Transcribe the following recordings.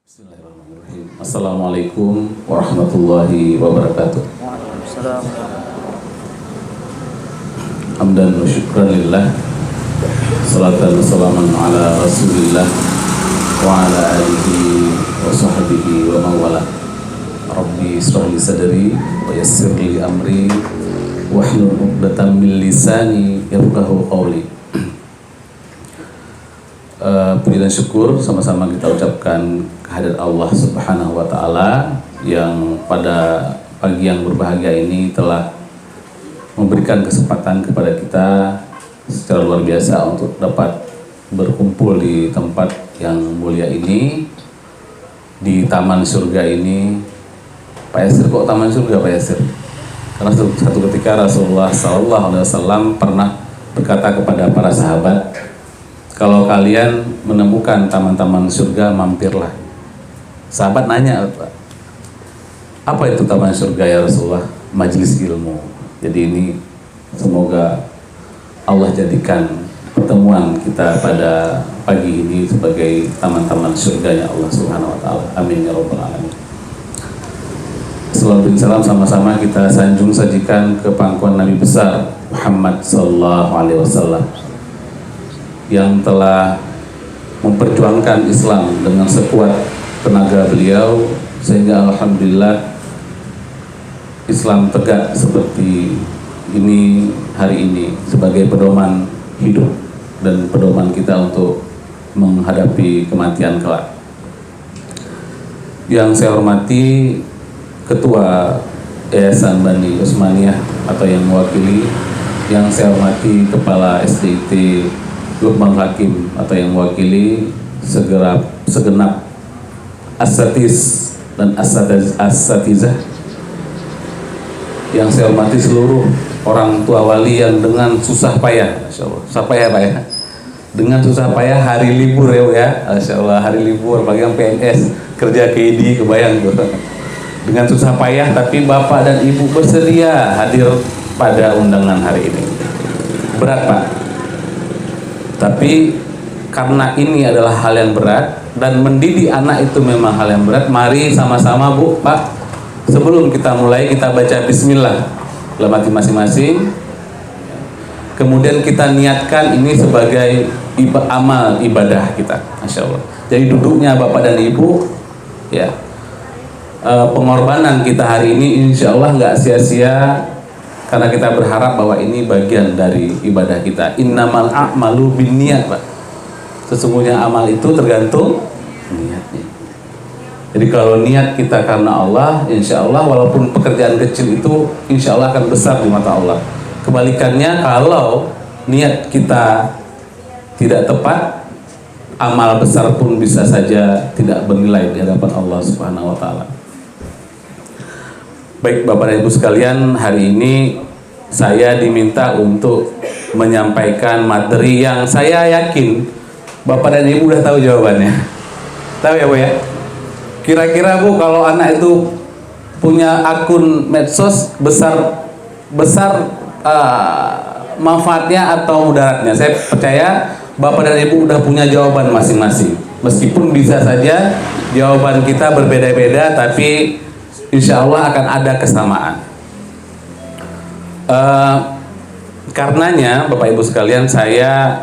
Bismillahirrahmanirrahim. Assalamualaikum warahmatullahi wabarakatuh. Waalaikumsalam. Hamdan wa syukran lillah. Salatan wa salaman ala rasulillah wa ala alihi wa sahbihi wa mawala. Rabbi israh li sadri wa yassir li amri wahlul 'uqdatam min lisani yafqahu qawli. Puji dan syukur sama-sama kita ucapkan kehadirat Allah Subhanahu wa Ta'ala yang pada pagi yang berbahagia ini telah memberikan kesempatan kepada kita secara luar biasa untuk dapat berkumpul di tempat yang mulia ini, di taman surga ini. Pak Yasir, kok taman surga Pak Yasir? Karena satu ketika Rasulullah SAW pernah berkata kepada para sahabat, kalau kalian menemukan taman-taman surga, mampirlah. Sahabat nanya, apa itu taman surga ya Rasulullah? Majelis ilmu. Jadi ini semoga Allah jadikan pertemuan kita pada pagi ini sebagai taman-taman surganya Allah Subhanahu wa Ta'ala. Amin ya rabbal alamin. Salawat dan salam sama-sama kita sanjung sajikan ke pangkuan Nabi besar Muhammad sallallahu alaihi wasallam yang telah memperjuangkan Islam dengan sekuat tenaga beliau sehingga alhamdulillah Islam tegak seperti ini hari ini sebagai pedoman hidup dan pedoman kita untuk menghadapi kematian kelak. Yang saya hormati Ketua Yayasan Bani Utsmaniyah atau yang mewakili, yang saya hormati Kepala SDIT Lukman Hakim atau yang mewakili segenap asatiz dan asatizah, yang saya hormati seluruh orang tua wali yang dengan susah payah, Masya Allah, susah payah Pak ya, dengan susah payah hari libur ya, Masya Allah, hari libur bagi yang PNS kerja KID kebayang tuh, dengan susah payah tapi Bapak dan Ibu bersedia hadir pada undangan hari ini. Berat Pak, tapi karena ini adalah hal yang berat dan mendidik anak itu memang hal yang berat, mari sama-sama Bu, Pak, sebelum kita mulai kita baca bismillah dalam hati masing-masing, kemudian kita niatkan ini sebagai amal ibadah kita, Masya Allah. Jadi duduknya Bapak dan Ibu ya, pengorbanan kita hari ini insya Allah nggak sia-sia, karena kita berharap bahwa ini bagian dari ibadah kita. Innamal a'malu binniyat, Pak. Sesungguhnya amal itu tergantung niatnya. Jadi kalau niat kita karena Allah, insya Allah walaupun pekerjaan kecil itu insya Allah akan besar di mata Allah. Kebalikannya kalau niat kita tidak tepat, amal besar pun bisa saja tidak bernilai di hadapan Allah Subhanahu wa Ta'ala. Baik Bapak dan Ibu sekalian, hari ini saya diminta untuk menyampaikan materi yang saya yakin Bapak dan Ibu udah tahu jawabannya. Tahu ya Bu ya? Kira-kira Bu, kalau anak itu punya akun medsos besar manfaatnya atau mudaratnya? Saya percaya Bapak dan Ibu udah punya jawaban masing-masing. Meskipun bisa saja jawaban kita berbeda-beda, tapi insya Allah akan ada kesamaan. Karenanya Bapak Ibu sekalian, saya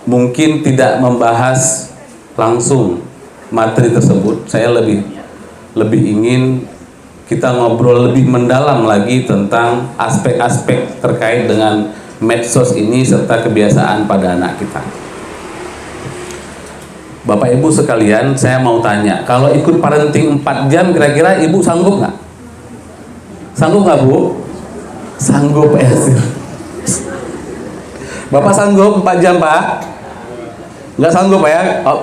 mungkin tidak membahas langsung materi tersebut. Saya lebih ingin kita ngobrol lebih mendalam lagi tentang aspek-aspek terkait dengan medsos ini serta kebiasaan pada anak kita. Bapak Ibu sekalian, saya mau tanya, kalau ikut parenting 4 jam kira-kira Ibu sanggup nggak? Sanggup nggak Bu? Sanggup ya. Bapak sanggup 4 jam Pak? Nggak sanggup Pak ya?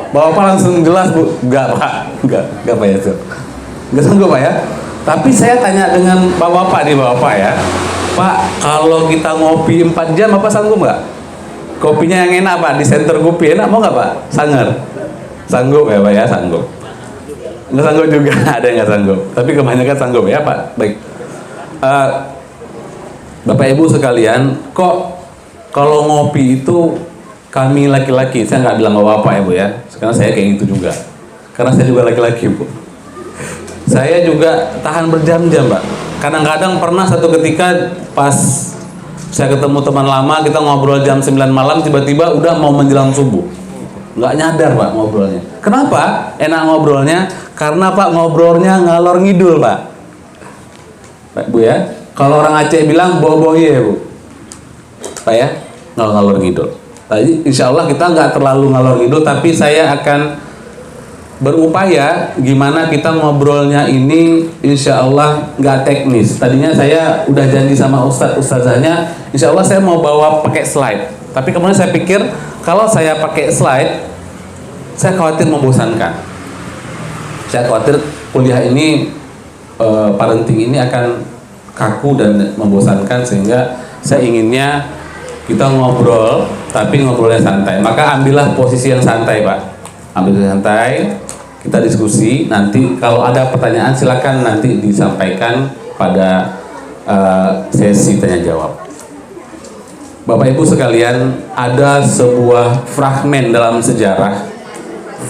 Bapak langsung jelas Bu? Nggak Pak, nggak Pak ya. Nggak sanggup Pak ya? Tapi saya tanya dengan Bapak nih Bapak ya, Pak, kalau kita ngopi 4 jam Bapak sanggup nggak? Kopinya yang enak Pak, di center kopi enak, mau nggak Pak? Sanggup ya Pak ya, sanggup. Nggak sanggup juga, ada yang nggak sanggup. Tapi kebanyakan sanggup ya Pak. Baik. Bapak Ibu sekalian, kok kalau ngopi itu kami laki-laki, saya nggak bilang bapak ya Bu ya, sekarang saya kayak gitu juga. Karena saya juga laki-laki, Bu. Saya juga tahan berjam-jam, Pak. Kadang-kadang pernah satu ketika pas saya ketemu teman lama, kita ngobrol jam 9 malam, tiba-tiba udah mau menjelang subuh. Nggak nyadar, Pak, ngobrolnya. Kenapa enak ngobrolnya? Karena, Pak, ngobrolnya ngalor ngidul, Pak. Pak, Bu ya. Kalau orang Aceh bilang bobo ya, Bu. Pak ya, ngalor ngidul. Tadi insya Allah kita nggak terlalu ngalor ngidul, tapi saya akan berupaya gimana kita ngobrolnya ini insya Allah nggak teknis. Tadinya saya udah janji sama ustazahnya, insya Allah saya mau bawa pakai slide. Tapi kemudian saya pikir kalau saya pakai slide, saya khawatir membosankan. Saya khawatir kuliah ini parenting ini akan kaku dan membosankan, sehingga saya inginnya kita ngobrol, tapi ngobrolnya santai. Maka ambillah posisi yang santai, Pak. Ambil santai, kita diskusi. Nanti kalau ada pertanyaan silakan nanti disampaikan pada sesi tanya jawab. Bapak Ibu sekalian, ada sebuah fragmen dalam sejarah,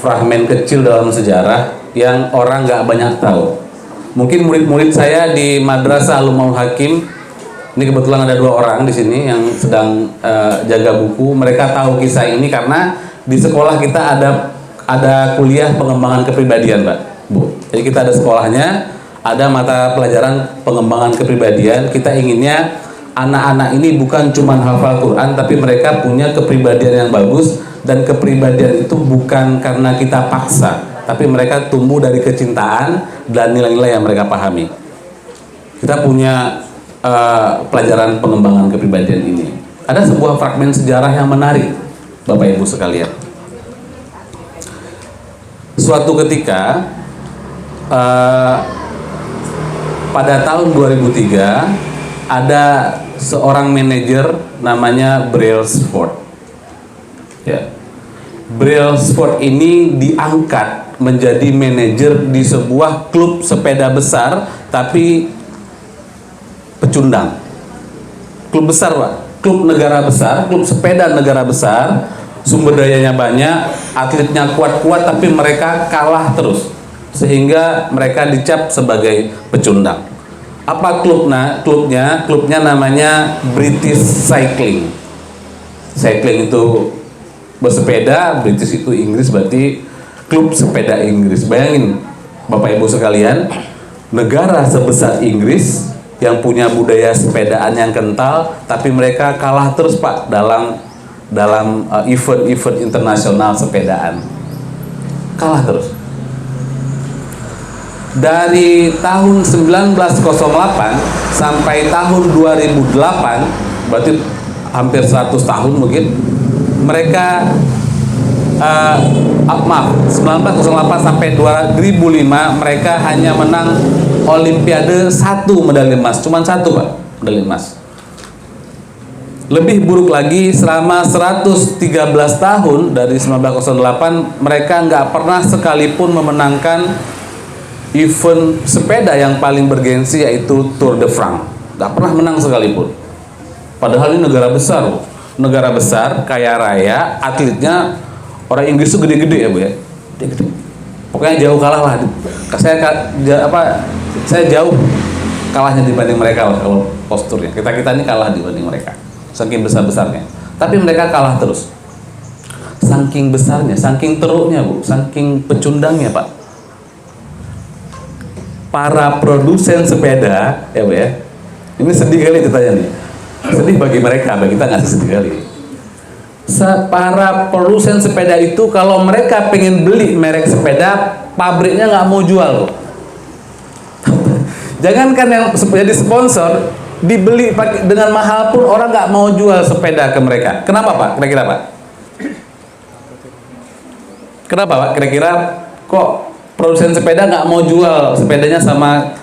fragmen kecil dalam sejarah yang orang nggak banyak tahu. Mungkin murid-murid saya di Madrasah Al-Ummul Hakim, ini kebetulan ada 2 orang di sini yang sedang jaga buku. Mereka tahu kisah ini karena di sekolah kita ada kuliah pengembangan kepribadian, Pak, Bu. Jadi kita ada sekolahnya, ada mata pelajaran pengembangan kepribadian. Kita inginnya anak-anak ini bukan cuma hafal Quran, tapi mereka punya kepribadian yang bagus, dan kepribadian itu bukan karena kita paksa, tapi mereka tumbuh dari kecintaan dan nilai-nilai yang mereka pahami. Kita punya pelajaran pengembangan kepribadian ini. Ada sebuah fragmen sejarah yang menarik, Bapak Ibu sekalian. Suatu ketika pada tahun 2003 ada seorang manajer namanya Brailsford. Ya. Brailsford ini diangkat menjadi manajer di sebuah klub sepeda besar, tapi pecundang. Klub besar, Pak. Klub negara besar, klub sepeda negara besar, sumber dayanya banyak, atletnya kuat-kuat, tapi mereka kalah terus, sehingga mereka dicap sebagai pecundang. Apa klubnya? Klubnya namanya British Cycling. Cycling itu bersepeda, British itu Inggris, berarti klub sepeda Inggris. Bayangin, Bapak Ibu sekalian, negara sebesar Inggris yang punya budaya sepedaan yang kental, tapi mereka kalah terus, Pak, dalam event-event internasional sepedaan. Kalah terus. Dari tahun 1908 sampai tahun 2008, berarti hampir 100 tahun mungkin, mereka 1908 sampai 2005 mereka hanya menang Olimpiade 1 medali emas, cuma 1, Pak, medali emas. Lebih buruk lagi, selama 113 tahun dari 1908 mereka nggak pernah sekalipun memenangkan event sepeda yang paling bergensi, yaitu Tour de France. Nggak pernah menang sekalipun. Padahal ini negara besar, negara besar, kaya raya, atletnya orang Inggris itu gede-gede ya, Bu ya. Gede-gede. Pokoknya jauh kalah lah. Saya jauh kalahnya dibanding mereka lah kalau posturnya. Kita ini kalah dibanding mereka. Saking besar-besarnya. Tapi mereka kalah terus. Saking besarnya, saking teruknya, Bu, saking pecundangnya, Pak. Para produsen sepeda, ya, Bu ya. Ini sedih kali ceritanya nih. Sedih bagi mereka, bagi kita nggak sedih kali. Para produsen sepeda itu kalau mereka pengen beli merek sepeda, pabriknya nggak mau jual, loh. Jangankan yang jadi sponsor, dibeli dengan mahal pun orang nggak mau jual sepeda ke mereka. Kenapa, Pak? Kira-kira, Pak? Kenapa, Pak? Kira-kira kok produsen sepeda nggak mau jual sepedanya sama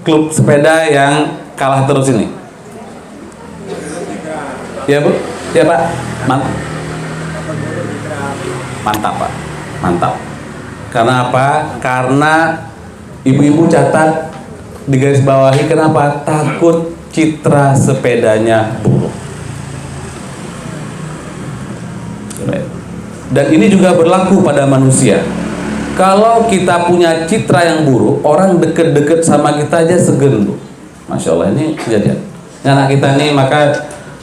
klub sepeda yang kalah terus ini? Ya, Bu? Ya, Pak? Mantap, Pak. Mantap. Karena apa? Karena ibu-ibu catat di garis bawahi, kenapa? Takut citra sepedanya buruk. Dan ini juga berlaku pada manusia. Kalau kita punya citra yang buruk, orang deket-deket sama kita aja segen, Bu. Masya Allah, ini kejadian. Anak kita nih, maka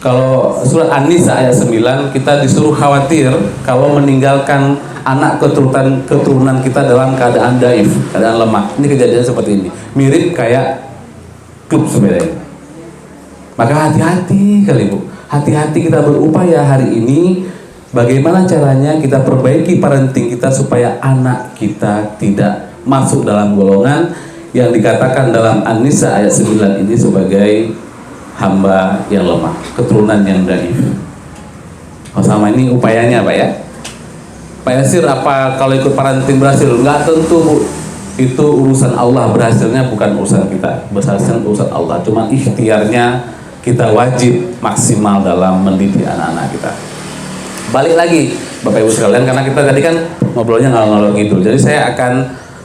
kalau surat An-Nisa ayat 9, kita disuruh khawatir kalau meninggalkan anak keturunan kita dalam keadaan daif, keadaan lemah. Ini kejadian seperti ini, mirip kayak klub sepeda ini. Maka hati-hati kali, Bu. Hati-hati kita berupaya hari ini bagaimana caranya kita perbaiki parenting kita supaya anak kita tidak masuk dalam golongan yang dikatakan dalam An-Nisa ayat 9 ini sebagai hamba yang lemah, keturunan yang dhaif. Oh, sama ini upayanya Pak ya. Pak Yasir, apa kalau ikut parenting berhasil? Enggak tentu, Bu. Itu urusan Allah, berhasilnya bukan urusan kita. Berhasilnya urusan Allah. Cuma ikhtiarnya kita wajib maksimal dalam mendidik anak-anak kita. Balik lagi Bapak Ibu sekalian, karena kita tadi kan ngobrolnya ngalor-ngalor gitu. Jadi saya akan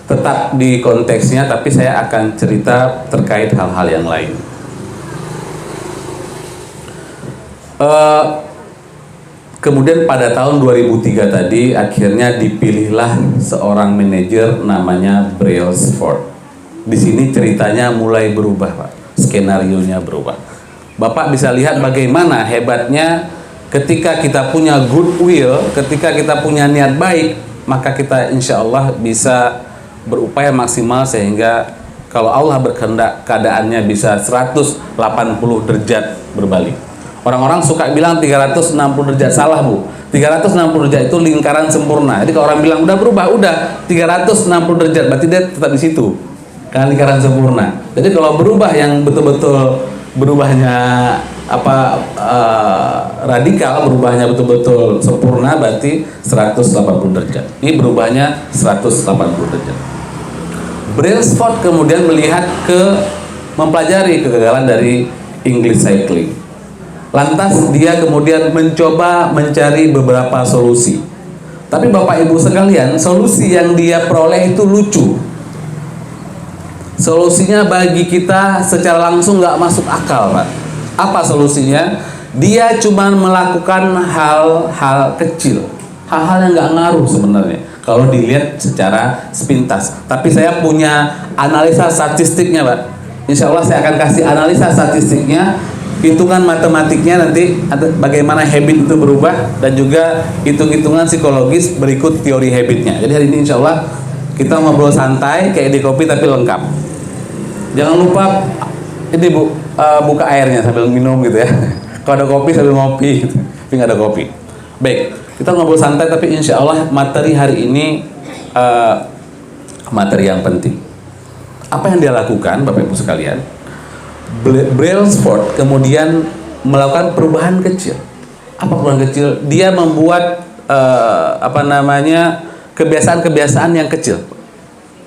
tetap di konteksnya, tapi saya akan cerita terkait hal-hal yang lain. Kemudian pada tahun 2003 tadi akhirnya dipilihlah seorang manajer namanya Brailsford. Di sini ceritanya mulai berubah, Pak. Skenarionya berubah. Bapak bisa lihat bagaimana hebatnya ketika kita punya goodwill, ketika kita punya niat baik, maka kita insya Allah bisa berupaya maksimal sehingga kalau Allah berkehendak keadaannya bisa 180 derajat berbalik. Orang-orang suka bilang 360 derajat, salah Bu. 360 derajat itu lingkaran sempurna. Jadi kalau orang bilang udah berubah, udah 360 derajat, berarti dia tetap di situ. Karena lingkaran sempurna. Jadi kalau berubah yang betul-betul berubahnya radikal, berubahnya betul-betul sempurna, berarti 180 derajat. Ini berubahnya 180 derajat. Brailsford kemudian mempelajari kegagalan dari English Cycling. Lantas dia kemudian mencoba mencari beberapa solusi. Tapi Bapak Ibu sekalian, solusi yang dia peroleh itu lucu. Solusinya bagi kita secara langsung nggak masuk akal, Pak. Apa solusinya? Dia cuma melakukan hal-hal kecil, hal-hal yang nggak ngaruh sebenarnya kalau dilihat secara sepintas. Tapi saya punya analisa statistiknya, Pak. Insya Allah saya akan kasih analisa statistiknya, hitungan matematiknya nanti bagaimana habit itu berubah, dan juga hitung-hitungan psikologis berikut teori habitnya. Jadi hari ini insya Allah kita ngobrol santai kayak di kopi tapi lengkap. Jangan lupa ini Bu, buka airnya sambil minum gitu ya. Kalau ada kopi sambil ngopi gitu. Tapi nggak ada kopi. Baik, kita ngobrol santai tapi insya Allah materi hari ini materi yang penting. Apa yang dia lakukan Bapak Ibu sekalian? Brailsford kemudian melakukan perubahan kecil. Apa perubahan kecil? Dia membuat kebiasaan-kebiasaan yang kecil.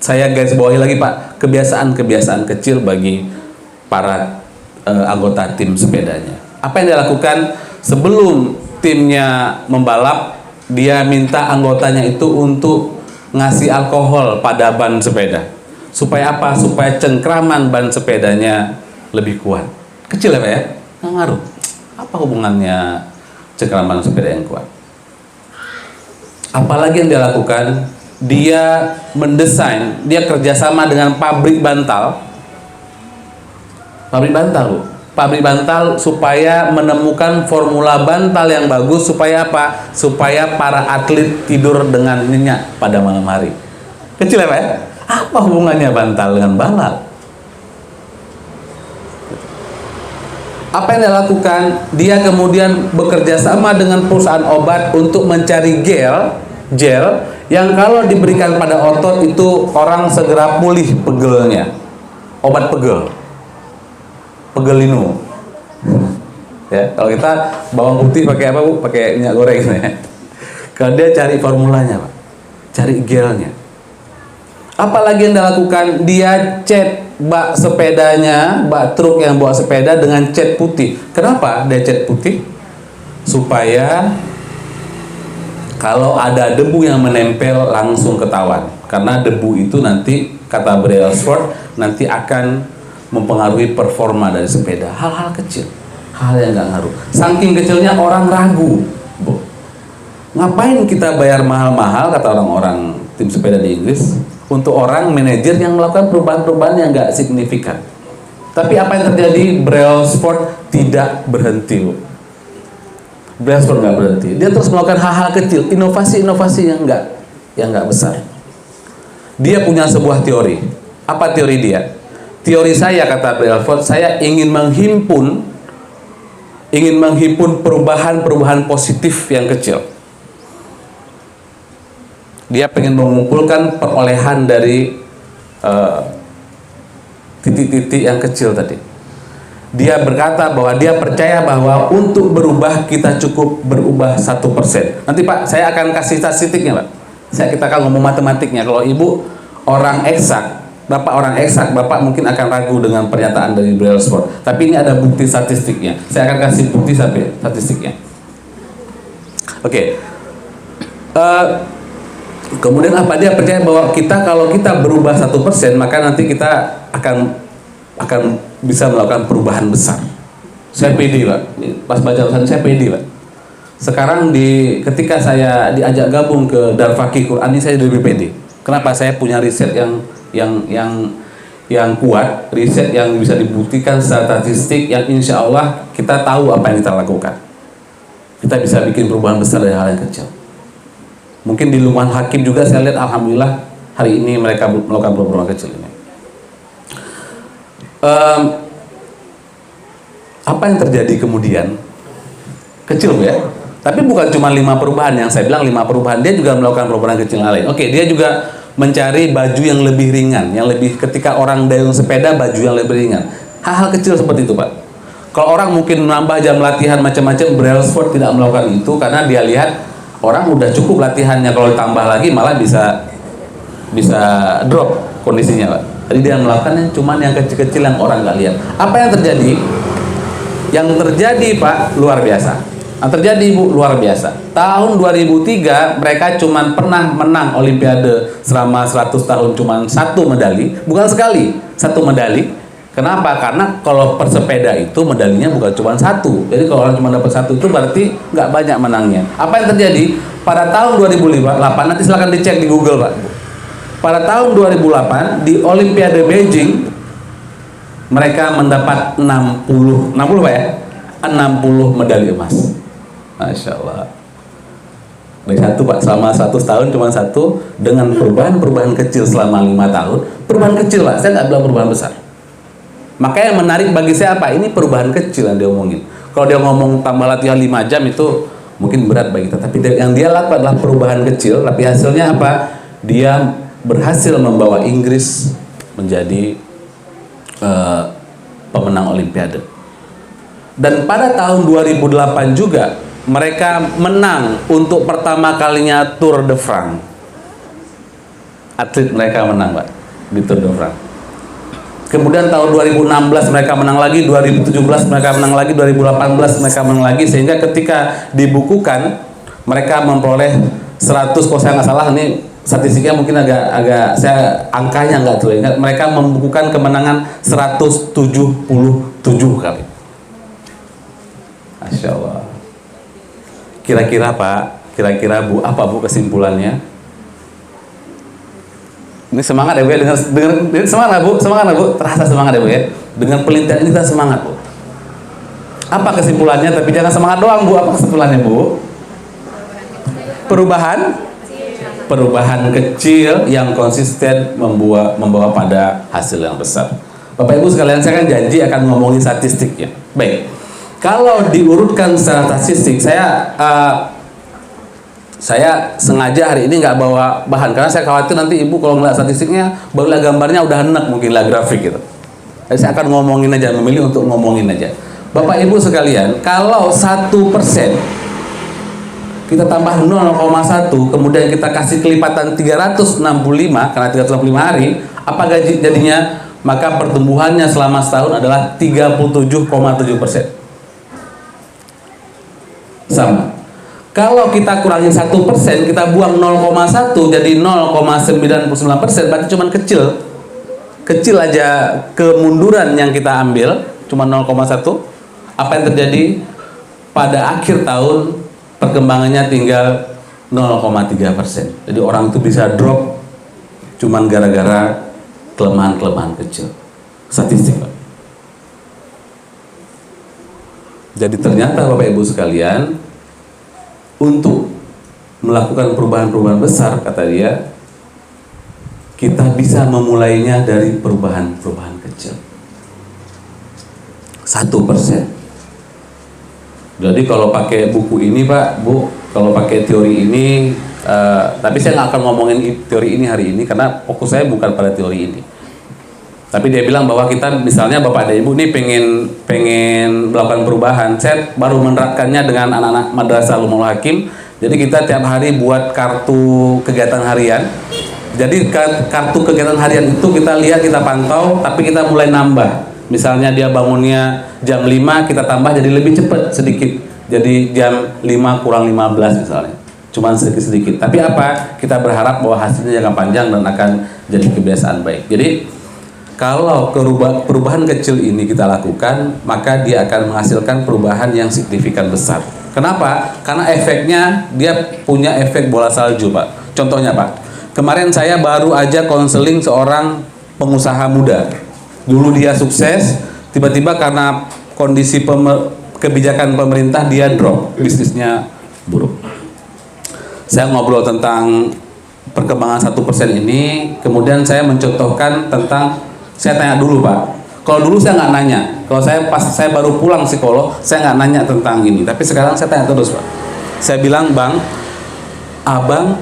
Saya garis bawahi lagi Pak, kebiasaan-kebiasaan kecil bagi para anggota tim sepedanya. Apa yang dia lakukan? Sebelum timnya membalap, dia minta anggotanya itu untuk ngasih alkohol pada ban sepeda. Supaya apa? Supaya cengkraman ban sepedanya lebih kuat. Kecil ya Pak ya? Nggak ngaruh. Apa hubungannya cengkraman sepeda yang kuat? Apalagi yang dia lakukan? Dia mendesain, dia kerjasama dengan pabrik bantal. Pabrik bantal, Bu. Pabrik bantal supaya menemukan formula bantal yang bagus. Supaya apa? Supaya para atlet tidur dengan nyenyak pada malam hari. Kecil ya Pak ya? Apa hubungannya bantal dengan balap? Apa yang dia lakukan? Dia kemudian bekerja sama dengan perusahaan obat untuk mencari gel yang kalau diberikan pada otot itu orang segera pulih pegelnya. Obat pegelino. Ya, kalau kita bawang putih pakai apa Bu? Pakai minyak goreng ya. Kalau dia cari formulanya Pak, cari gelnya. Apalagi yang dia lakukan? Dia cat bak sepedanya, bak truk yang bawa sepeda dengan cat putih. Kenapa dia cat putih? Supaya kalau ada debu yang menempel langsung ketahuan. Karena debu itu nanti, kata Brailsford, nanti akan mempengaruhi performa dari sepeda. Hal-hal kecil, hal yang nggak ngaruh. Saking kecilnya orang ragu, Bu. Ngapain kita bayar mahal-mahal, kata orang-orang tim sepeda di Inggris, untuk orang manajer yang melakukan perubahan-perubahan yang nggak signifikan. Tapi apa yang terjadi? Brailsford tidak berhenti. Brailsford nggak berhenti. Dia terus melakukan hal-hal kecil, inovasi-inovasi yang nggak besar. Dia punya sebuah teori. Apa teori dia? Teori saya, kata Brailsford, saya ingin menghimpun perubahan-perubahan positif yang kecil. Dia pengen mengumpulkan perolehan dari titik-titik yang kecil tadi. Dia berkata bahwa dia percaya bahwa untuk berubah kita cukup berubah 1%. Nanti Pak, saya akan kasih statistiknya Pak. Kita akan ngomong matematiknya. Kalau Ibu orang eksak, Bapak mungkin akan ragu dengan pernyataan dari Brailsford. Tapi ini ada bukti statistiknya. Saya akan kasih bukti sampai statistiknya. Oke. Kemudian apa? Dia percaya bahwa kalau kita berubah 1%, maka nanti kita akan bisa melakukan perubahan besar. Saya pede Pak. Pas baca tulisan saya pede Pak. Sekarang ketika saya diajak gabung ke Darfaqih Quran ini, saya lebih pede. Kenapa? Saya punya riset yang kuat, riset yang bisa dibuktikan secara statistik, yang insya Allah kita tahu apa yang kita lakukan. Kita bisa bikin perubahan besar dari hal yang kecil. Mungkin di Luqman Hakim juga saya lihat, alhamdulillah hari ini mereka melakukan perubahan kecil ini. Apa yang terjadi kemudian? Kecil Bu ya. Tapi bukan cuma 5 perubahan yang saya bilang 5 perubahan, dia juga melakukan perubahan kecil yang lain. Oke, dia juga mencari baju yang lebih ringan, ketika orang dayung sepeda, baju yang lebih ringan. Hal-hal kecil seperti itu Pak. Kalau orang mungkin menambah jam latihan macam-macam, Brailsford tidak melakukan itu karena dia lihat orang udah cukup latihannya, kalau ditambah lagi malah bisa drop kondisinya Pak. Jadi dia melakukan yang kecil-kecil yang orang nggak lihat. Apa yang terjadi? Yang terjadi Pak luar biasa. Yang terjadi Bu luar biasa. Tahun 2003 mereka cuma pernah menang Olimpiade selama 100 tahun, cuma 1 medali, bukan sekali, 1 medali. Kenapa? Karena kalau persepeda itu medalinya bukan cuma 1. Jadi kalau orang cuma dapat 1 itu berarti nggak banyak menangnya. Apa yang terjadi? Pada tahun 2008, nanti silahkan dicek di Google Pak. Pada tahun 2008 di Olimpiade Beijing mereka mendapat 60 Pak ya? 60 medali emas. Masya Allah. Dari 1 Pak, selama 100 tahun cuma 1, dengan perubahan kecil selama 5 tahun. Perubahan kecil Pak, saya nggak bilang perubahan besar. Makanya yang menarik bagi saya apa? Ini perubahan kecil yang dia omongin. Kalau dia ngomong tambah latihan 5 jam itu mungkin berat bagi kita. Tapi yang dia lakukan adalah perubahan kecil. Tapi hasilnya apa? Dia berhasil membawa Inggris menjadi pemenang Olimpiade. Dan pada tahun 2008 juga mereka menang untuk pertama kalinya Tour de France. Atlet mereka menang Pak di Tour de France. Kemudian tahun 2016 mereka menang lagi, 2017 mereka menang lagi, 2018 mereka menang lagi, sehingga ketika dibukukan mereka memperoleh 100, kalau saya nggak salah, ini statistiknya mungkin agak saya angkanya nggak teringat, mereka membukukan kemenangan 177 kali. Masya Allah. Kira-kira Pak, Bu, apa Bu kesimpulannya? Ini semangat ya Bu ya, dengan semangat Bu, terasa semangat ya Bu ya. Dengan pelintiran ini kita semangat Bu. Apa kesimpulannya? Tapi jangan semangat doang Bu, apa kesimpulannya Bu? Perubahan kecil yang konsisten membawa pada hasil yang besar. Bapak Ibu sekalian, saya kan janji akan ngomongin statistiknya. Baik, kalau diurutkan secara statistik, saya sengaja hari ini nggak bawa bahan karena saya khawatir nanti Ibu kalau ngeliat statistiknya baru lihat gambarnya udah enak, mungkin lah grafik gitu. Jadi saya akan ngomongin aja, memilih untuk ngomongin aja. Bapak Ibu sekalian, kalau 1% kita tambah 0,1, kemudian kita kasih kelipatan 365 karena 365 hari, apa jadinya? Maka pertumbuhannya selama setahun adalah 37,7%. Sama. Kalau kita kurangin 1%, kita buang 0,1 jadi 0,99%, berarti cuma kecil aja kemunduran yang kita ambil, cuma 0,1. Apa yang terjadi pada akhir tahun? Perkembangannya tinggal 0,3%. Jadi orang itu bisa drop cuman gara-gara kelemahan-kelemahan kecil. Statistik, Pak. Jadi ternyata Bapak Ibu sekalian, untuk melakukan perubahan-perubahan besar, kata dia, kita bisa memulainya dari perubahan-perubahan kecil. 1%. Jadi kalau pakai buku ini Pak, Bu, kalau pakai teori ini, tapi saya nggak akan ngomongin teori ini hari ini karena fokus saya bukan pada teori ini. Tapi dia bilang bahwa kita, misalnya Bapak dan Ibu nih pengen melakukan perubahan. Saya baru menerapkannya dengan anak-anak Madrasah Ulumul Hakim. Jadi kita tiap hari buat kartu kegiatan harian. Jadi kartu kegiatan harian itu kita lihat, kita pantau, tapi kita mulai nambah. Misalnya dia bangunnya jam 5, kita tambah jadi lebih cepat sedikit. Jadi jam 5 kurang 15 misalnya. Cuman sedikit-sedikit. Tapi apa? Kita berharap bahwa hasilnya jangka panjang dan akan jadi kebiasaan baik. Jadi kalau perubahan kecil ini kita lakukan, maka dia akan menghasilkan perubahan yang signifikan besar. Kenapa? Karena efeknya, dia punya efek bola salju, Pak. Contohnya, Pak, kemarin saya baru aja konseling seorang pengusaha muda. Dulu dia sukses, tiba-tiba karena kondisi kebijakan pemerintah dia drop, bisnisnya buruk. Saya ngobrol tentang perkembangan 1% ini, kemudian saya mencontohkan tentang, saya tanya dulu Pak, kalau dulu saya nggak nanya, kalau pas saya baru pulang psikolog, saya nggak nanya tentang ini, tapi sekarang saya tanya terus Pak. Saya bilang, Bang, Abang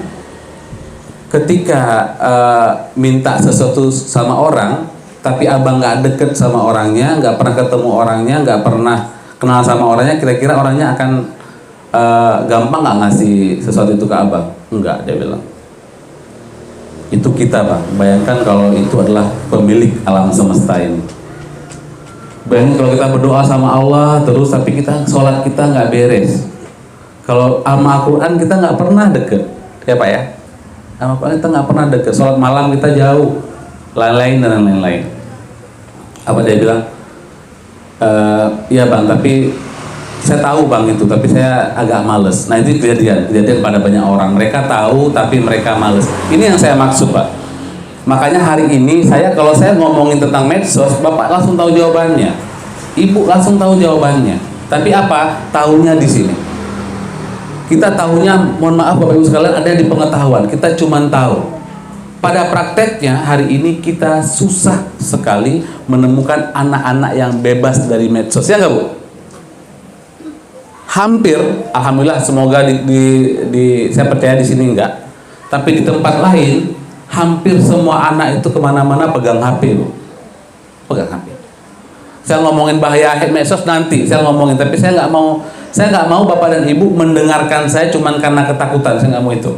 ketika minta sesuatu sama orang, tapi Abang nggak deket sama orangnya, nggak pernah ketemu orangnya, nggak pernah kenal sama orangnya, kira-kira orangnya akan gampang nggak ngasih sesuatu itu ke Abang? Enggak, dia bilang. Itu kita Pak, bayangkan kalau itu adalah pemilik alam semesta ini. Bayangkan kalau kita berdoa sama Allah terus, tapi kita sholat kita nggak beres. Kalau sama Al-Quran kita nggak pernah deket, ya Pak ya. Sama Al-Quran kita nggak pernah deket, sholat malam kita jauh, lain-lain dan lain-lain. Apa dia bilang? Iya Bang, tapi saya tahu Bang itu, tapi saya agak males. Nah itu kejadian pada banyak orang. Mereka tahu tapi mereka males. Ini yang saya maksud Pak. Makanya hari ini kalau saya ngomongin tentang medsos, Bapak langsung tahu jawabannya, Ibu langsung tahu jawabannya. Tapi apa? Tahunya di sini. Kita tahunya, mohon maaf Bapak Ibu sekalian, ada di pengetahuan. Kita cuma tahu. Pada prakteknya hari ini kita susah sekali menemukan anak-anak yang bebas dari medsos. Ya nggak Bu? Hampir, alhamdulillah, semoga saya percaya di sini enggak, tapi di tempat lain hampir semua anak itu kemana-mana pegang HP, Bu. Pegang HP. Saya ngomongin bahaya medsos nanti, saya ngomongin, tapi saya nggak mau Bapak dan Ibu mendengarkan saya cuman karena ketakutan. Saya nggak mau itu.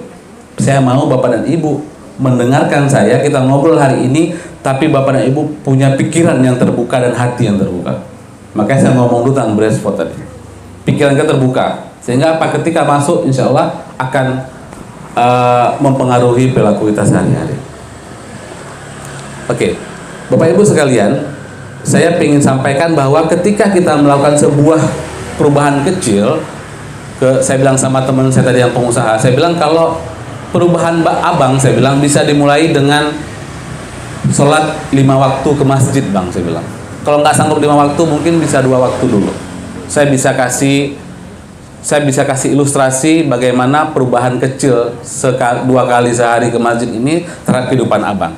Saya mau Bapak dan Ibu mendengarkan saya, kita ngobrol hari ini, tapi Bapak dan Ibu punya pikiran yang terbuka dan hati yang terbuka. Makanya saya ngomong dulu tentang blind spot tadi. Pikiran kita terbuka, sehingga apa, ketika masuk insya Allah akan mempengaruhi perilaku kita sehari-hari. Oke, Bapak Ibu sekalian, saya ingin sampaikan bahwa ketika kita melakukan sebuah perubahan kecil, saya bilang sama teman saya tadi yang pengusaha, saya bilang kalau perubahan Abang, saya bilang bisa dimulai dengan sholat 5 waktu ke masjid Bang, saya bilang. Kalau nggak sanggup 5 waktu, mungkin bisa 2 waktu dulu. Saya bisa kasih ilustrasi bagaimana perubahan kecil 2 kali sehari ke masjid ini terhadap kehidupan Abang.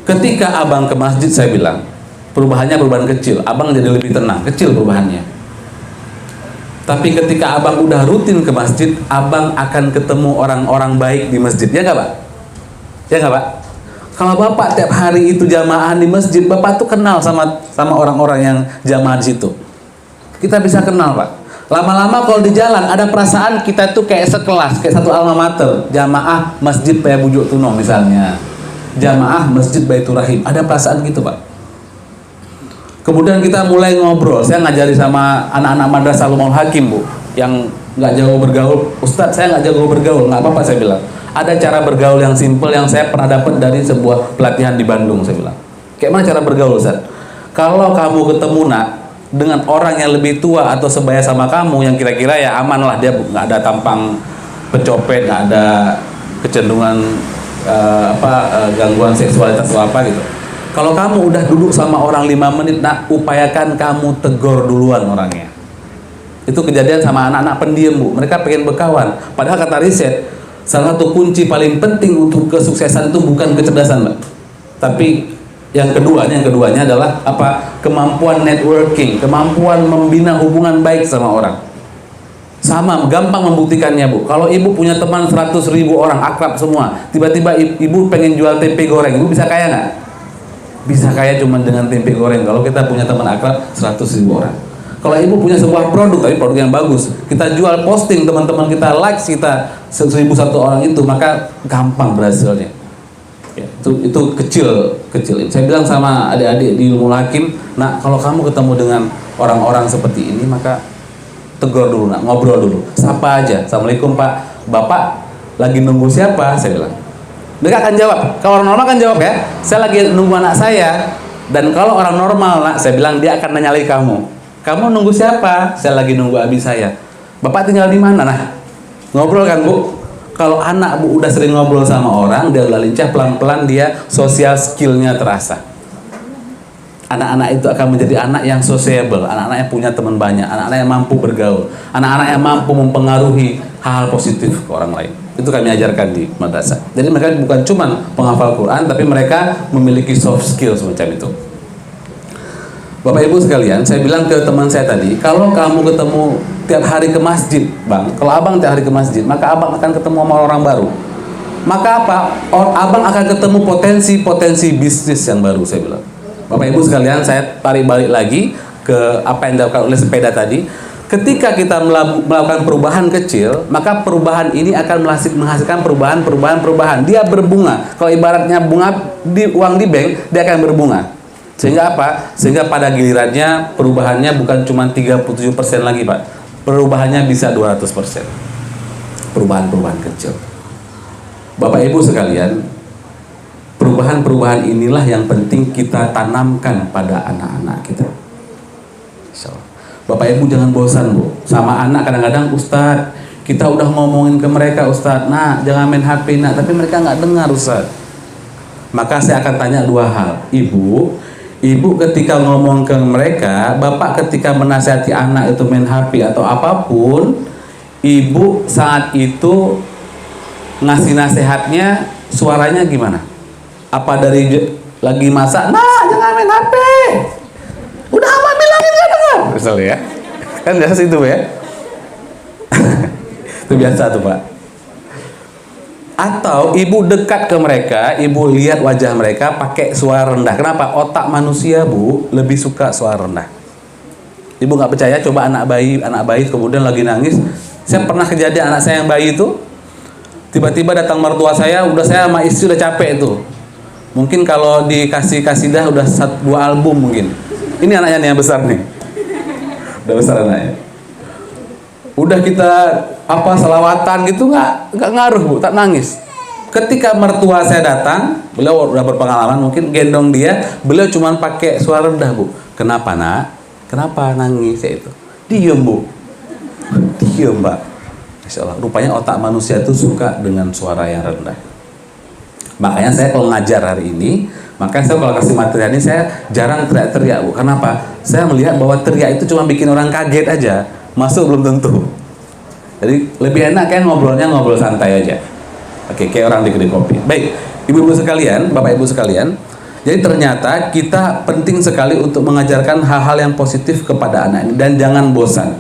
Ketika Abang ke masjid, saya bilang perubahannya perubahan kecil, Abang jadi lebih tenang, kecil perubahannya. Tapi ketika Abang udah rutin ke masjid, Abang akan ketemu orang-orang baik di masjid, ya nggak Pak? Ya nggak Pak? Kalau Bapak tiap hari itu jamaah di masjid, Bapak tuh kenal sama orang-orang yang jamaah di situ. Kita bisa kenal Pak. Lama-lama kalau di jalan ada perasaan kita tuh kayak sekelas, kayak satu alma mater, jamaah Masjid Paya Bujuk Tuno misalnya, jamaah Masjid Baitur Rahim, ada perasaan gitu Pak. Kemudian kita mulai ngobrol. Saya ngajari sama anak-anak Madrasah Ulumul Hakim Bu, yang nggak jago bergaul. Ustadz, saya nggak jago bergaul, nggak apa-apa saya bilang. Ada cara bergaul yang simple yang saya pernah dapat dari sebuah pelatihan di Bandung, saya bilang. Kayak mana cara bergaul Ustaz? Kalau kamu ketemu dengan orang yang lebih tua atau sebaya sama kamu, yang kira-kira ya aman lah, dia nggak ada tampang pencopet, nggak ada kecenderungan gangguan seksualitas atau apa gitu. Kalau kamu udah duduk sama orang 5 menit, nak upayakan kamu tegur duluan orangnya. Itu kejadian sama anak-anak pendiam, Bu. Mereka pengen berkawan. Padahal kata riset, salah satu kunci paling penting untuk kesuksesan itu bukan kecerdasan, Mbak. Tapi yang keduanya adalah apa? Kemampuan networking, kemampuan membina hubungan baik sama orang. Sama, gampang membuktikannya, Bu. Kalau ibu punya teman 100.000 orang, akrab semua, tiba-tiba ibu pengen jual tempe goreng, ibu bisa kaya nggak? Bisa kaya cuma dengan tempe goreng kalau kita punya teman akrab 100.000 orang. Kalau ibu punya sebuah produk, tapi produk yang bagus, kita jual, posting, teman-teman kita likes kita 1.001 orang itu, maka gampang berhasilnya. Ya, itu kecil. Saya bilang sama adik-adik di Ilmu Hakim, nah kalau kamu ketemu dengan orang-orang seperti ini, maka tegur dulu, nak ngobrol dulu, sapa aja. Assalamualaikum Pak, Bapak lagi nunggu siapa? Saya bilang. Mereka akan jawab. Kalau orang normal kan jawab ya, saya lagi nunggu anak saya. Dan kalau orang normal, nak, saya bilang, dia akan nanya lagi kamu. Kamu nunggu siapa? Saya lagi nunggu abi saya. Bapak tinggal di mana? Nah, ngobrol kan, Bu? Kalau anak, Bu, udah sering ngobrol sama orang, dia udah lincah, pelan-pelan dia sosial skillnya terasa. Anak-anak itu akan menjadi anak yang sociable, anak-anak yang punya teman banyak, anak-anak yang mampu bergaul, anak-anak yang mampu mempengaruhi hal-hal positif ke orang lain. Itu kami ajarkan di madrasah. Jadi mereka bukan cuma penghafal Quran, tapi mereka memiliki soft skill semacam itu. Bapak Ibu sekalian, saya bilang ke teman saya tadi, kalau kamu ketemu tiap hari ke masjid, Bang, kalau Abang tiap hari ke masjid, maka Abang akan ketemu sama orang baru. Maka apa? Abang akan ketemu potensi-potensi bisnis yang baru, saya bilang. Bapak Ibu sekalian, saya tarik balik lagi ke apa yang dilakukan oleh sepeda tadi. Ketika kita melakukan perubahan kecil, maka perubahan ini akan menghasilkan perubahan. Dia berbunga. Kalau ibaratnya bunga uang di bank, dia akan berbunga. Sehingga apa? Sehingga pada gilirannya perubahannya bukan cuma 37% lagi, Pak. Perubahannya bisa 200%. Perubahan kecil. Bapak Ibu sekalian, perubahan inilah yang penting kita tanamkan pada anak-anak kita. Insyaallah. Bapak Ibu jangan bosan, Bu. Sama anak kadang-kadang, Ustadz, kita udah ngomongin ke mereka, Ustadz, nah jangan main HP, nak, tapi mereka nggak dengar, Ustadz. Maka saya akan tanya 2 hal. Ibu ketika ngomong ke mereka, Bapak ketika menasihati anak itu main HP atau apapun, Ibu saat itu ngasih nasihatnya suaranya gimana? Apa dari lagi masak, nah jangan main HP, udah amat bilangin gak dengar, misalnya ya, kan biasa itu ya. Itu biasa tuh, Pak. Atau ibu dekat ke mereka, ibu lihat wajah mereka pakai suara rendah. Kenapa? Otak manusia, Bu, lebih suka suara rendah. Ibu nggak percaya, coba anak bayi kemudian lagi nangis. Saya pernah kejadian anak saya yang bayi itu, tiba-tiba datang mertua saya, udah saya sama istri udah capek itu. Mungkin kalau dikasih kasidah udah 2 album mungkin. Ini anaknya nih yang besar nih. Udah besar anaknya. Udah kita selawatan gitu nggak ngaruh, Bu, tak nangis. Ketika mertua saya datang, beliau udah berpengalaman, mungkin gendong dia, beliau cuma pakai suara rendah, Bu. Kenapa, nak? Kenapa nangis ya itu? Diem, Bu. Diem, Mbak. Insya Allah. Rupanya otak manusia itu suka dengan suara yang rendah. Makanya saya kalau ngajar hari ini, makanya saya kalau kasih materi ini saya jarang teriak-teriak, Bu. Kenapa? Saya melihat bahwa teriak itu cuma bikin orang kaget aja, masuk belum tentu. Jadi lebih enak kan ngobrol santai aja. Oke, kayak orang di kedai kopi. Baik, ibu-ibu sekalian, bapak ibu sekalian. Jadi ternyata kita penting sekali untuk mengajarkan hal-hal yang positif kepada anak ini dan jangan bosan.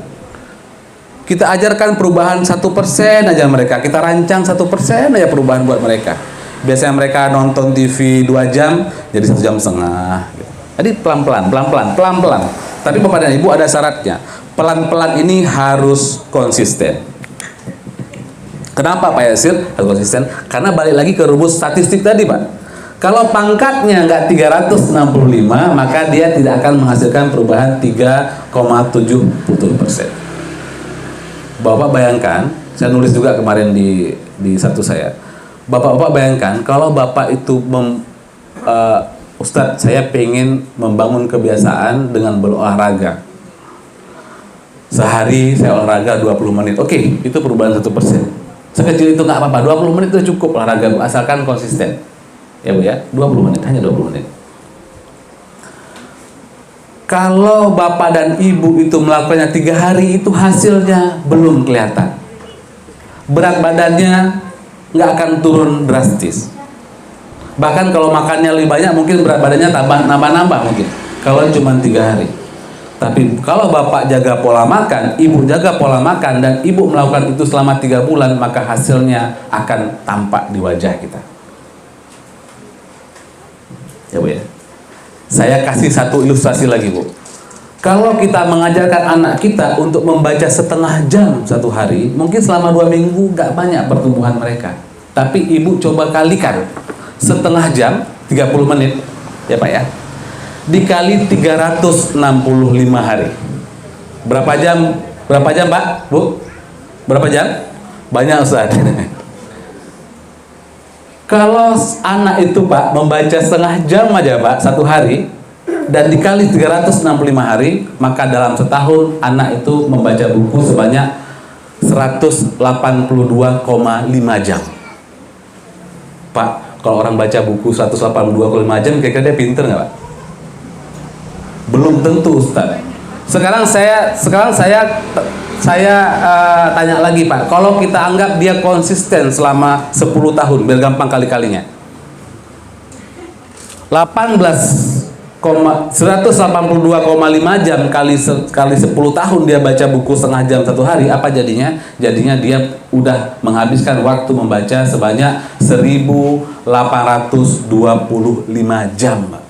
Kita ajarkan perubahan 1% aja mereka. Kita rancang 1% aja perubahan buat mereka. Biasanya mereka nonton TV 2 jam, jadi 1,5 jam. Jadi pelan-pelan. Tapi bapak dan ibu ada syaratnya. Pelan-pelan ini harus konsisten. Kenapa Pak Yasir harus konsisten? Karena balik lagi ke rumus statistik tadi, Pak. Kalau pangkatnya nggak 365, maka dia tidak akan menghasilkan perubahan 3,70%. Bapak bayangkan, saya nulis juga kemarin di satu saya. Bapak bayangkan kalau Bapak itu Ustadz, saya pengen membangun kebiasaan dengan berolahraga. Sehari saya olahraga 20 menit. Oke, itu perubahan 1%. Sekecil itu nggak apa-apa, 20 menit itu cukup olahraga Bu, asalkan konsisten. Ya Bu ya, 20 menit, hanya 20 menit. Kalau bapak dan ibu itu melakukannya 3 hari, itu hasilnya belum kelihatan. Berat badannya nggak akan turun drastis. Bahkan kalau makannya lebih banyak, mungkin berat badannya nambah mungkin. Kalau cuma 3 hari. Tapi kalau bapak jaga pola makan, ibu jaga pola makan, dan ibu melakukan itu selama 3 bulan, maka hasilnya akan tampak di wajah kita. Ya Bu ya. Saya kasih satu ilustrasi lagi Bu. Kalau kita mengajarkan anak kita untuk membaca setengah jam satu hari, mungkin selama 2 minggu gak banyak pertumbuhan mereka. Tapi ibu coba kalikan setengah jam, 30 menit, ya Pak ya, dikali 365 hari. Berapa jam Pak? Bu? Berapa jam? Banyak Ustaz. Kalau anak itu Pak membaca setengah jam aja Pak satu hari, dan dikali 365 hari, maka dalam setahun anak itu membaca buku sebanyak 182,5 jam. Pak, kalau orang baca buku 182,5 jam, kira-kira dia pinter nggak Pak? Belum tentu Ustaz. Sekarang saya tanya lagi Pak, kalau kita anggap dia konsisten selama 10 tahun, biar gampang kali-kalinya, 182,5 jam kali 10 tahun dia baca buku setengah jam satu hari, apa jadinya? Jadinya dia udah menghabiskan waktu membaca sebanyak 1825 jam Pak.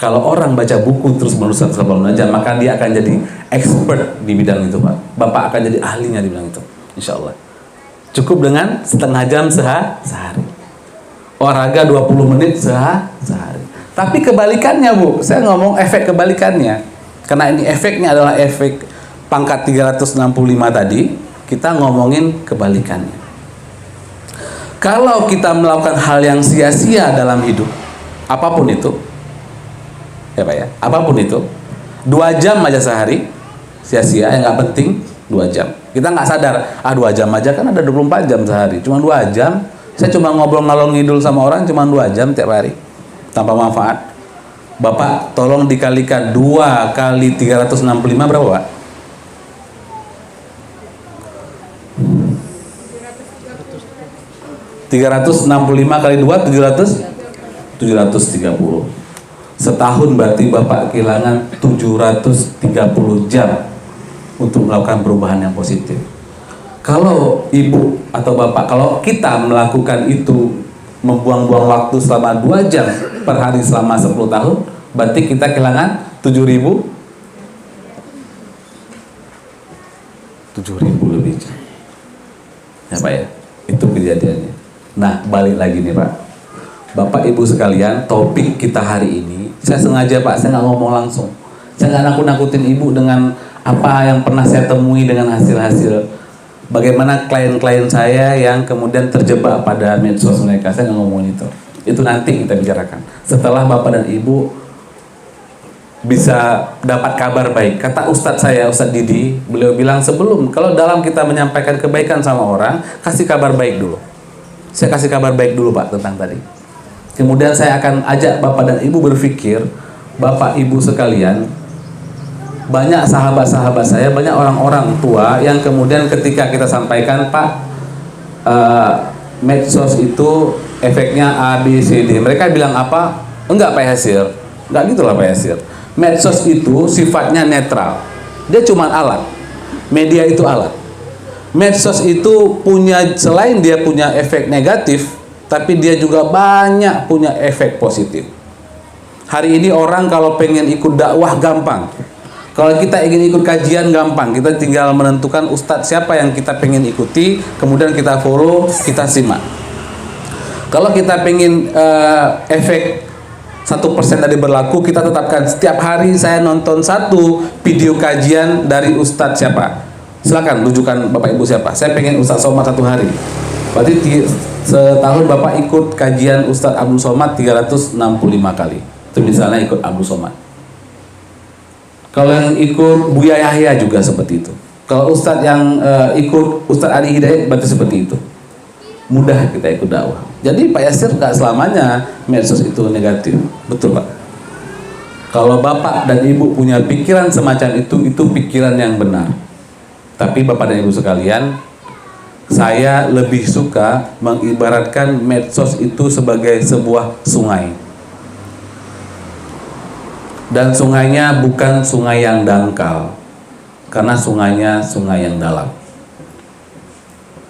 Kalau orang baca buku terus menerus 185 jam, maka dia akan jadi expert di bidang itu Pak. Bapak akan jadi ahlinya di bidang itu, insya Allah. Cukup dengan setengah jam sehari. Olahraga 20 menit sehari. Tapi kebalikannya Bu, saya ngomong efek kebalikannya. Karena ini efeknya adalah efek pangkat 365 tadi, kita ngomongin kebalikannya. Kalau kita melakukan hal yang sia-sia dalam hidup, apapun itu, ya Pak ya, apapun itu, 2 jam aja sehari sia-sia, yang nggak penting 2 jam. Kita nggak sadar, 2 jam aja kan ada 24 jam sehari, cuma 2 jam saya cuma ngobrol ngalor ngidul sama orang cuma 2 jam tiap hari tanpa manfaat. Bapak tolong dikalikan 2 kali 365 berapa Pak? 365 kali 2 730. Setahun berarti Bapak kehilangan 730 jam untuk melakukan perubahan yang positif. Kalau ibu atau bapak, kalau kita melakukan itu, membuang-buang waktu selama 2 jam per hari selama 10 tahun, berarti kita kehilangan 7.000 lebih jam. Ya Pak ya, itu kejadiannya. Nah, balik lagi nih Pak. Bapak Ibu sekalian, topik kita hari ini, saya sengaja Pak, saya nggak ngomong langsung. Saya nggak nakut-nakutin ibu dengan apa yang pernah saya temui dengan hasil-hasil bagaimana klien-klien saya yang kemudian terjebak pada medsos mereka. Saya nggak ngomongin itu. Itu nanti kita bicarakan. Setelah Bapak dan Ibu bisa dapat kabar baik. Kata Ustadz saya, Ustadz Didi, beliau bilang sebelum, kalau dalam kita menyampaikan kebaikan sama orang, kasih kabar baik dulu. Saya kasih kabar baik dulu Pak tentang tadi. Kemudian saya akan ajak Bapak dan Ibu berpikir, Bapak Ibu sekalian, banyak sahabat-sahabat saya, banyak orang-orang tua yang kemudian ketika kita sampaikan, Pak, medsos itu efeknya A, B, C, D, mereka bilang apa? Enggak Pak Yasir, enggak gitulah Pak Yasir. Medsos itu sifatnya netral, dia cuma alat, media itu alat. Medsos itu punya, selain dia punya efek negatif, tapi dia juga banyak punya efek positif. Hari ini orang kalau pengen ikut dakwah gampang. Kalau kita ingin ikut kajian gampang, kita tinggal menentukan ustadz siapa yang kita pengen ikuti, kemudian kita follow, kita simak. Kalau kita pengen efek 1% tadi berlaku, kita tetapkan setiap hari saya nonton 1 video kajian dari ustadz siapa. Silakan rujukan Bapak Ibu siapa. Saya pengen Ustadz Somad 1 hari. Berarti setahun Bapak ikut kajian Ustadz Abdul Somad 365 kali. Itu misalnya ikut Abdul Somad. Kalau yang ikut Buya Yahya juga seperti itu. Kalau Ustadz yang ikut Ustadz Ali Hidayat berarti seperti itu. Mudah kita ikut dakwah. Jadi Pak Yasir nggak selamanya medsos itu negatif, betul Pak? Kalau Bapak dan Ibu punya pikiran semacam itu pikiran yang benar. Tapi Bapak dan Ibu sekalian, saya lebih suka mengibaratkan medsos itu sebagai sebuah sungai. Dan sungainya bukan sungai yang dangkal, karena sungainya sungai yang dalam.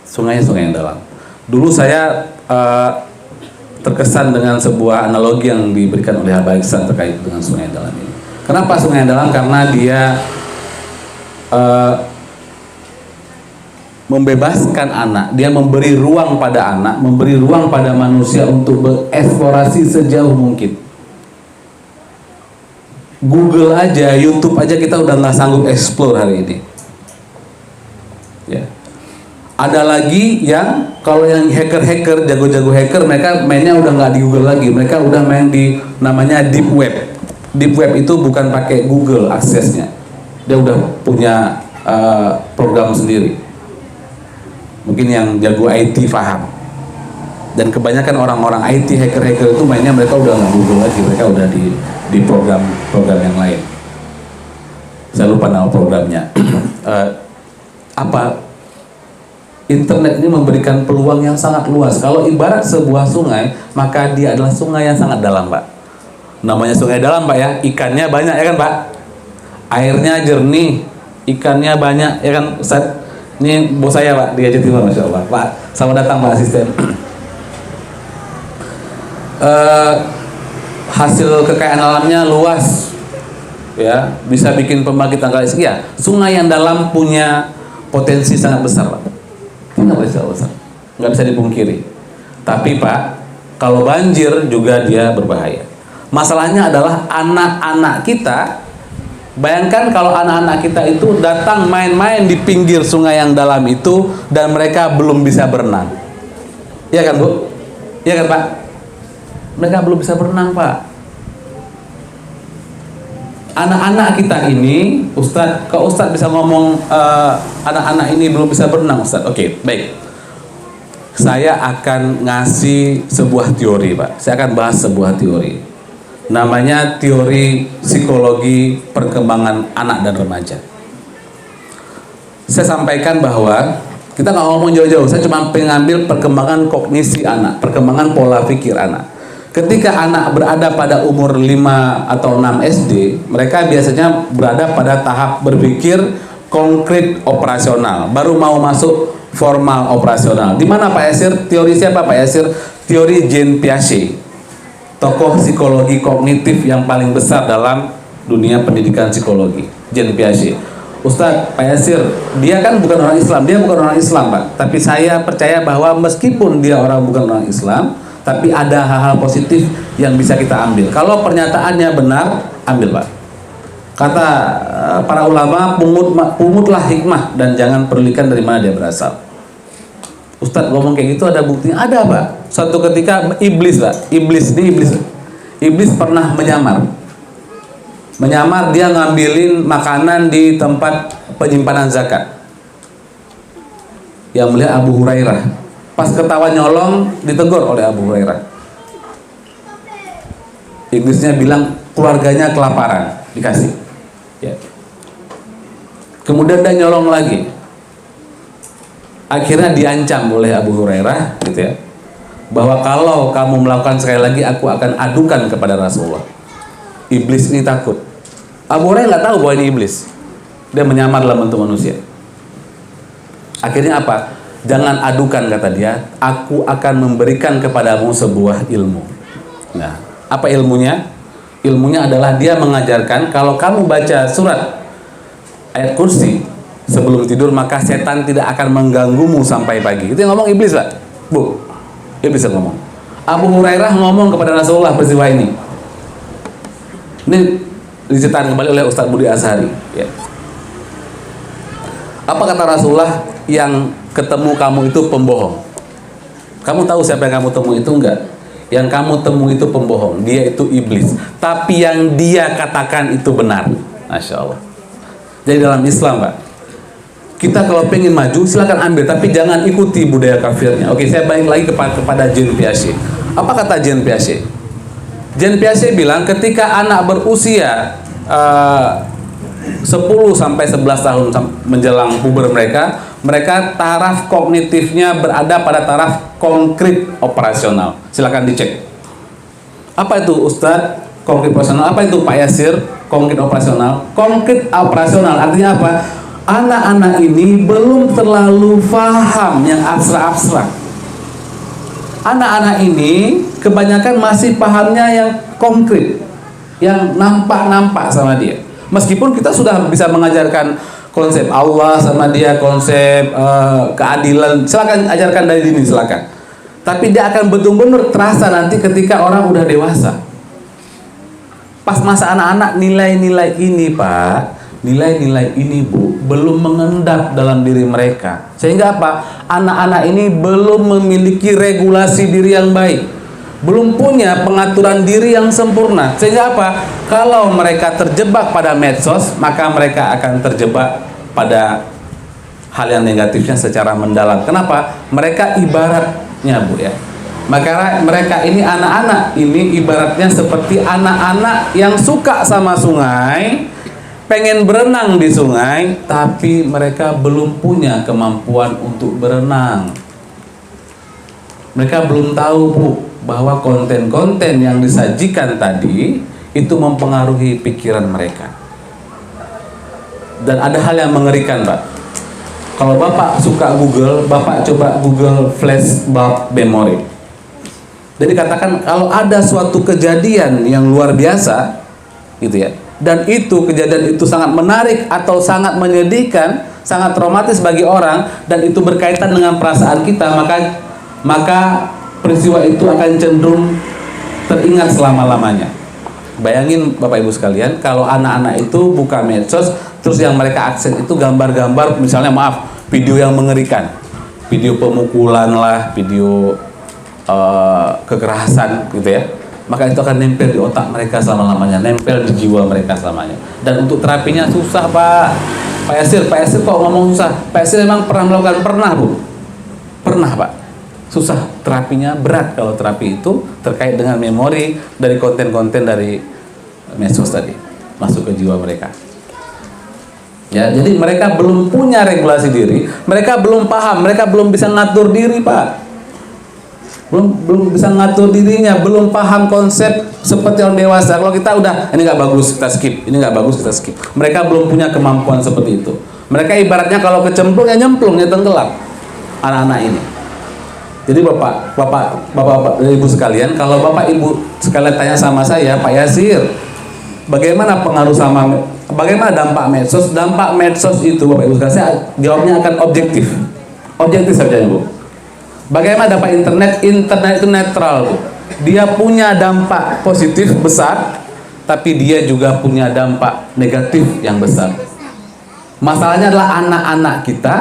Sungainya sungai yang dalam. Dulu saya terkesan dengan sebuah analogi yang diberikan oleh Habib Ihsan terkait dengan sungai yang dalam ini. Kenapa sungai yang dalam? Karena dia membebaskan anak, dia memberi ruang pada anak, memberi ruang pada manusia untuk bereksplorasi sejauh mungkin. Google aja, YouTube aja kita udah nggak sanggup explore hari ini. Ya. Ada lagi yang kalau yang hacker-hacker, jago-jago hacker, mereka mainnya udah nggak di Google lagi, mereka udah main di namanya deep web. Deep web itu bukan pakai Google aksesnya, dia udah punya program sendiri. Mungkin yang jago IT paham. Dan kebanyakan orang-orang IT hacker-hacker itu mainnya mereka udah nggak Google lagi, mereka udah di program yang lain. Saya lupa nama programnya. Internet ini memberikan peluang yang sangat luas. Kalau ibarat sebuah sungai, maka dia adalah sungai yang sangat dalam, Pak. Namanya sungai dalam, Pak ya. Ikannya banyak ya kan, Pak? Airnya jernih, ikannya banyak ya kan, Ustaz? Ini bos saya, Pak, di Aceh Timur, Masya Allah. Pak, selamat datang, Pak Asisten. Hasil kekayaan alamnya luas, ya, bisa bikin pembangkitan kali sekian. Sungai yang dalam punya potensi sangat besar, Pak. Nggak bisa dipungkiri. Tapi Pak, kalau banjir juga dia berbahaya. Masalahnya adalah anak-anak kita. Bayangkan kalau anak-anak kita itu datang main-main di pinggir sungai yang dalam itu dan mereka belum bisa berenang. Iya kan, Bu? Iya kan, Pak? Mereka belum bisa berenang, Pak. Anak-anak kita ini, Ustadz, kalau Ustadz bisa ngomong anak-anak ini belum bisa berenang, Ustadz. Oke, baik. Saya akan ngasih sebuah teori, Pak. Saya akan bahas sebuah teori. Namanya teori psikologi perkembangan anak dan remaja. Saya sampaikan bahwa kita nggak ngomong jauh-jauh. Saya cuma pengambil perkembangan kognisi anak, perkembangan pola pikir anak. Ketika anak berada pada umur 5 atau 6 SD, mereka biasanya berada pada tahap berpikir konkret operasional, baru mau masuk formal operasional. Di mana Pak Yasir? Teori siapa Pak Yasir? Teori Jean Piaget, tokoh psikologi kognitif yang paling besar dalam dunia pendidikan psikologi, Jean Piaget. Ustadz, Pak Yasir, dia kan bukan orang Islam, dia bukan orang Islam, Pak. Tapi saya percaya bahwa meskipun dia bukan orang Islam, tapi ada hal-hal positif yang bisa kita ambil. Kalau pernyataannya benar, ambil, Pak. Kata para ulama, pungutlah hikmah dan jangan pedulikan dari mana dia berasal. Ustadz ngomong kayak gitu ada buktinya? Ada, Pak. Suatu ketika iblis, Pak. Iblis pernah menyamar. Dia ngambilin makanan di tempat penyimpanan zakat. Yang melihat Abu Hurairah. Pas ketawa nyolong, ditegur oleh Abu Hurairah. Iblisnya bilang keluarganya kelaparan, dikasih. Ya. Kemudian dia nyolong lagi. Akhirnya diancam oleh Abu Hurairah, gitu ya, bahwa kalau kamu melakukan sekali lagi, aku akan adukan kepada Rasulullah. Iblis ini takut. Abu Hurairah nggak tahu bahwa ini iblis. Dia menyamar dalam bentuk manusia. Akhirnya apa? Jangan adukan, kata dia, aku akan memberikan kepadamu sebuah ilmu. Nah, apa ilmunya? Ilmunya adalah dia mengajarkan kalau kamu baca surat ayat kursi sebelum tidur, maka setan tidak akan mengganggumu sampai pagi. Itu yang ngomong iblis, Pak. Bu, iblis yang ngomong. Abu Hurairah ngomong kepada Rasulullah peristiwa ini. Ini diceritakan kembali oleh Ustadz Budi Ashari. Ya. Apa kata Rasulullah? Yang ketemu kamu itu pembohong. Kamu tahu siapa yang kamu temui itu enggak? Yang kamu temui itu pembohong. Dia itu iblis. Tapi yang dia katakan itu benar. Masya Allah. Jadi dalam Islam Pak, kita kalau pengen maju silakan ambil, tapi jangan ikuti budaya kafirnya. Oke, saya balik lagi kepada Jean Piaget. Apa kata Jean Piaget? Jean Piaget bilang ketika anak berusia 10 sampai 11 tahun menjelang puber mereka taraf kognitifnya berada pada taraf konkret operasional. Silakan dicek. Apa itu Ustadz? Konkret operasional. Apa itu Pak Yasir? Konkret operasional. Konkret operasional artinya apa? Anak-anak ini belum terlalu paham yang abstrak-abstrak. Anak-anak ini kebanyakan masih pahamnya yang konkret, yang nampak-nampak sama dia. Meskipun kita sudah bisa mengajarkan konsep Allah sama dia, konsep keadilan, silakan ajarkan dari dini, silakan. Tapi dia akan betul-betul terasa nanti ketika orang udah dewasa. Pas masa anak-anak nilai-nilai ini Pak, nilai-nilai ini Bu, belum mengendap dalam diri mereka. Sehingga apa? Anak-anak ini belum memiliki regulasi diri yang baik, belum punya pengaturan diri yang sempurna. Sehingga apa? Kalau mereka terjebak pada medsos, maka mereka akan terjebak pada hal yang negatifnya secara mendalam. Kenapa? Mereka ibaratnya Bu ya, maka mereka ini anak-anak ini ibaratnya seperti anak-anak yang suka sama sungai, pengen berenang di sungai, tapi mereka belum punya kemampuan untuk berenang. Mereka belum tahu Bu, bahwa konten-konten yang disajikan tadi itu mempengaruhi pikiran mereka. Dan ada hal yang mengerikan Pak. Kalau Bapak suka Google, Bapak coba Google flashbulb memory. Jadi katakan kalau ada suatu kejadian yang luar biasa gitu ya, dan itu kejadian itu sangat menarik atau sangat menyedihkan, sangat traumatis bagi orang, dan itu berkaitan dengan perasaan kita, maka peristiwa itu akan cenderung teringat selama-lamanya. Bayangin Bapak Ibu sekalian, kalau anak-anak itu buka medsos, terus yang mereka akses itu gambar-gambar, misalnya video yang mengerikan, video pemukulan lah, video kekerasan gitu ya, maka itu akan nempel di otak mereka selama-lamanya, nempel di jiwa mereka selamanya. Dan untuk terapinya susah Pak Yasir kok ngomong susah? Pak Yasir memang pernah melakukan? Pernah Bu, pernah Pak. Susah, terapinya berat kalau terapi itu terkait dengan memori dari konten-konten dari medsos tadi masuk ke jiwa mereka. Ya, jadi mereka belum punya regulasi diri, mereka belum paham, mereka belum bisa ngatur diri Pak. Belum bisa ngatur dirinya, belum paham konsep seperti orang dewasa. Kalau kita udah ini nggak bagus kita skip, ini nggak bagus kita skip. Mereka belum punya kemampuan seperti itu. Mereka ibaratnya kalau kecemplung ya nyemplung, ya tenggelam anak-anak ini. Jadi bapak ibu sekalian, kalau bapak ibu sekalian tanya sama saya, Pak Yasir, bagaimana bagaimana dampak medsos? Dampak medsos itu Bapak Ibu sekalian, saya jawabnya akan objektif saja Bu. Bagaimana dampak internet? Internet itu netral Bu. Dia punya dampak positif besar, tapi dia juga punya dampak negatif yang besar. Masalahnya adalah anak-anak kita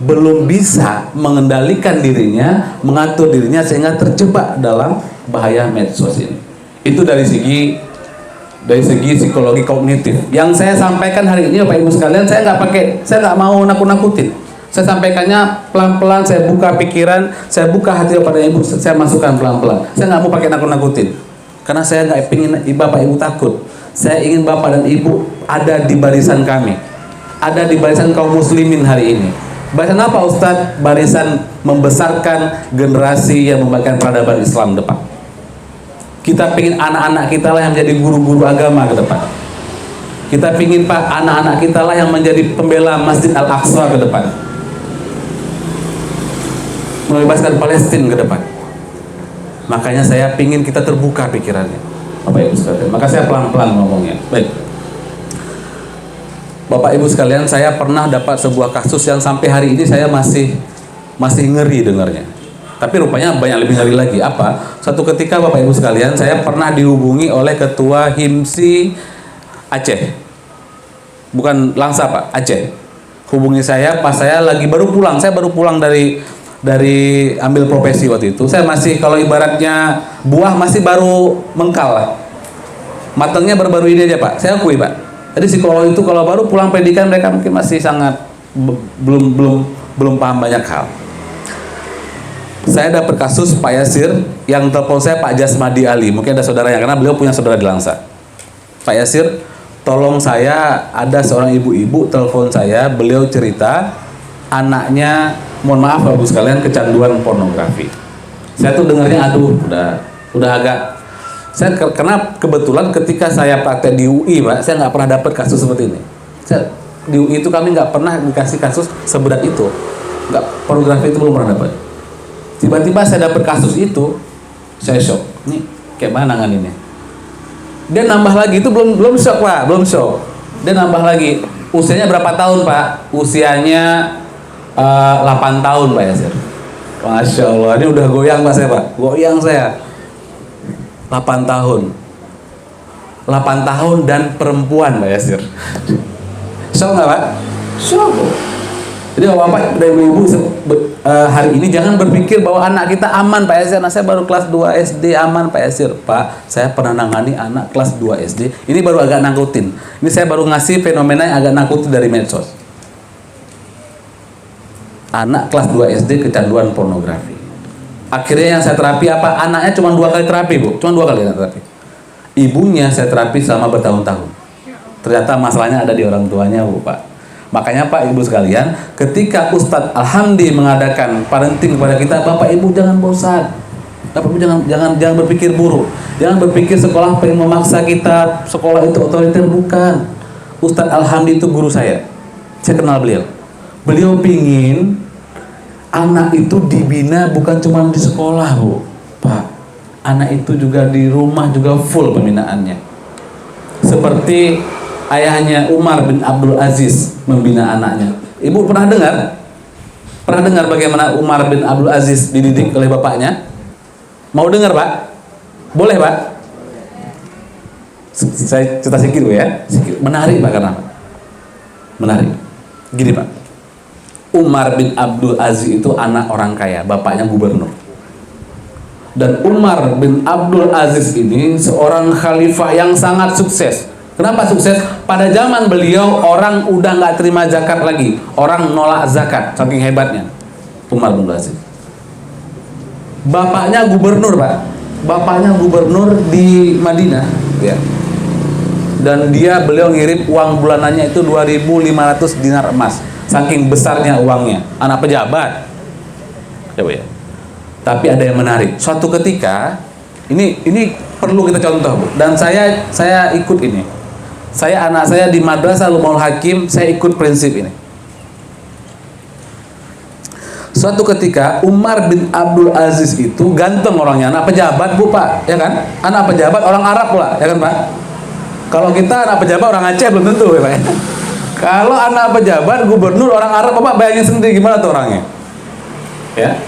belum bisa mengendalikan dirinya, mengatur dirinya sehingga terjebak dalam bahaya medsos ini. Itu dari segi psikologi kognitif. Yang saya sampaikan hari ini Bapak Ibu sekalian, saya nggak mau nakut-nakutin. Saya sampaikannya pelan-pelan, saya buka pikiran, saya buka hati kepada Ibu, saya masukkan pelan-pelan. Saya nggak mau pakai nakut-nakutin, karena saya nggak ingin Bapak Ibu takut. Saya ingin Bapak dan Ibu ada di barisan kami, ada di barisan kaum muslimin hari ini. Barisan apa Ustadz? Barisan membesarkan generasi yang membagikan peradaban Islam depan. Kita pingin anak-anak kita lah yang menjadi guru-guru agama ke depan. Kita pingin Pak, anak-anak kita lah yang menjadi pembela Masjid Al-Aqsa ke depan, membebaskan Palestina ke depan. Makanya saya pingin kita terbuka pikirannya Bapak Ibu sekalian. Maka saya pelan-pelan ngomongnya. Baik Bapak Ibu sekalian, saya pernah dapat sebuah kasus yang sampai hari ini saya masih ngeri dengarnya. Tapi rupanya banyak lebih ngeri lagi. Apa? Suatu ketika Bapak Ibu sekalian, saya pernah dihubungi oleh Ketua HIMSI Aceh. Bukan Langsa Pak, Aceh. Hubungi saya pas saya lagi baru pulang. Saya baru pulang dari ambil profesi waktu itu. Saya masih, kalau ibaratnya buah masih baru mengkal lah. Matangnya baru-baru ini aja Pak. Saya akui Pak. Jadi psikolog itu kalau baru pulang pendidikan mereka mungkin masih sangat belum paham banyak hal. Saya dapat kasus Pak Yasir yang telepon saya Pak Jasmadi Ali, mungkin ada saudaranya karena beliau punya saudara di Langsa. Pak Yasir, tolong saya, ada seorang ibu-ibu telepon saya, beliau cerita anaknya, mohon maaf Bapak sekalian, kecanduan pornografi. Saya tuh dengarnya aduh, udah agak karena kebetulan ketika saya praktek di UI, Pak, saya nggak pernah dapat kasus seperti ini. Di UI itu kami nggak pernah dikasih kasus seberat itu, pornografi itu belum pernah dapat. Tiba-tiba saya dapat kasus itu, saya shock. Ini kayak mana nanganinnya? Dia nambah lagi, itu belum shock Pak, belum shock. Dia nambah lagi. Usianya berapa tahun Pak? Usianya 8 tahun Pak Yasir. Masya Allah, ini udah goyang Pak saya Pak, goyang saya. 8 tahun. 8 tahun dan perempuan Pak Yasir. Shock nggak Pak? Shock. Jadi Bapak dan Ibu hari ini jangan berpikir bahwa anak kita aman Pak Yasir. Nah, saya baru kelas 2 SD aman Pak Yasir. Pak, saya pernah nangani anak kelas 2 SD. Ini baru agak nakutin. Ini saya baru ngasih fenomena yang agak nakutin dari medsos. Anak kelas 2 SD kecanduan pornografi. Akhirnya yang saya terapi apa? Anaknya cuma 2 kali terapi Bu. Cuma 2 kali terapi. Ibunya saya terapi selama bertahun-tahun. Ternyata masalahnya ada di orang tuanya Bu Pak. Makanya Pak Ibu sekalian, ketika Ustadz Alhamdi mengadakan parenting kepada kita, Bapak Ibu jangan bosan. Bapak Ibu jangan berpikir buruk. Jangan berpikir sekolah pengen memaksa kita, sekolah itu otoriter, bukan. Ustadz Alhamdi itu guru saya. Saya kenal beliau. Beliau pingin anak itu dibina bukan cuma di sekolah, Bu. Pak, anak itu juga di rumah juga full pembinaannya. Seperti ayahnya Umar bin Abdul Aziz membina anaknya. Ibu pernah dengar? Pernah dengar bagaimana Umar bin Abdul Aziz dididik oleh bapaknya? Mau dengar Pak? Boleh Pak? Saya cerita sedikit Bu ya. Menarik Pak, karena menarik. Gini Pak, Umar bin Abdul Aziz itu anak orang kaya, bapaknya gubernur. Dan Umar bin Abdul Aziz ini seorang khalifah yang sangat sukses. Kenapa sukses? Pada zaman beliau orang udah nggak terima zakat lagi, orang nolak zakat, saking hebatnya Umar bin Aziz. Bapaknya gubernur Pak, bapaknya gubernur di Madinah, ya. Dan beliau ngirim uang bulanannya itu 2.500 dinar emas, saking besarnya uangnya. Anak pejabat, ya Bu ya. Tapi ada yang menarik. Suatu ketika, ini perlu kita contoh Bu. Dan saya ikut ini. Anak saya di Madrasah Lumaul Hakim, saya ikut prinsip ini. Suatu ketika Umar bin Abdul Aziz itu ganteng orangnya, anak pejabat Bu Pak, ya kan? Anak pejabat orang Arab pula, ya kan Pak? Kalau kita anak pejabat orang Aceh belum tentu ya Pak. Kalau anak pejabat gubernur orang Arab, Bapak bayangin sendiri gimana tuh orangnya. Ya.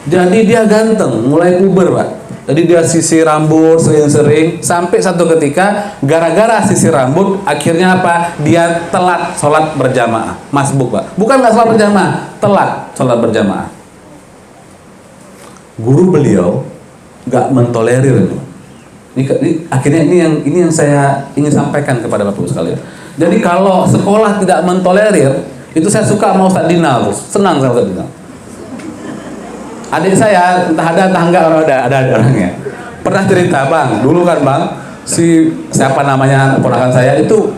Jadi dia ganteng, mulai puber Pak. Jadi dia sisir rambut sering-sering, sampai satu ketika gara-gara sisir rambut akhirnya apa? Dia telat sholat berjamaah, masbuk Pak. Bukan nggak sholat berjamaah, telat sholat berjamaah. Guru beliau nggak mentolerir itu. Akhirnya ini yang saya ingin sampaikan kepada Bapak sekalian. Jadi kalau sekolah tidak mentolerir, itu saya suka mau Ustadz Dinal, senang sama Ustadz Dinal. Adik saya entah ada entah enggak, ada orangnya. Pernah cerita Bang, dulu kan Bang, siapa namanya ponakan saya itu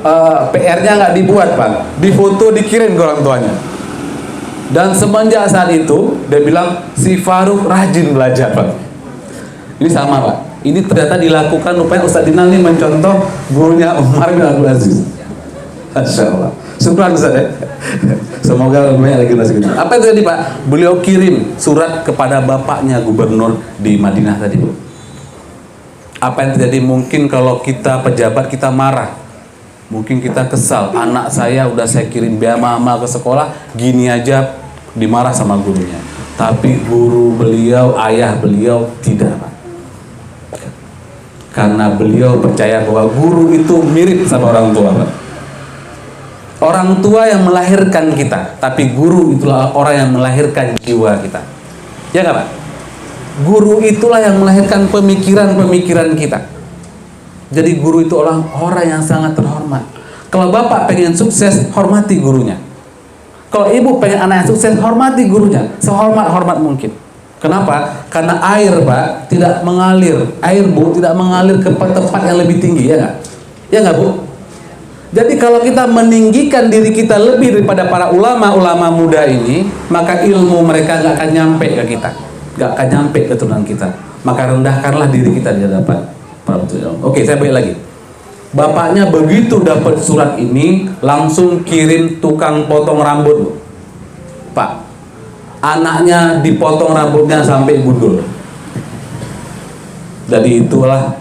PR-nya nggak dibuat Bang, difoto dikirim ke orang tuanya. Dan semenjak saat itu dia bilang si Faruk rajin belajar Pak. Ini sama Pak. Ini ternyata dilakukan upaya Ustadz Dinal ini mencontoh gurunya Umar bin Abdul Aziz. Masya Allah. Syukran Ustaz ya. Semoga banyak lagi nasi gitu. Apa itu tadi Pak? Beliau kirim surat kepada bapaknya gubernur di Madinah tadi. Apa yang terjadi? Mungkin kalau kita pejabat kita marah, mungkin kita kesal. Anak saya udah saya kirim biaya mahal ke sekolah, gini aja dimarah sama gurunya. Tapi guru beliau, ayah beliau tidak Pak. Karena beliau percaya bahwa guru itu mirip sama orang tua Pak. Orang tua yang melahirkan kita, tapi guru itulah orang yang melahirkan jiwa kita. Ya nggak Pak? Guru itulah yang melahirkan pemikiran-pemikiran kita. Jadi guru itu orang yang sangat terhormat. Kalau bapak pengen sukses, hormati gurunya. Kalau ibu pengen anak yang sukses, hormati gurunya, sehormat-hormat mungkin. Kenapa? Karena air, Pak, tidak mengalir. Air, Bu, tidak mengalir ke tempat yang lebih tinggi, ya nggak? Ya nggak, Bu? Jadi kalau kita meninggikan diri kita lebih daripada para ulama-ulama muda ini, maka ilmu mereka nggak akan nyampe ke kita, nggak akan nyampe ke turunan kita. Maka rendahkanlah diri kita di hadapan para ulama. Oke, saya balik lagi. Bapaknya begitu dapat surat ini, langsung kirim tukang potong rambut, Pak. Anaknya dipotong rambutnya sampai gundul. Jadi itulah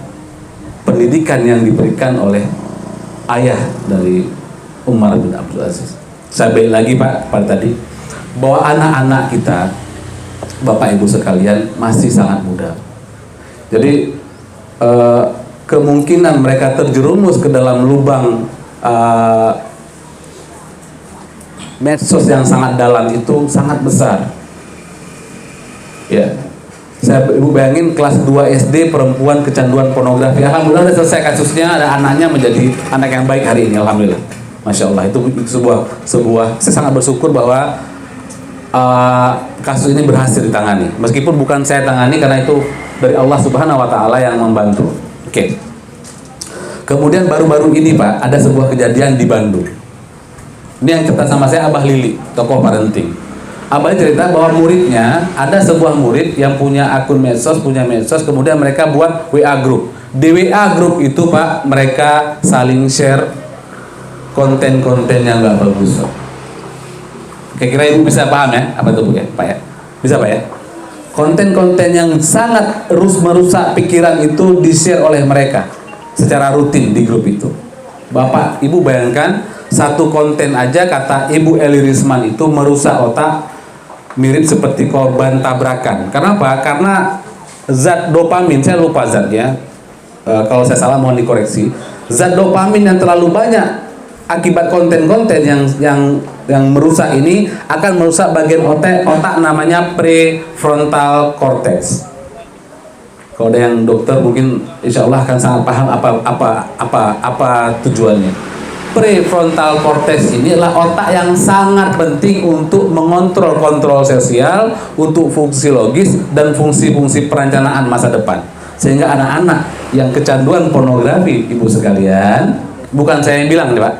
pendidikan yang diberikan oleh ayah dari Umar bin Abdul Aziz. Saya balik lagi, Pak, pada tadi, bahwa anak-anak kita, Bapak Ibu sekalian, masih sangat muda. Jadi kemungkinan mereka terjerumus ke dalam lubang medsos yang sangat dalam itu sangat besar. Ya, saya ibu bayangin kelas 2 SD perempuan kecanduan pornografi. Alhamdulillah sudah selesai kasusnya, ada anaknya menjadi anak yang baik hari ini. Alhamdulillah, masya Allah. Itu sebuah saya sangat bersyukur bahwa kasus ini berhasil ditangani. Meskipun bukan saya tangani, karena itu dari Allah Subhanahu Wa Taala yang membantu. Oke. Kemudian baru-baru ini, Pak, ada sebuah kejadian di Bandung. Ini yang cerita sama saya Abah Lili, tokoh parenting. Abah cerita bahwa muridnya, ada sebuah murid yang punya akun medsos, kemudian mereka buat WA group. Di WA group itu, Pak, mereka saling share konten-konten yang nggak bagus. Kira-kira ibu bisa paham ya, apa itu, Bu, ya, Pak, ya? Bisa, Pak, ya? Konten-konten yang sangat merusak pikiran itu di-share oleh mereka secara rutin di grup itu. Bapak, Ibu bayangkan, satu konten aja kata Ibu Eli Risman itu merusak otak, mirip seperti korban tabrakan. Kenapa? Karena zat dopamin, saya lupa zatnya, kalau saya salah mohon dikoreksi. Zat dopamin yang terlalu banyak akibat konten-konten yang merusak ini akan merusak bagian otak namanya prefrontal cortex. Kalau ada yang dokter mungkin insya Allah akan sangat paham apa tujuannya. Prefrontal cortex ini adalah otak yang sangat penting untuk mengontrol kontrol sosial, untuk fungsi logis dan fungsi-fungsi perencanaan masa depan. Sehingga anak-anak yang kecanduan pornografi, ibu sekalian, bukan saya yang bilang nih, Pak.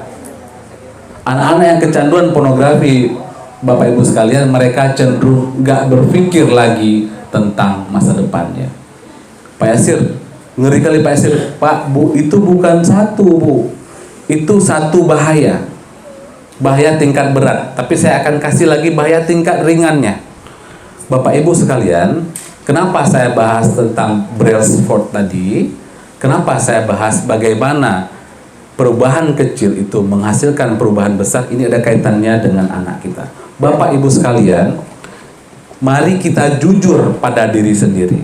Anak-anak yang kecanduan pornografi, Bapak Ibu sekalian, mereka cenderung nggak berpikir lagi tentang masa depannya. Pak Yasir, ngeri kali Pak Yasir. Pak, Bu, itu bukan satu, Bu. Itu satu bahaya tingkat berat, tapi saya akan kasih lagi bahaya tingkat ringannya. Bapak Ibu sekalian, kenapa saya bahas tentang Brailsford tadi? Kenapa saya bahas bagaimana perubahan kecil itu menghasilkan perubahan besar? Ini ada kaitannya dengan anak kita. Bapak Ibu sekalian, mari kita jujur pada diri sendiri.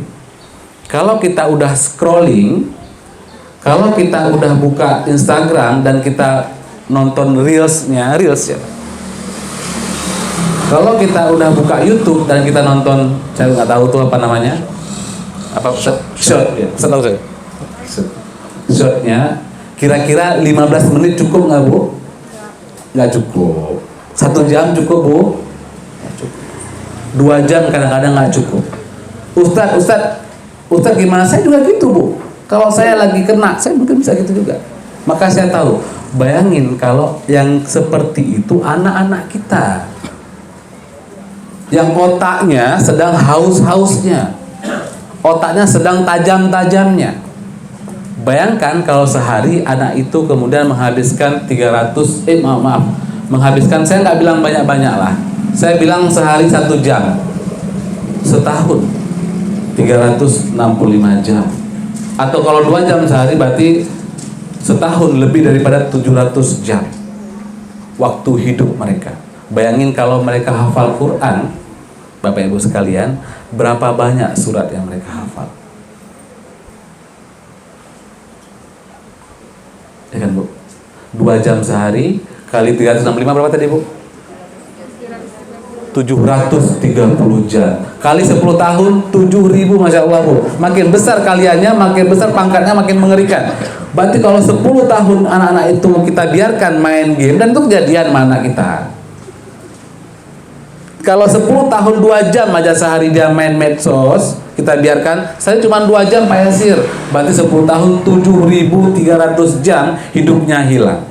Kalau kita udah scrolling, kalau kita udah buka Instagram dan kita nonton reels ya. Kalau kita udah buka YouTube dan kita nonton, saya nggak tahu tuh apa namanya, apa short ya, setahu saya. Shortnya, kira-kira 15 menit cukup nggak, Bu? Nggak cukup. 1 jam cukup, Bu? Nggak cukup. 2 jam kadang-kadang nggak cukup. Ustadz gimana? Saya juga gitu, Bu. Kalau saya lagi kena, saya mungkin bisa gitu juga. Maka saya tahu, bayangin kalau yang seperti itu anak-anak kita, yang otaknya sedang haus-hausnya, otaknya sedang tajam-tajamnya. Bayangkan kalau sehari anak itu kemudian menghabiskan menghabiskan, saya nggak bilang banyak-banyak lah, saya bilang sehari 1 jam, setahun 365 jam. Atau kalau 2 jam sehari berarti setahun lebih daripada 700 jam waktu hidup mereka. Bayangin kalau mereka hafal Quran, Bapak Ibu sekalian, berapa banyak surat yang mereka hafal. Ya kan, Bu? 2 jam sehari kali 365 berapa tadi, Bu? 730 jam kali 10 tahun 7.000, Masya Allah Bu. Makin besar kaliannya, makin besar pangkatnya, makin mengerikan. Berarti kalau 10 tahun anak-anak itu kita biarkan main game, dan itu kejadian mana kita. Kalau 10 tahun 2 jam aja sehari dia main medsos, kita biarkan, saya cuma 2 jam Pak Yasir, berarti 10 tahun 7.300 jam hidupnya hilang.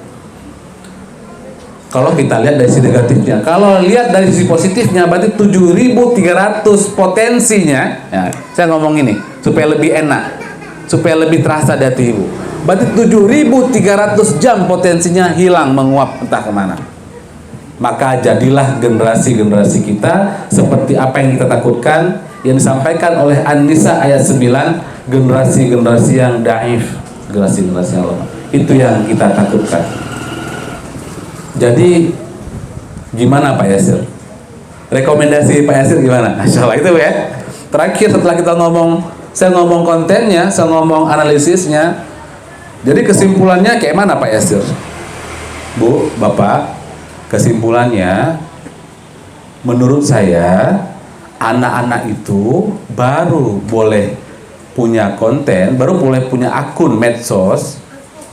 Kalau kita lihat dari sisi negatifnya. Kalau lihat dari sisi positifnya, berarti 7.300 potensinya, ya, saya ngomong ini supaya lebih enak, supaya lebih terasa di hati ibu. Berarti 7.300 jam potensinya hilang, menguap entah kemana. Maka jadilah generasi-generasi kita seperti apa yang kita takutkan, yang disampaikan oleh An-Nisa ayat 9, generasi-generasi yang daif, generasi-generasi yang lemah. Itu yang kita takutkan. Jadi gimana Pak Yasir? Rekomendasi Pak Yasir gimana? Masya Allah, itu ya. Terakhir setelah kita ngomong, saya ngomong kontennya, saya ngomong analisisnya. Jadi kesimpulannya kayak mana Pak Yasir? Bu, Bapak, kesimpulannya menurut saya anak-anak itu baru boleh punya konten, baru boleh punya akun medsos.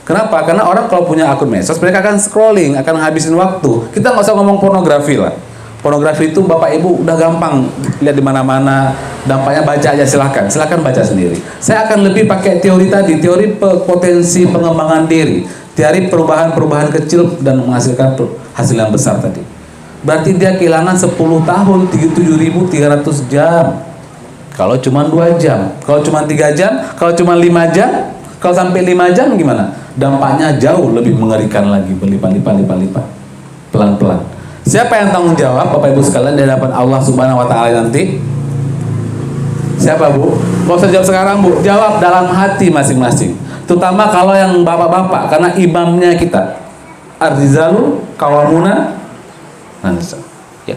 Kenapa? Karena orang kalau punya akun medsos, mereka akan scrolling, akan ngabisin waktu. Kita nggak usah ngomong pornografi lah. Pornografi itu Bapak Ibu udah gampang lihat di mana-mana. Dampaknya baca aja, silahkan baca sendiri. Saya akan lebih pakai teori tadi, teori potensi pengembangan diri, teori perubahan-perubahan kecil dan menghasilkan hasil yang besar tadi. Berarti dia kehilangan 10 tahun, 7.300 jam. Kalau cuma 2 jam, kalau cuma 3 jam, kalau cuma 5 jam, kalau sampai 5 jam gimana? Dampaknya jauh lebih mengerikan lagi, berlipat-lipat, pelan-pelan. Siapa yang tanggung jawab Bapak Ibu sekalian di hadapan Allah Subhanahu wa taala nanti? Siapa Bu? Gak usah jawab sekarang Bu, jawab dalam hati masing-masing. Terutama kalau yang bapak-bapak, karena imamnya kita. Ar-rijalu qawwamuna 'alan nisa. Ya.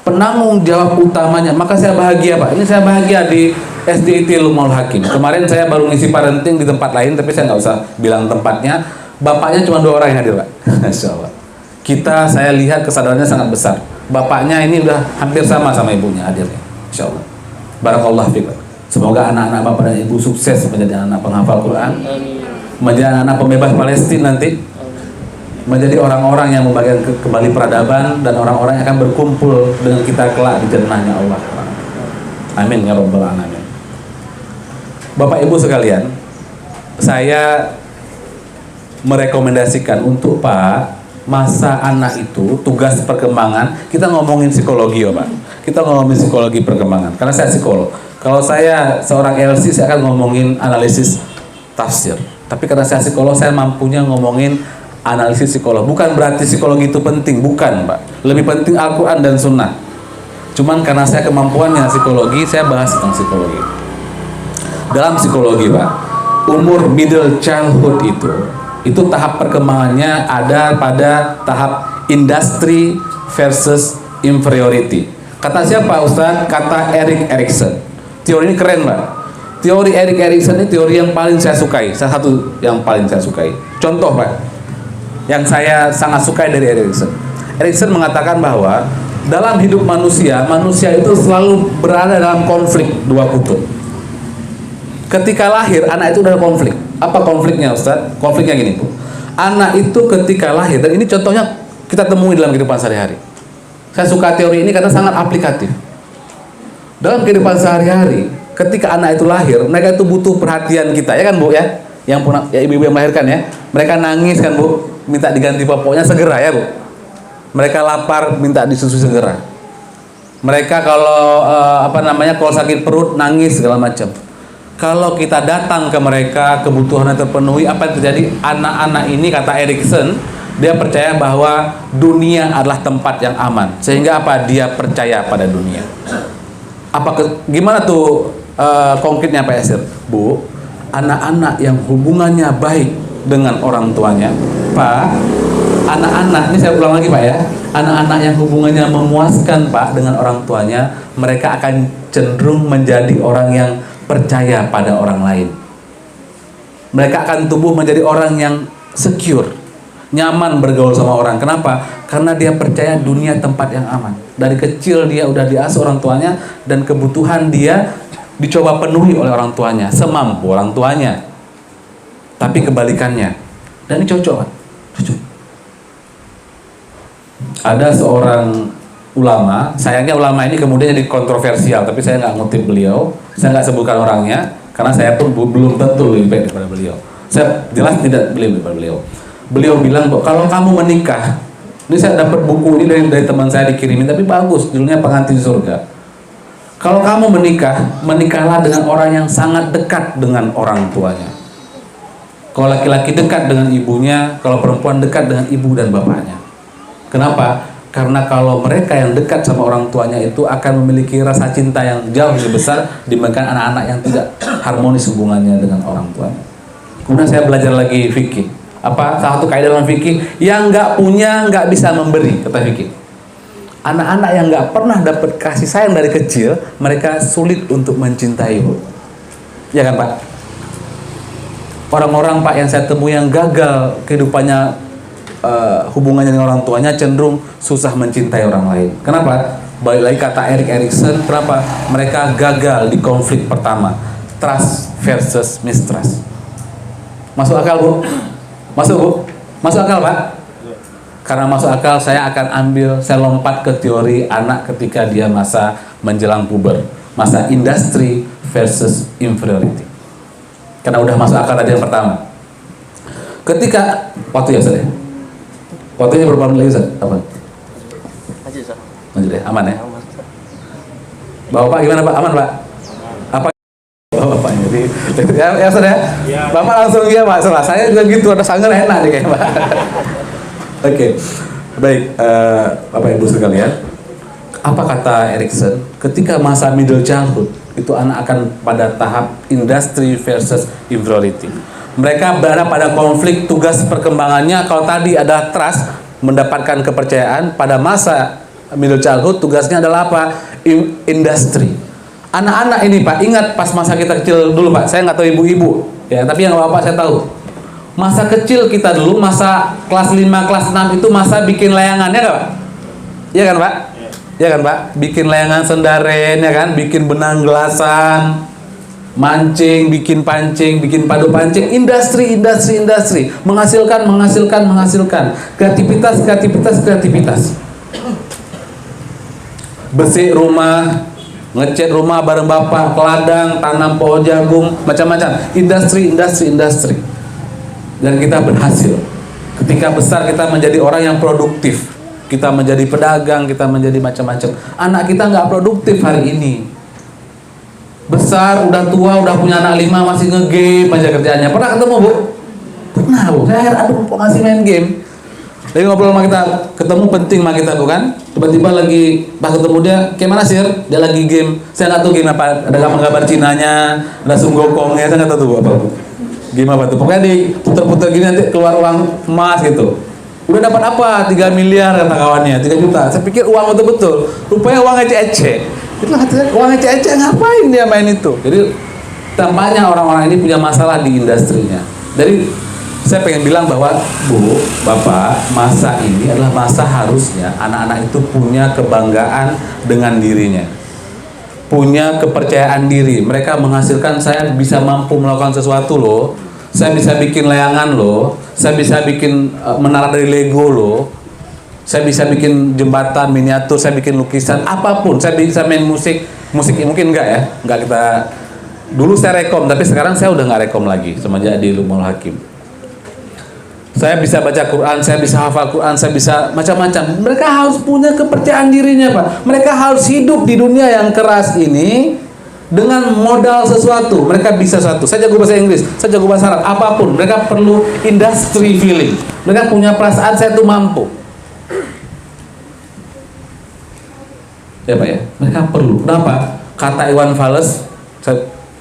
Penanggung jawab utamanya. Maka saya bahagia Pak. Ini saya bahagia di SDIT Lumaul Hakim. Kemarin saya baru ngisi parenting di tempat lain, tapi saya nggak usah bilang tempatnya. Bapaknya cuma 2 orang yang hadir Pak. Masya Allah. Saya lihat kesadarannya sangat besar. Bapaknya ini udah hampir sama ibunya hadirnya. Insya Allah. Barakallah fiik. Semoga anak-anak bapak dan ibu sukses menjadi anak penghafal Quran, menjadi anak pembebas Palestina nanti, menjadi orang-orang yang membagikan kembali peradaban, dan orang-orang yang akan berkumpul dengan kita kelak di jannahnya Allah. Amin ya rabbal alamin. Bapak Ibu sekalian, saya merekomendasikan untuk Pak, masa anak itu tugas perkembangan, kita ngomongin psikologi ya Pak. Kita ngomongin psikologi perkembangan, karena saya psikolog. Kalau saya seorang LC, saya akan ngomongin analisis tafsir. Tapi karena saya psikolog, saya mampunya ngomongin analisis psikolog. Bukan berarti psikologi itu penting, bukan Pak. Lebih penting Al-Quran dan Sunnah. Cuman karena saya kemampuannya psikologi, saya bahas tentang psikologi. Dalam psikologi Pak, umur middle childhood itu tahap perkembangannya ada pada tahap industry versus inferiority. Kata siapa Ustadz? Kata Erik Erikson. Teori ini keren Pak. Teori Erik Erikson ini teori yang paling saya sukai. Salah satu yang paling saya sukai. Contoh Pak, yang saya sangat sukai dari Erikson. Erikson mengatakan bahwa dalam hidup manusia itu selalu berada dalam konflik 2 kutub. Ketika lahir, anak itu udah konflik. Apa konfliknya Ustaz? Konfliknya gini Bu. Anak itu ketika lahir, dan ini contohnya kita temui dalam kehidupan sehari-hari. Saya suka teori ini karena sangat aplikatif. Dalam kehidupan sehari-hari, ketika anak itu lahir, mereka itu butuh perhatian kita, ya kan Bu ya? Yang ibu-ibu yang melahirkan ya, mereka nangis kan Bu, minta diganti popoknya segera ya Bu. Mereka lapar, minta disusui segera. Mereka kalau kalau sakit perut, nangis segala macam. Kalau kita datang ke mereka, kebutuhannya terpenuhi, apa yang terjadi? Anak-anak ini, kata Erikson, dia percaya bahwa dunia adalah tempat yang aman. Sehingga apa? Dia percaya pada dunia. Gimana tuh konkretnya Pak Yasir? Bu, anak-anak yang hubungannya baik dengan orang tuanya, Pak, anak-anak, ini saya ulang lagi Pak ya, anak-anak yang hubungannya memuaskan Pak dengan orang tuanya, mereka akan cenderung menjadi orang yang percaya pada orang lain. Mereka akan tumbuh menjadi orang yang secure. nyaman bergaul sama orang. Kenapa? Karena dia percaya dunia tempat yang aman. Dari kecil dia udah diasuh orang tuanya, dan kebutuhan dia dicoba penuhi oleh orang tuanya, semampu orang tuanya. Tapi kebalikannya, dan ini cocok kan? Cocok. Ada seorang ulama, sayangnya ulama ini kemudian jadi kontroversial, tapi saya nggak ngutip beliau, saya nggak sebutkan orangnya, karena saya pun belum tentu lebih baik daripada beliau. Saya jelas tidak lebih daripada beliau. Beliau bilang, kalau kamu menikah, ini saya dapat buku ini dari teman saya dikirimin, tapi bagus, judulnya Pengantin Surga. Kalau kamu menikah, menikahlah dengan orang yang sangat dekat dengan orang tuanya. Kalau laki-laki dekat dengan ibunya, kalau perempuan dekat dengan ibu dan bapaknya. Kenapa? Karena kalau mereka yang dekat sama orang tuanya itu akan memiliki rasa cinta yang jauh lebih besar dibandingkan anak-anak yang tidak harmonis hubungannya dengan orang tuanya. Kemudian saya belajar lagi fikih. Apa salah satu kaidah dalam fikih, yang nggak punya nggak bisa memberi, kata fikih. Anak-anak yang nggak pernah dapat kasih sayang dari kecil, mereka sulit untuk mencintai, Bu. Ya kan, Pak? Orang-orang, Pak, yang saya temui yang gagal kehidupannya, hubungannya dengan orang tuanya, cenderung susah mencintai orang lain. Kenapa? Balik lagi kata Erik Erikson, kenapa? Mereka gagal di konflik pertama, trust versus mistrust. Masuk akal, Bu? Masuk, Bu? Masuk akal, Pak? Karena masuk akal, saya lompat ke teori anak ketika dia masa menjelang puber, masa industry versus inferiority. Karena udah masuk akal tadi yang pertama. Ketika waktu ya, Ustaz ya? Waktunya berapa menit lagi, Ustaz? Apa? Masih, Ustaz. Masih deh, aman ya? Bapak gimana, Pak? Aman, Pak? Apa? Bapak jadi ya, Ustaz ya? Bapak langsung ya, Pak. Salah saya juga gitu, ada sangat enak nih kayak Pak. Oke, baik, Bapak Ibu sekalian, apa kata Erikson? Ketika masa middle childhood itu anak akan pada tahap industry versus inferiority. Mereka berada pada konflik tugas perkembangannya. Kalau tadi ada trust, mendapatkan kepercayaan, pada masa middle childhood tugasnya adalah apa? Industry. Anak-anak ini, Pak, ingat pas masa kita kecil dulu, Pak. Saya nggak tahu ibu-ibu, ya, tapi yang Bapak saya tahu. Masa kecil kita dulu, masa kelas 5, kelas 6 itu masa bikin layangan, ya Pak? Iya kan, Pak? Iya kan, Pak? Bikin layangan sendaren, ya kan? Bikin benang gelasan, mancing, bikin pancing, bikin padu pancing, industri. Menghasilkan. Kreativitas. Bersih rumah, ngecat rumah bareng bapak, ladang, tanam pohon jagung, macam-macam. Industri. Dan kita berhasil. Ketika besar kita menjadi orang yang produktif. Kita menjadi pedagang, kita menjadi macam-macam. Anak kita nggak produktif hari ini. Besar, udah tua, udah punya anak 5, masih nge-game aja kerjaannya. Pernah ketemu, Bu? Pernah, Bu. Saya heran, aduh, kok ngasih main game. Lagi ngobrol sama kita, ketemu penting sama kita, bukan? Tiba-tiba lagi pas ketemu dia, kayak mana sih? Dia lagi game. Saya nggak tahu game apa. Ada gambar-gambar Cinanya, ada sunggokongnya, saya nggak tahu tuh apa. Game apa tuh? Pokoknya diputer-puter gini nanti keluar uang emas gitu. Udah dapat apa? 3 miliar kata kawannya, 3 juta. Saya pikir uang betul-betul. Rupanya uang ece-ece. Itu hatinya uang ece-ece, ngapain dia main itu? Jadi tampaknya orang-orang ini punya masalah di industrinya. Jadi saya pengen bilang bahwa, Bu, Bapak, masa ini adalah masa harusnya anak-anak itu punya kebanggaan dengan dirinya. Punya kepercayaan diri. Mereka menghasilkan, saya bisa mampu melakukan sesuatu loh. Saya bisa bikin layangan loh. Saya bisa bikin menara dari Lego loh. Saya bisa bikin jembatan miniatur, saya bikin lukisan, apapun. Saya bisa main musik mungkin enggak ya? Enggak kita. Dulu saya rekom, tapi sekarang saya udah nggak rekom lagi semenjak di Lumul Hakim. Saya bisa baca Quran, saya bisa hafal Quran, saya bisa macam-macam. Mereka harus punya kepercayaan dirinya, Pak. Mereka harus hidup di dunia yang keras ini dengan modal sesuatu. Mereka bisa sesuatu. Saya jago bahasa Inggris, saya jago bahasa Arab, apapun. Mereka perlu industry feeling. Mereka punya perasaan saya tuh mampu. Ya, Pak ya. Mereka perlu. Kenapa? Kata Iwan Fals,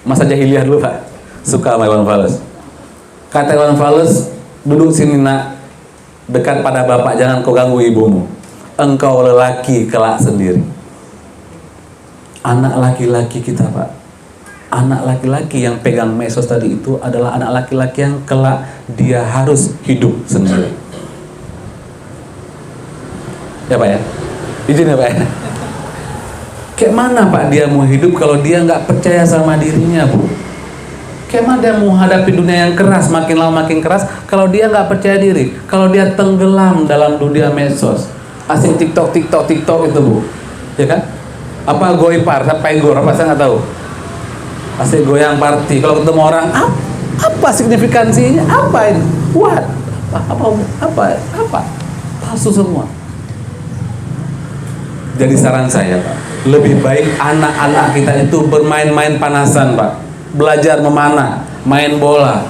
masa jahiliyah dulu, Pak. Suka sama Iwan Fals. Kata Iwan Fals, duduk sini nak, dekat pada bapak, jangan kau ganggu ibumu. Engkau lelaki kelak sendiri. Anak laki-laki kita, Pak. Anak laki-laki yang pegang mesos tadi itu adalah anak laki-laki yang kelak dia harus hidup sendiri. Ya Pak ya? Izin ya Pak ya? Kayak mana Pak dia mau hidup kalau dia nggak percaya sama dirinya Bu? Kayak mana dia mau hadapi dunia yang keras, makin lama makin keras, kalau dia nggak percaya diri, kalau dia tenggelam dalam dunia medsos, asik TikTok itu Bu, ya kan? Apa goipar, sampai gor, apa saya nggak tahu. Asik goyang party, kalau ketemu orang, apa signifikansinya? Apa ini? What? Apa? Palsu semua. Jadi saran saya Pak, lebih baik anak-anak kita itu bermain-main panasan Pak, belajar memanah, main bola,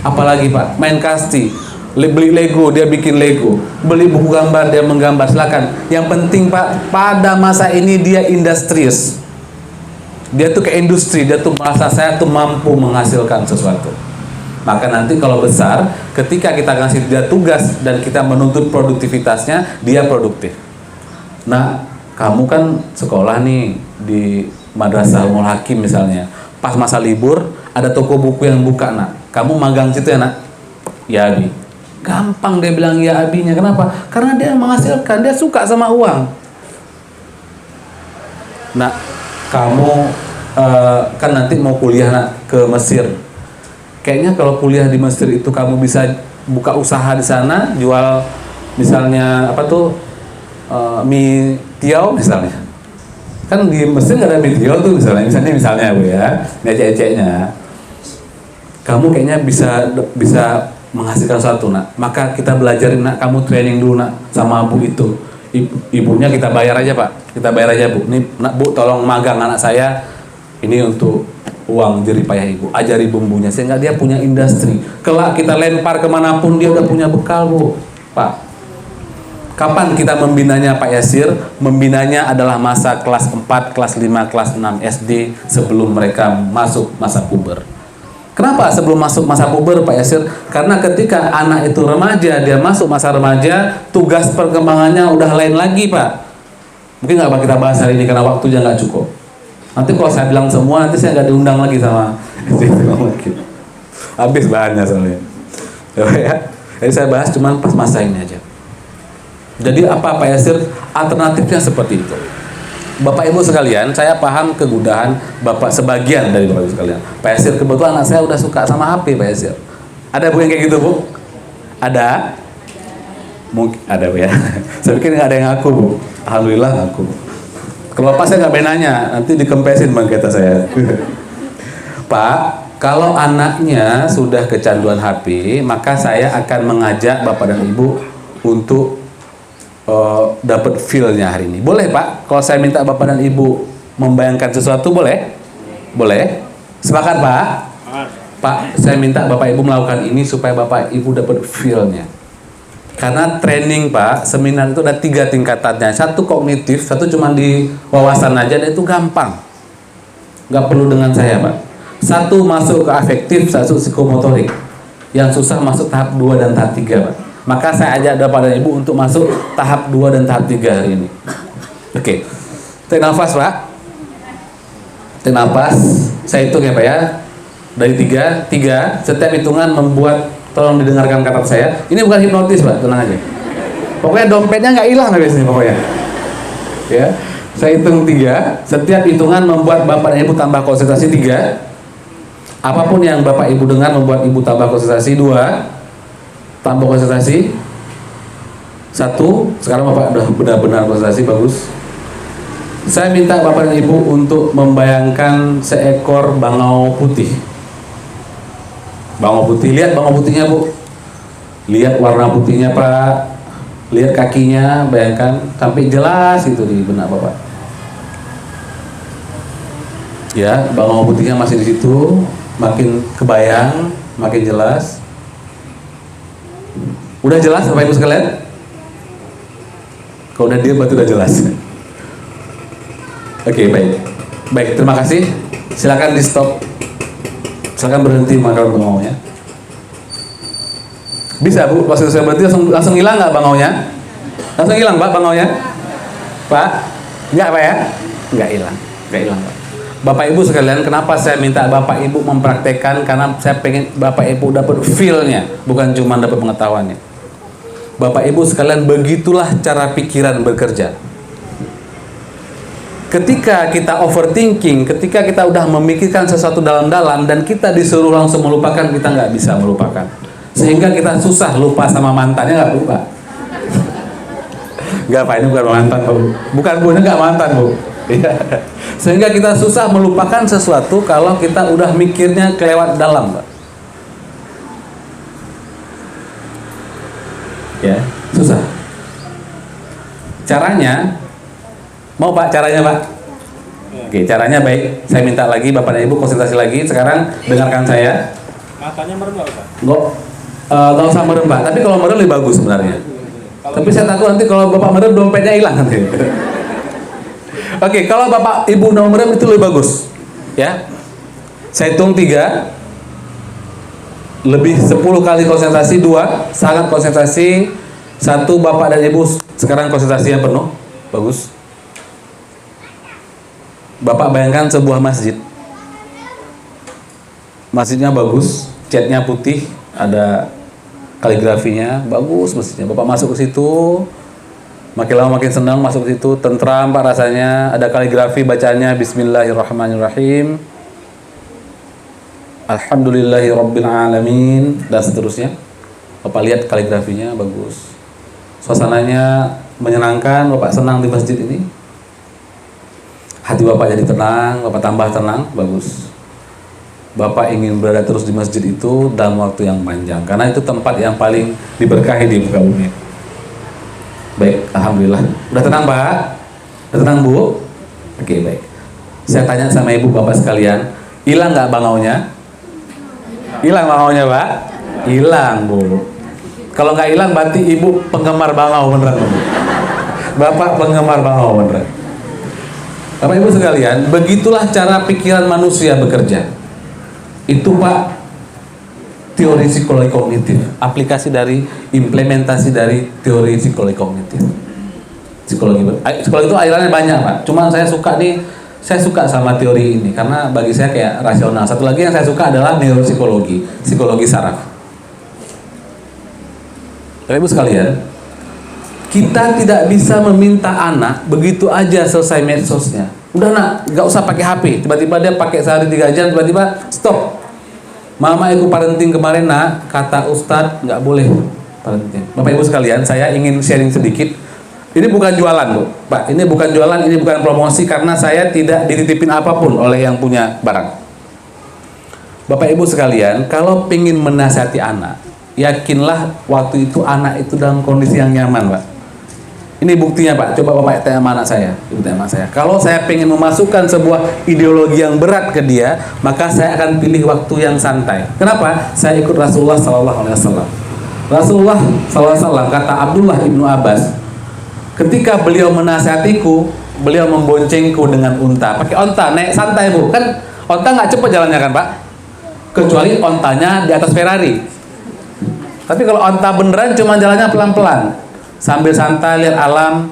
apalagi Pak, main kasti, beli Lego, dia bikin Lego, beli buku gambar, dia menggambar, silakan. Yang penting Pak, pada masa ini dia industrius, dia tuh ke industri, dia tuh merasa saya tuh mampu menghasilkan sesuatu. Maka nanti kalau besar, ketika kita kasih dia tugas dan kita menuntut produktivitasnya, dia produktif. Nah, kamu kan sekolah nih di Madrasah Ummul Hakim misalnya, pas masa libur ada toko buku yang buka nak, kamu magang situ ya nak? Ya Abi. Gampang dia bilang ya Abinya, kenapa? Karena dia menghasilkan, dia suka sama uang. Nah, kamu kan nanti mau kuliah nak ke Mesir. Kayaknya kalau kuliah di Mesir itu kamu bisa buka usaha di sana, jual misalnya apa tuh mie tiaw misalnya. Kan di Mesir nggak ada mie tiaw tuh misalnya Bu ya, ngecek-ngeceknya. Kamu kayaknya bisa menghasilkan sesuatu nak. Maka kita belajarin nak, kamu training dulu nak sama Bu itu. Ibunya kita bayar aja Pak, kita bayar aja Bu. Nih nak Bu, tolong magang anak saya. Ini untuk uang jerih payah Ibu. Ajari bumbunya sehingga dia punya industri. Kelak kita lempar kemanapun dia udah punya bekal Bu, Pak. Kapan kita membinanya Pak Yasir? Membinanya adalah masa kelas 4, kelas 5, kelas 6 SD sebelum mereka masuk masa puber. Kenapa sebelum masuk masa puber Pak Yasir? Karena ketika anak itu remaja, dia masuk masa remaja, tugas perkembangannya udah lain lagi Pak. Mungkin nggak kita bahas hari ini karena waktunya nggak cukup. Nanti kalau saya bilang semua, nanti saya nggak diundang lagi sama habis bahannya soalnya. Ya. Jadi saya bahas cuma pas masa ini aja. Jadi apa Pak Yasir? Alternatifnya seperti itu. Bapak Ibu sekalian, saya paham kegudahan Bapak sebagian dari Bapak Ibu sekalian. Pak Yasir, kebetulan anak saya udah suka sama HP Pak Yasir. Ada Bu yang kayak gitu Bu? Ada? Mungkin ada Bu ya. Saya pikir nggak ada yang ngaku Bu. Alhamdulillah ngaku. Kalau Bapak saya nggak boleh nanya, nanti dikempesin bang kata saya. Pak, kalau anaknya sudah kecanduan HP, maka saya akan mengajak Bapak dan Ibu untuk dapat feel-nya hari ini. Boleh Pak? Kalau saya minta Bapak dan Ibu membayangkan sesuatu, boleh? Boleh? Sepakat Pak? Pak, saya minta Bapak Ibu melakukan ini supaya Bapak Ibu dapat feel-nya. Karena training Pak, seminar itu ada 3 tingkatannya. Satu kognitif, satu cuma di wawasan aja, dan itu gampang. Nggak perlu dengan saya Pak. Satu masuk ke afektif, satu psikomotorik. Yang susah masuk tahap 2 dan tahap 3 Pak. Maka saya ajak Bapak dan Ibu untuk masuk tahap 2 dan tahap 3 hari ini. Oke. Tarik nafas Pak. Tarik nafas. Saya hitung ya Pak ya. Dari 3. Setiap hitungan membuat, tolong didengarkan kata saya. Ini bukan hipnotis Pak, tenang aja. Pokoknya dompetnya nggak hilang habis ini pokoknya. Ya. Saya hitung 3. Setiap hitungan membuat Bapak dan Ibu tambah konsentrasi 3. Apapun yang Bapak Ibu dengar membuat Ibu tambah konsentrasi 2. Tambah konsentrasi 1. Sekarang Bapak udah benar-benar konsentrasi, bagus. Saya minta Bapak dan Ibu untuk membayangkan seekor bangau putih. Bangau putih, lihat bangau putihnya Bu. Lihat warna putihnya Pak. Lihat kakinya, bayangkan sampai jelas itu di benak Bapak. Ya, bangau putihnya masih di situ, makin kebayang, makin jelas. Udah jelas Bapak Ibu sekalian? Kalau udah diam berarti udah jelas. Oke, baik. Baik, terima kasih. Silakan di stop. Silakan berhenti makan bangaunya. Bisa Bu, pas saya berhenti langsung hilang nggak bangaunya? Langsung hilang Pak bangaunya? Pak? Enggak Pak ya? Enggak hilang Pak. Bapak Ibu sekalian, kenapa saya minta Bapak Ibu mempraktekkan? Karena saya pengen Bapak Ibu dapat feel-nya, bukan cuma dapat pengetahuannya. Bapak Ibu sekalian, begitulah cara pikiran bekerja. Ketika kita overthinking, ketika kita udah memikirkan sesuatu dalam-dalam dan kita disuruh langsung melupakan, kita nggak bisa melupakan. Sehingga kita susah lupa sama mantannya, nggak lupa. Nggak, Pak, ini bukan mantan, Bu. Bukan, Bu, ini nggak mantan, Bu. Sehingga kita susah melupakan sesuatu kalau kita udah mikirnya kelewat dalam, Pak. Ya, susah. Caranya, mau Pak caranya, Pak? Oke, caranya baik. Saya minta lagi Bapak dan Ibu konsentrasi lagi. Sekarang dengarkan saya. Matanya merem nggak, Pak? Nggak usah merem, Pak. Tapi kalau merem lebih bagus sebenarnya. Tapi saya takut nanti kalau Bapak merem dompetnya hilang nanti. Oke, kalau Bapak Ibu mau merem itu lebih bagus. Ya. Saya hitung 3. Lebih 10 kali konsentrasi, 2 sangat konsentrasi, 1 Bapak dan Ibu sekarang konsentrasinya penuh. Bagus. Bapak bayangkan sebuah masjid. Masjidnya bagus, catnya putih, ada kaligrafinya, bagus masjidnya. Bapak masuk ke situ, makin lama makin senang masuk ke situ, tentram Pak rasanya. Ada kaligrafi bacanya Bismillahirrahmanirrahim, Alhamdulillahirrabbilalamin, dan seterusnya. Bapak lihat kaligrafinya bagus, suasananya menyenangkan. Bapak senang di masjid ini, hati Bapak jadi tenang, Bapak tambah tenang, bagus. Bapak ingin berada terus di masjid itu dalam waktu yang panjang, karena itu tempat yang paling diberkahi di muka bumi. Baik, Alhamdulillah. Udah tenang, Pak? Udah tenang, Bu? Oke, baik. Saya tanya sama Ibu Bapak sekalian, hilang nggak bangaunya? Hilang bangaunya, Pak? Hilang, Bu. Kalau nggak hilang, berarti Ibu penggemar bangau beneran, Bu. Bapak penggemar bangau beneran. Bapak Ibu sekalian, begitulah cara pikiran manusia bekerja. Itu, Pak, teori psikologi kognitif, aplikasi dari implementasi dari teori psikologi kognitif. Psikologi itu alirannya banyak, Pak. Cuma saya suka sama teori ini karena bagi saya kayak rasional. Satu lagi yang saya suka adalah neuropsikologi, psikologi saraf. Bapak Ibu sekalian, kita tidak bisa meminta anak begitu aja selesai medsosnya. Udah, Nak, nggak usah pakai HP. Tiba-tiba dia pakai sehari 3 jam, tiba-tiba stop. Mama ikut parenting kemarin, Nak, kata Ustadz nggak boleh parenting. Bapak Ibu sekalian, saya ingin sharing sedikit. Ini bukan jualan, Bu, Pak. Ini bukan jualan, ini bukan promosi, karena saya tidak dititipin apapun oleh yang punya barang. Bapak Ibu sekalian, kalau pingin menasihati anak, yakinlah waktu itu anak itu dalam kondisi yang nyaman, Pak. Ini buktinya, Pak. Coba Bapak tanya sama anak saya. Ibu tanya sama saya. Kalau saya pengen memasukkan sebuah ideologi yang berat ke dia, maka saya akan pilih waktu yang santai. Kenapa? Saya ikut Rasulullah SAW. Rasulullah SAW, kata Abdullah ibnu Abbas, ketika beliau menasihatiku, beliau memboncengku dengan unta. Pakai unta, naik santai, Bu. Kan unta nggak cepat jalannya, kan, Pak? Kecuali ontanya di atas Ferrari. Tapi kalau unta beneran cuma jalannya pelan-pelan, sambil santai lihat alam.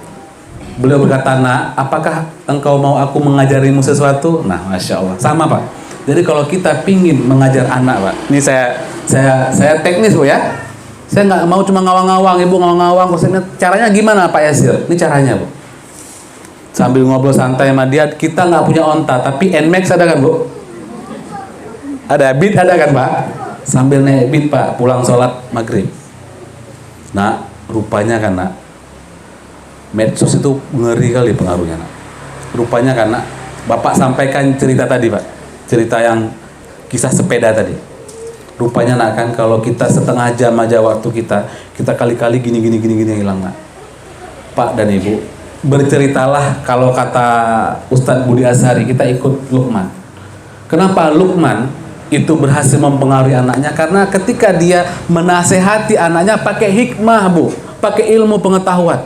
Beliau berkata, Nak, apakah engkau mau aku mengajarimu sesuatu? Nah, Masya Allah, sama, Pak. Jadi kalau kita pingin mengajar anak, Pak, ini saya teknis, Bu, ya. Saya nggak mau cuma ngawang-ngawang, Ibu ngawang-ngawang. Caranya gimana, Pak Yasir? Ini caranya, Bu. Sambil ngobrol santai sama dia, kita nggak punya onta, tapi Nmax ada kan, Bu? Ada, Beat ada kan, Pak? Sambil naik Beat, Pak, pulang sholat maghrib. Nah, rupanya kan, Nak, medsos itu ngeri kali pengaruhnya, Nak. Rupanya kan, Nak, Bapak sampaikan cerita tadi, Pak, cerita yang kisah sepeda tadi. Rupanya, Nak, kan kalau kita setengah jam aja waktu kita kali-kali gini hilang, Nak. Pak dan Ibu, berceritalah, kalau kata Ustadz Budi Azhari, kita ikut Luqman. Kenapa Luqman itu berhasil mempengaruhi anaknya? Karena ketika dia menasehati anaknya pakai hikmah, Bu, pakai ilmu pengetahuan.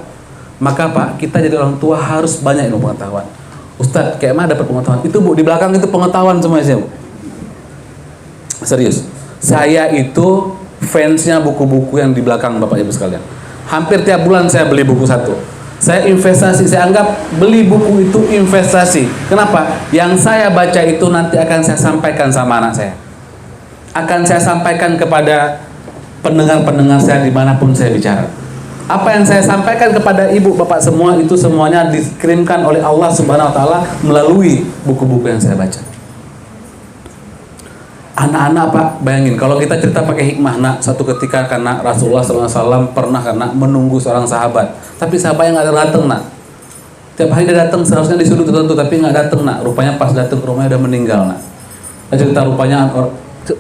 Maka, Pak, kita jadi orang tua harus banyak ilmu pengetahuan. Ustadz, kayak mana dapat pengetahuan? Itu, Bu, di belakang itu pengetahuan semuanya, Bu. Serius. Saya itu fansnya buku-buku yang di belakang, Bapak Ibu sekalian. Hampir tiap bulan saya beli buku satu. Saya investasi, saya anggap beli buku itu investasi. Kenapa? Yang saya baca itu nanti akan saya sampaikan sama anak saya. Akan saya sampaikan kepada pendengar-pendengar saya dimanapun saya bicara. Apa yang saya sampaikan kepada ibu bapak semua itu semuanya dikirimkan oleh Allah Subhanahu wa taala melalui buku-buku yang saya baca. Anak-anak Pak, bayangin kalau kita cerita pakai hikmah, nak, satu ketika karena Rasulullah SAW pernah karena menunggu seorang sahabat, tapi sahabatnya nggak datang, nak. Tiap hari dia datang seharusnya di sudut tertentu, tapi nggak datang, nak. Rupanya pas datang ke rumahnya udah meninggal, nak. Dia cerita rupanya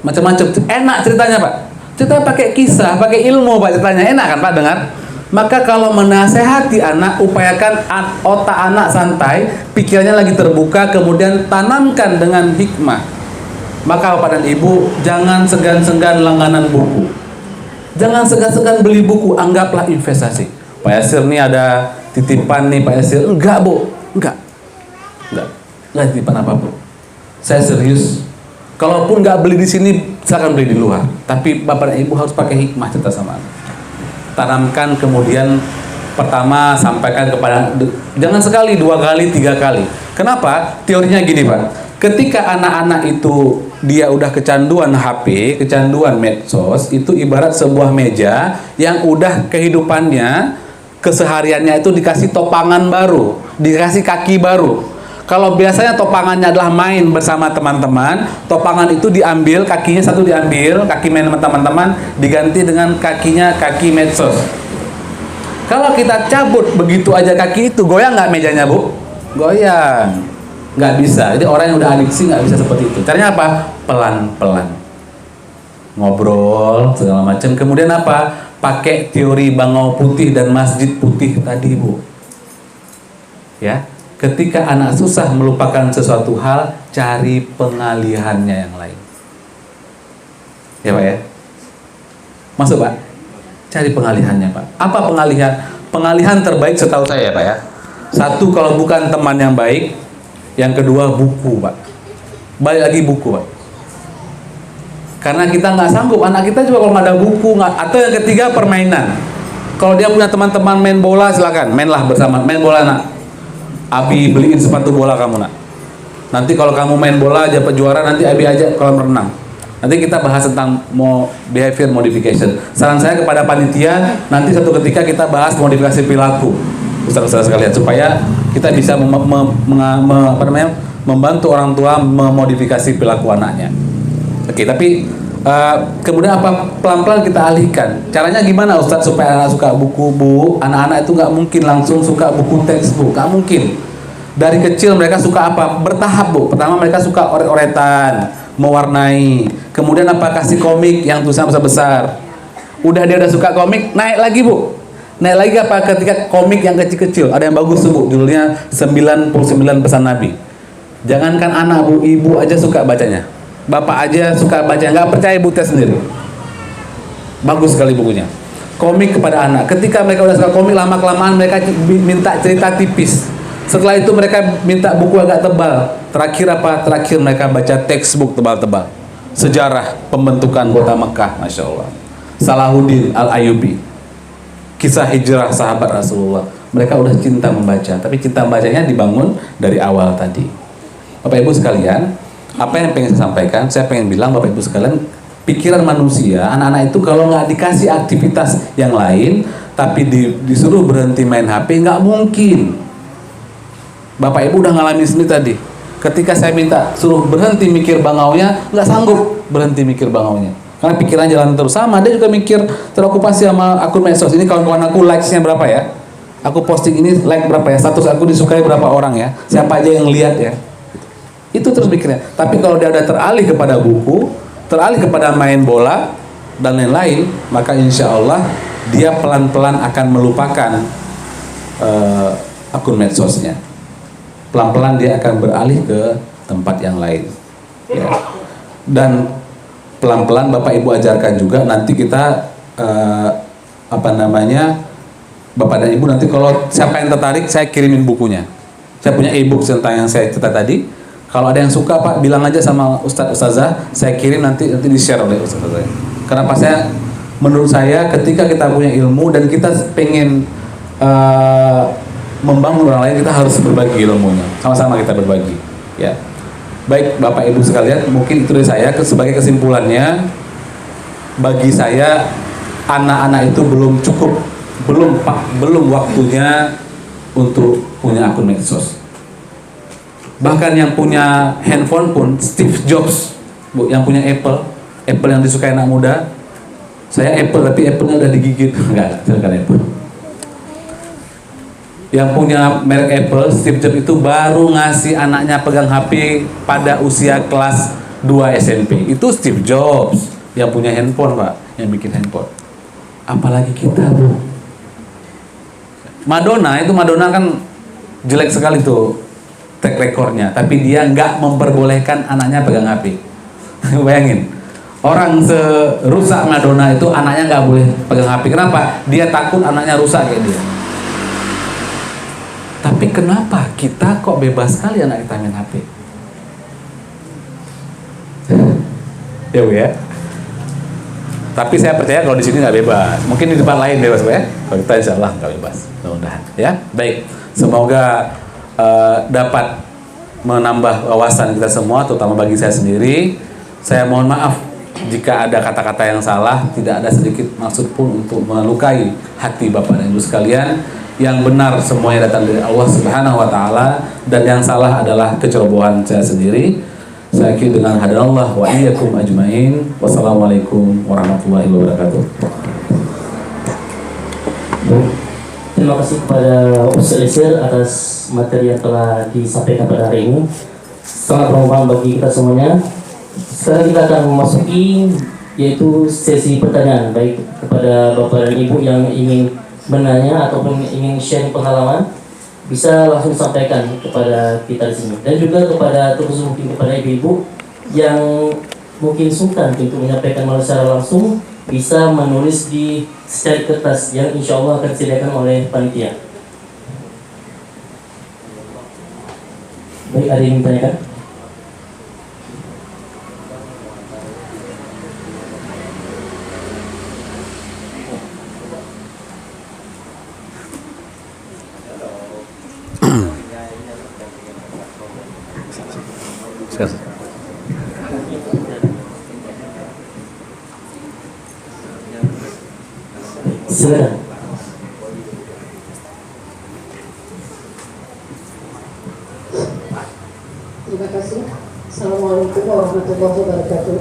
macam-macam, enak ceritanya Pak. Cerita pakai kisah, pakai ilmu Pak ceritanya, enak kan Pak dengar? Maka kalau menasehati anak, upayakan otak anak santai, pikirannya lagi terbuka, kemudian tanamkan dengan hikmah. Maka bapak dan ibu jangan segan-segan langganan buku, jangan segan-segan beli buku, anggaplah investasi. Pak Yasir nih ada titipan nih Pak Yasir, enggak bu, enggak titipan apapun. Saya serius. Kalaupun nggak beli di sini, silakan beli di luar. Tapi bapak dan ibu harus pakai hikmah cerita sama anak. Tanamkan, kemudian pertama sampaikan kepada, jangan sekali, 2 kali, 3 kali. Kenapa? Teorinya gini Pak. Ketika anak-anak itu dia udah kecanduan HP, kecanduan medsos, itu ibarat sebuah meja yang udah kehidupannya, kesehariannya itu dikasih topangan baru, dikasih kaki baru. Kalau biasanya topangannya adalah main bersama teman-teman, topangan itu diambil, kakinya satu diambil, kaki main sama teman-teman, diganti dengan kaki medsos. Kalau kita cabut begitu aja kaki itu, goyang nggak mejanya Bu? Goyang. Nggak bisa. Jadi orang yang udah adiksi nggak bisa seperti itu. Caranya apa? Pelan-pelan, ngobrol segala macam. Kemudian apa? Pakai teori bangau putih dan masjid putih tadi Bu. Ya, ketika anak susah melupakan sesuatu hal, cari pengalihannya yang lain. Ya Pak ya. Masuk Pak. Cari pengalihannya Pak. Apa pengalihan? Pengalihan terbaik setahu saya Pak ya. Satu, kalau bukan teman yang baik. Yang kedua, buku Pak. Balik lagi buku Pak. Karena kita nggak sanggup, anak kita juga kalau nggak ada buku, atau yang ketiga, permainan. Kalau dia punya teman-teman main bola, silakan mainlah bersama, main bola nak. Abi beliin sepatu bola kamu nak. Nanti kalau kamu main bola dapat juara, nanti Abi ajak kolam renang. Nanti kita bahas tentang behavior modification. Saran saya kepada panitia, nanti satu ketika kita bahas modifikasi perilaku, Ustaz-ustaz sekalian, supaya kita bisa membantu orang tua memodifikasi perilaku anaknya. Oke, tapi kemudian apa, pelan-pelan kita alihkan. Caranya gimana Ustaz supaya anak suka buku Bu? Anak-anak itu nggak mungkin langsung suka buku textbook, nggak mungkin. Dari kecil mereka suka apa? Bertahap Bu. Pertama mereka suka oret-oretan, mewarnai. Kemudian apa? Kasih komik yang tulisan besar-besar. Udah dia udah suka komik, naik lagi Bu. Naik lagi apa? Ketika komik yang kecil-kecil, ada yang bagus tuh Bu, judulnya 99 Pesan Nabi. Jangankan anak Bu, ibu aja suka bacanya. Bapak aja suka baca, nggak percaya ibu tes sendiri. Bagus sekali bukunya. Komik kepada anak. Ketika mereka udah suka komik, lama-kelamaan mereka minta cerita tipis. Setelah itu mereka minta buku agak tebal. Terakhir apa? Terakhir mereka baca textbook tebal-tebal. Sejarah pembentukan kota Mekah, Masya Allah. Salahuddin Al-Ayyubi. Kisah hijrah sahabat Rasulullah. Mereka udah cinta membaca, tapi cinta membacanya dibangun dari awal tadi. Bapak Ibu sekalian, apa yang pengen saya sampaikan? Saya pengen bilang Bapak Ibu sekalian, pikiran manusia, anak-anak itu kalau nggak dikasih aktivitas yang lain, tapi disuruh berhenti main HP, nggak mungkin. Bapak Ibu udah ngalamin sendiri tadi. Ketika saya minta suruh berhenti mikir bangaunya, nggak sanggup berhenti mikir bangaunya. Karena pikiran jalan terus. Sama, dia juga mikir, terokupasi sama akun medsos. Ini kawan-kawan aku likes-nya berapa ya? Aku posting ini like berapa ya? Status aku disukai berapa orang ya? Siapa aja yang lihat ya? Itu terus pikirnya. Tapi kalau dia udah teralih kepada buku, teralih kepada main bola dan lain-lain, maka insya Allah dia pelan-pelan akan melupakan akun medsosnya. Pelan-pelan dia akan beralih ke tempat yang lain. Ya. Dan pelan-pelan Bapak Ibu ajarkan juga, nanti kita Bapak dan Ibu nanti kalau siapa yang tertarik, saya kirimin bukunya. Saya punya e-book tentang yang saya cerita tadi. Kalau ada yang suka Pak, bilang aja sama Ustazah, saya kirim nanti di-share oleh Ustazah. Kenapa menurut saya ketika kita punya ilmu dan kita pengen membangun orang lain, kita harus berbagi ilmunya. Sama-sama kita berbagi. Ya. Baik Bapak Ibu sekalian, mungkin itu dari saya. Sebagai kesimpulannya, bagi saya anak-anak itu belum cukup belum waktunya untuk punya akun medsos. Bahkan yang punya handphone pun Steve Jobs, Bu, yang punya Apple yang disukai anak muda. Saya Apple tapi Apple-nya udah digigit. Enggak, silakan Apple. Yang punya merek Apple, Steve Jobs itu baru ngasih anaknya pegang HP pada usia kelas 2 SMP. Itu Steve Jobs yang punya handphone, Pak, yang bikin handphone. Apalagi kita, Bu. Madonna kan jelek sekali tuh track recordnya, tapi dia nggak memperbolehkan anaknya pegang HP. Bayangin, orang serusak Madonna itu anaknya nggak boleh pegang HP. Kenapa? Dia takut anaknya rusak kayak dia. Tapi kenapa kita kok bebas sekali anak kita main HP? Ya, Bu, ya. Tapi saya percaya kalau di sini nggak bebas. Mungkin di tempat lain bebas, Bu, ya. Kalau kita insya Allah nggak bebas. Mudah-mudahan. Ya, baik. Semoga dapat menambah wawasan kita semua, terutama bagi saya sendiri. Saya mohon maaf jika ada kata-kata yang salah. Tidak ada sedikit maksud pun untuk melukai hati Bapak dan Ibu sekalian. Yang benar semuanya datang dari Allah Subhanahu wa Ta'ala, dan yang salah adalah kecerobohan saya sendiri. Saya akhiri dengan hadanallah wa iyyakum ajmain. Wassalamualaikum warahmatullahi wabarakatuh. Terima kasih kepada Ustaz Isir atas materi yang telah disampaikan pada hari ini. Sangat bermanfaat bagi kita semuanya. Sekarang kita akan memasuki yaitu sesi pertanyaan, baik kepada Bapak dan Ibu yang ingin menanya ataupun ingin share pengalaman, bisa langsung sampaikan kepada kita di sini. Dan juga kepada terus mungkin kepada ibu-ibu yang mungkin sungkan untuk menyampaikan secara langsung, bisa menulis di secari kertas yang insya Allah akan disediakan oleh panitia. Baik, ada yang ditanyakan? Silakan. Terima kasih. Assalamualaikum warahmatullahi wabarakatuh.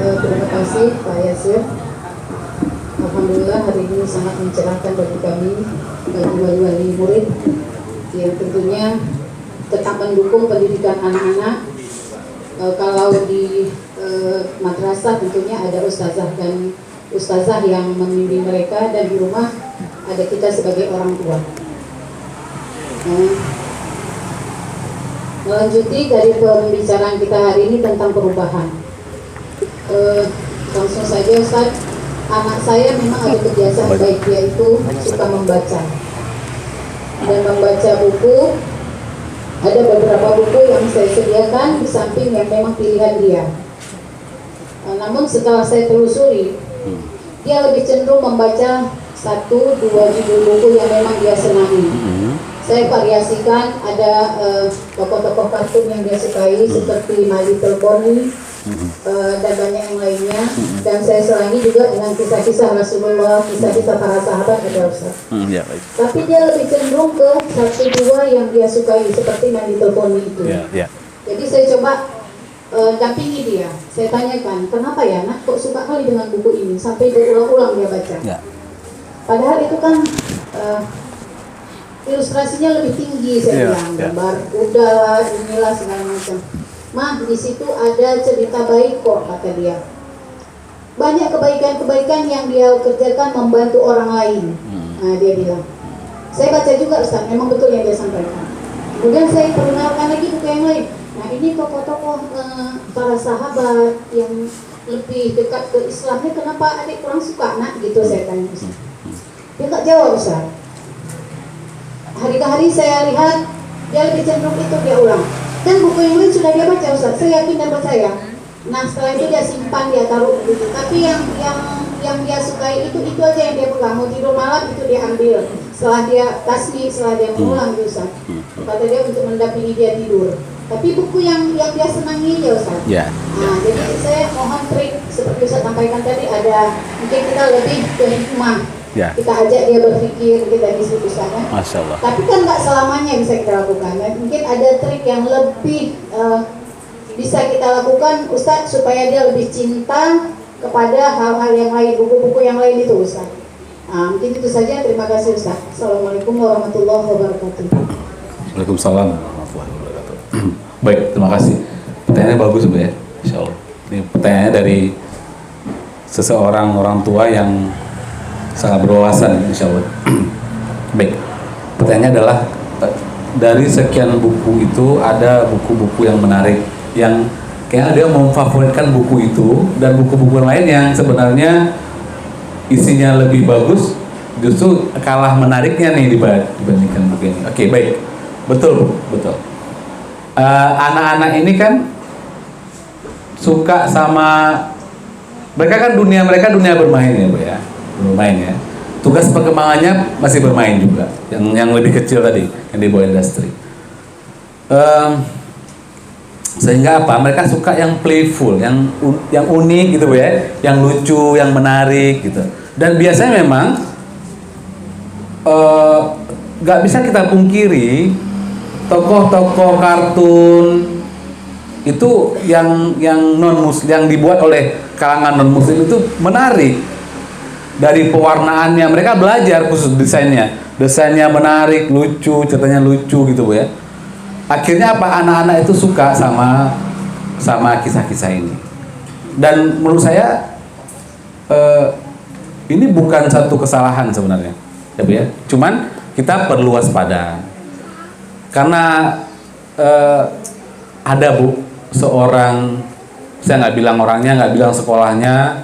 Terima kasih Pak Yasir. Alhamdulillah hari ini sangat mencerahkan bagi kami, bagi wali-wali murid yang tentunya tetap mendukung pendidikan anak-anak. Kalau di madrasah tentunya ada ustazah dan ustazah yang membimbing mereka, dan di rumah ada kita sebagai orang tua. Melanjuti dari pembicaraan kita hari ini tentang perubahan. Langsung saja Ustaz, anak saya memang ada kebiasaan baik, yaitu suka membaca dan membaca buku. Ada beberapa buku yang saya sediakan di samping yang memang pilihan dia. Namun setelah saya telusuri, dia lebih cenderung membaca 1-2 judul buku yang memang dia senangi. Saya variasikan, ada tokoh-tokoh kartun yang dia sukai seperti My Little Pony dan banyak yang lainnya. Dan saya selangi juga dengan kisah-kisah Rasulullah, kisah-kisah para sahabat, ada Ustaz. Tapi dia lebih cenderung ke 1-2 yang dia sukai seperti My Little Pony itu. Jadi saya coba dampingi dia. Saya tanyakan, kenapa ya nak kok suka kali dengan buku ini sampai berulang-ulang dia baca. Padahal itu kan ilustrasinya lebih tinggi, saya bilang, gambar kuda lah, inilah segala macam. Mah, di situ ada cerita baik kok, kata dia. Banyak kebaikan-kebaikan yang dia kerjakan membantu orang lain. Nah, dia bilang. Saya baca juga Ustaz, memang betul yang dia sampaikan. Kemudian saya perkenalkan lagi buku yang lain. Nah, ini tokoh-tokoh para sahabat yang lebih dekat ke Islamnya, kenapa adik kurang suka nak? Gitu saya tanya Ustaz. Dia nggak jawab Ustaz. Hari ke hari saya lihat dia lebih cenderung itu dia ulang. Dan buku yang lain sudah dia baca Ustaz, saya yakin dan percaya. Nah setelah itu dia simpan, dia taruh gitu. Tapi yang dia sukai itu aja yang dia pegang. Mau tidur malam itu dia ambil. Setelah dia tasbih, setelah dia mengulang Ustaz. Kata dia untuk mendampingi dia tidur. Tapi buku yang dia senangi ya Ustaz. Ya. Nah, jadi saya mohon trik seperti Ustaz sampaikan tadi, ada mungkin kita lebih ke hikmah. Ya. Kita ajak dia berpikir, kita diskusikan. Masya Allah. Tapi kan nggak selamanya bisa kita lakukan. Mungkin ada trik yang lebih bisa kita lakukan Ustaz supaya dia lebih cinta kepada hal-hal yang lain, buku-buku yang lain itu Ustaz. Nah, mungkin itu saja. Terima kasih Ustaz. Assalamualaikum warahmatullahi wabarakatuh. Waalaikumsalam warahmatullahi wabarakatuh. Baik, terima kasih. Pertanyaannya bagus Bu ya, Insya Allah. Ini pertanyaannya dari seseorang orang tua yang sangat berwawasan, Insya Allah. Baik, pertanyaannya adalah dari sekian buku itu ada buku-buku yang menarik, yang kayaknya dia memfavoritkan buku itu, dan buku-buku lain yang sebenarnya isinya lebih bagus justru kalah menariknya nih dibandingkan buku ini. Oke, baik, betul betul. Anak-anak ini kan suka sama, mereka kan dunia bermain ya Bu ya, bermain ya. Tugas perkembangannya masih bermain juga, yang lebih kecil tadi yang di bawah industri. Sehingga apa? Mereka suka yang playful, yang unik gitu ya, yang lucu, yang menarik gitu. Dan biasanya memang nggak bisa kita pungkiri tokoh-tokoh kartun itu yang non muslim, yang dibuat oleh kalangan non muslim itu menarik. Dari pewarnaannya mereka belajar, khusus desainnya menarik, lucu, ceritanya lucu gitu ya. Akhirnya apa, anak-anak itu suka sama kisah-kisah ini. Dan menurut saya ini bukan satu kesalahan sebenarnya, ya. Cuman kita perlu waspada karena ada Bu seorang, saya nggak bilang orangnya, nggak bilang sekolahnya,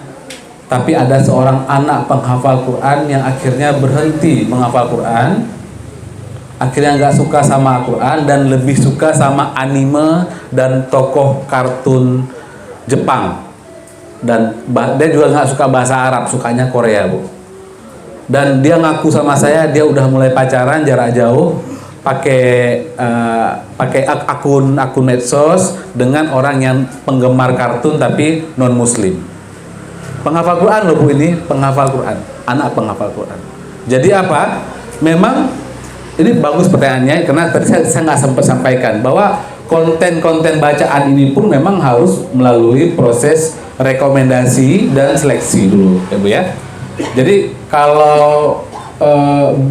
tapi ada seorang anak penghafal Quran yang akhirnya berhenti menghafal Quran, akhirnya nggak suka sama Quran dan lebih suka sama anime dan tokoh kartun Jepang, dan dia juga nggak suka bahasa Arab, sukanya Korea Bu. Dan dia ngaku sama saya dia udah mulai pacaran jarak jauh pakai akun medsos dengan orang yang penggemar kartun tapi non muslim. Penghafal Quran loh Bu, ini penghafal Quran, anak penghafal Quran. Jadi apa? Memang ini bagus pertanyaannya, karena tadi saya nggak sempat sampaikan bahwa konten-konten bacaan ini pun memang harus melalui proses rekomendasi dan seleksi dulu, ya Bu ya. Jadi kalau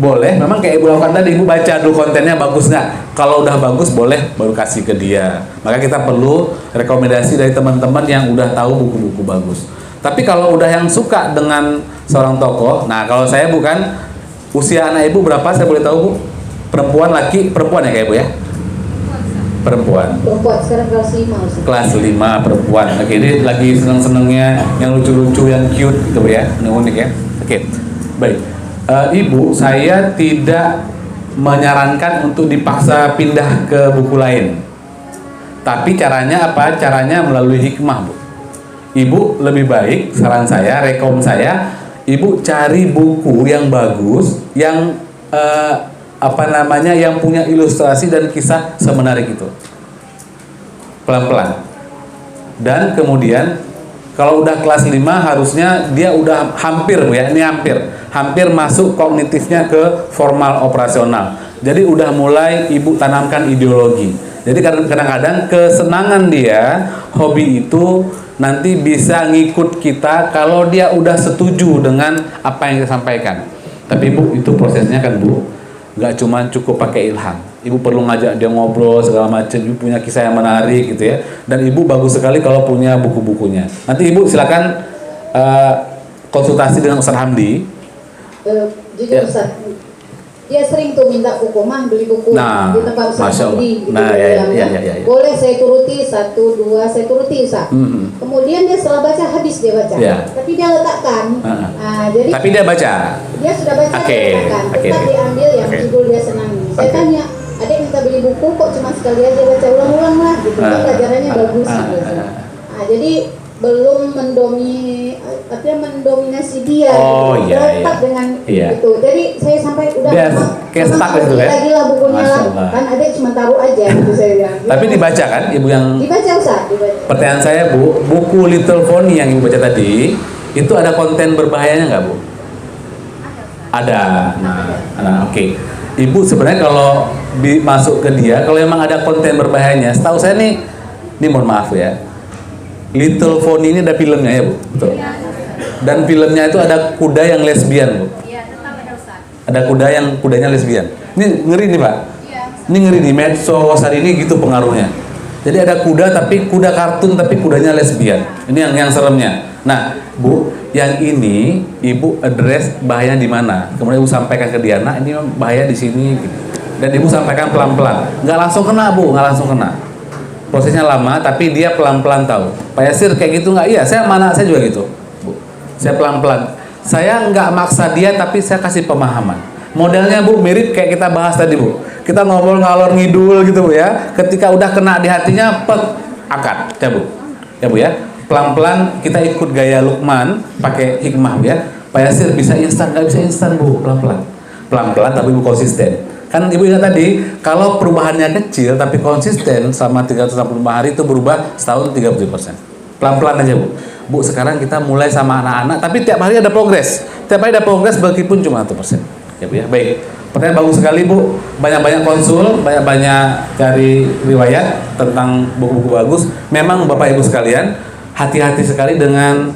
boleh, memang kayak Ibu lakukan tadi, Ibu baca dulu kontennya bagus nggak. Kalau udah bagus boleh baru kasih ke dia. Maka kita perlu rekomendasi dari teman-teman yang udah tahu buku-buku bagus. Tapi kalau udah yang suka dengan seorang tokoh, nah kalau saya bukan, usia anak Ibu berapa saya boleh tahu Bu? Perempuan, laki, perempuan ya kayak Bu ya? Perempuan. Perempuan, sekarang kelas 5. Kelas 5 perempuan. Oke, ini lagi seneng-senengnya yang lucu-lucu, yang cute gitu Bu ya, yang unik ya. Oke, baik. Ibu, saya tidak menyarankan untuk dipaksa pindah ke buku lain. Tapi caranya apa? Caranya melalui hikmah Bu. Ibu lebih baik, saran saya, rekom saya, Ibu cari buku yang bagus, yang yang punya ilustrasi dan kisah semenarik itu. Pelan-pelan. Dan kemudian kalau udah kelas 5 harusnya dia udah hampir Bu ya, ini hampir masuk kognitifnya ke formal operasional. Jadi udah mulai Ibu tanamkan ideologi. Jadi kadang-kadang kesenangan dia, hobi itu nanti bisa ngikut kita kalau dia udah setuju dengan apa yang kita sampaikan. Tapi Bu, itu prosesnya kan Bu, nggak cuma cukup pakai ilham. Ibu perlu ngajak dia ngobrol segala macam. Ibu punya kisah yang menarik gitu ya. Dan Ibu bagus sekali kalau punya buku-bukunya. Nanti Ibu silakan konsultasi dengan Ustaz Hamdi. Jujur Ustaz, dia sering tuh minta buku, Mah beli buku di tempat Ustaz Hamdi gitu. Ya. Boleh saya turuti 1, 2, saya turuti Ustaz. Kemudian dia setelah baca habis dia baca. Tapi dia letakkan. Jadi tapi dia baca. Dia sudah baca, dia letakkan. Tetap diambil yang judul dia senangi. Saya tanya, adek minta beli buku kok cuma sekali aja baca, ulang-ulang lah gitu. Pelajarannya bagus gitu. Jadi belum mendominasi dia, Oh, iya, letak iya. dengan Iya. itu. Jadi saya sampai udah Dia kayak stuck gitu ya? lagi lah bukunya Masya lah. Allah. Kan ada cuma taruh aja gitu saya bilang. Tapi dibaca kan ibu yang Dibaca Ustaz, dibaca. pertanyaan saya Bu, buku Little Pony yang ibu baca tadi itu ada konten berbahayanya nggak Bu? Ada. Nah, oke. Ibu sebenarnya kalau masuk ke dia, kalau emang ada konten berbahayanya, setahu saya nih, ini mohon maaf ya, Little Pony ini ada filmnya ya Bu, betul. Dan filmnya itu ada kuda yang lesbian Bu. Ada kuda yang kudanya lesbian. Ini ngeri nih Pak. Ini ngeri nih, medsos hari ini gitu pengaruhnya. Jadi ada kuda tapi kuda kartun tapi kudanya lesbian. Ini yang seremnya. Nah, Bu, yang ini Ibu address bahayanya di mana? Kemudian Ibu sampaikan ke dia, nah ini bahaya di sini gitu. Dan Ibu sampaikan pelan-pelan. Nggak langsung kena Bu, nggak langsung kena. Prosesnya lama tapi dia pelan-pelan tahu. Pak Yasir kayak gitu nggak? Iya, saya juga gitu, Bu. Saya pelan-pelan. Saya nggak maksa dia tapi saya kasih pemahaman. Modelnya Bu mirip kayak kita bahas tadi Bu. Kita ngobrol ngalor ngidul gitu Bu ya. Ketika udah kena di hatinya, akad ya Bu. Ya Bu ya. Pelan-pelan kita ikut gaya Luqman pakai hikmah Bu ya. Pak Yasir bisa instan, nggak bisa instan Bu, pelan-pelan. Pelan-pelan tapi Bu konsisten. Kan Ibu ingat tadi, kalau perubahannya kecil tapi konsisten selama 365 hari itu berubah setahun 30%. Pelan-pelan aja Bu. Bu, sekarang kita mulai sama anak-anak tapi tiap hari ada progres. Tiap hari ada progres meskipun cuma 1%. Ya Bu ya. Baik. Pertanyaan bagus sekali Bu. Banyak-banyak konsul, banyak-banyak cari riwayat tentang buku-buku bagus. Memang Bapak Ibu sekalian, hati-hati sekali dengan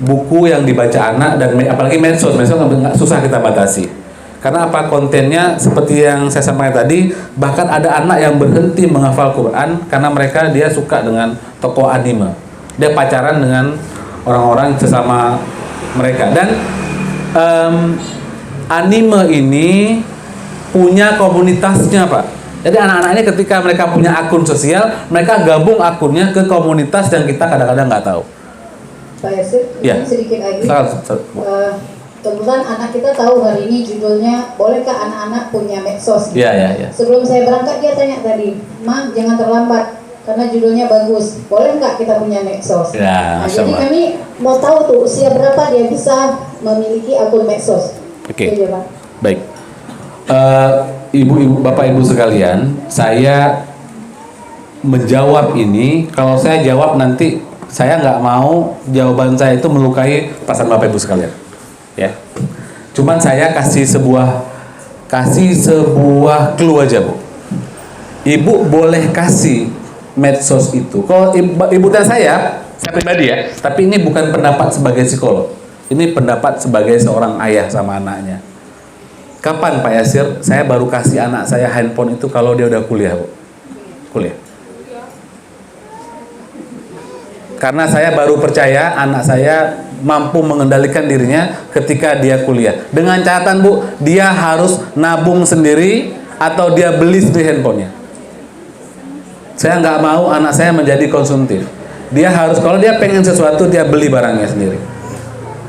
buku yang dibaca anak dan apalagi medsos nggak susah kita batasi. Karena apa, kontennya seperti yang saya sampaikan tadi, bahkan ada anak yang berhenti menghafal Quran karena dia suka dengan tokoh anime. Dia pacaran dengan orang-orang sesama mereka dan anime ini punya komunitasnya Pak. Jadi anak-anak ini ketika mereka punya akun sosial, mereka gabung akunnya ke komunitas yang kita kadang-kadang nggak tahu. Pak Yasir, Ya. sedikit lagi. Silakan. Kebetulan anak kita tahu hari ini judulnya bolehkah anak-anak punya medsos? Iya. Sebelum saya berangkat dia tanya tadi, Ma jangan terlambat karena judulnya bagus. Boleh nggak kita punya medsos? Ya, Nah, jadi kami mau tahu tuh usia berapa dia bisa memiliki akun medsos. Oke. Itu aja, Pak. Baik. Ibu-ibu, Bapak Ibu sekalian, saya menjawab ini, kalau saya jawab nanti saya nggak mau jawaban saya itu melukai perasaan Bapak Ibu sekalian. Ya. Cuman saya kasih sebuah clue aja Bu. Ibu boleh kasih medsos itu. Kalau ibu dan saya pribadi ya, tapi ini bukan pendapat sebagai psikolog. Ini pendapat sebagai seorang ayah sama anaknya. Kapan Pak Yasir saya baru kasih anak saya handphone itu kalau dia udah kuliah Bu? Kuliah. Karena saya baru percaya anak saya mampu mengendalikan dirinya ketika dia kuliah. Dengan catatan Bu, dia harus nabung sendiri atau dia beli sendiri handphonenya. Saya nggak mau anak saya menjadi konsumtif. Dia harus, kalau dia pengen sesuatu, dia beli barangnya sendiri.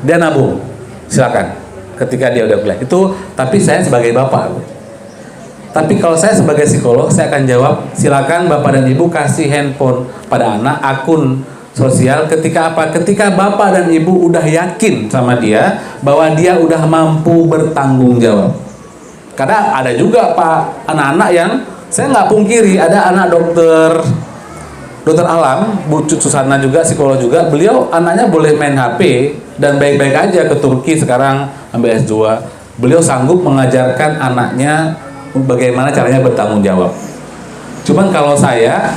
Dia nabung, silakan. Ketika dia udah kuliah itu, tapi saya sebagai bapak. Tapi kalau saya sebagai psikolog, saya akan jawab, silakan bapak dan ibu kasih handphone pada anak, akun sosial. Ketika apa? Ketika bapak dan ibu udah yakin sama dia bahwa dia udah mampu bertanggung jawab. Karena ada juga Pak anak-anak yang saya nggak pungkiri, ada anak dokter alam, Bu Susana juga psikolog juga, beliau anaknya boleh main HP dan baik-baik aja ke Turki sekarang ambil S2. Beliau sanggup mengajarkan anaknya bagaimana caranya bertanggung jawab. Cuman kalau saya,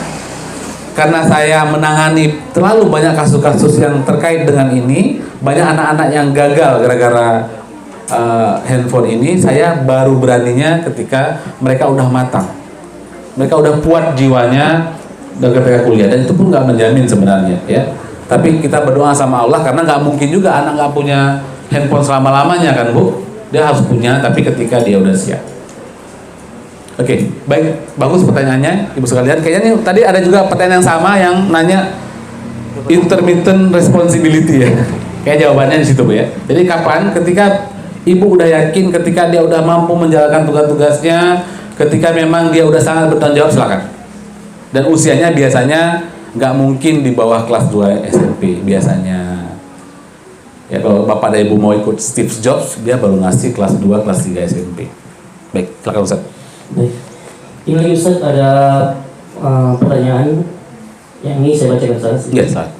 karena saya menangani terlalu banyak kasus-kasus yang terkait dengan ini, banyak anak-anak yang gagal gara-gara handphone ini, saya baru beraninya ketika mereka udah matang. Mereka udah kuat jiwanya ketika kuliah, dan itu pun nggak menjamin sebenarnya ya. Tapi kita berdoa sama Allah karena nggak mungkin juga anak nggak punya handphone selama-lamanya kan Bu. Dia harus punya, tapi ketika dia udah siap. Oke, baik, bagus pertanyaannya Ibu sekalian. Kayaknya nih, tadi ada juga pertanyaan yang sama yang nanya intermittent responsibility ya. Kayak jawabannya di situ Bu ya. Jadi kapan? Ketika Ibu udah yakin, ketika dia udah mampu menjalankan tugas-tugasnya, ketika memang dia udah sangat bertanggung jawab, silakan. Dan usianya biasanya nggak mungkin di bawah kelas 2 SMP biasanya. Ya kalau bapak dan ibu mau ikut Steve Jobs, dia baru ngasih kelas 2, kelas 3 SMP. Baik, silakan Ustaz. Baik. Ini lagi Ustaz ada pertanyaan yang ini saya bacakan Ustaz. Ya, Ustaz.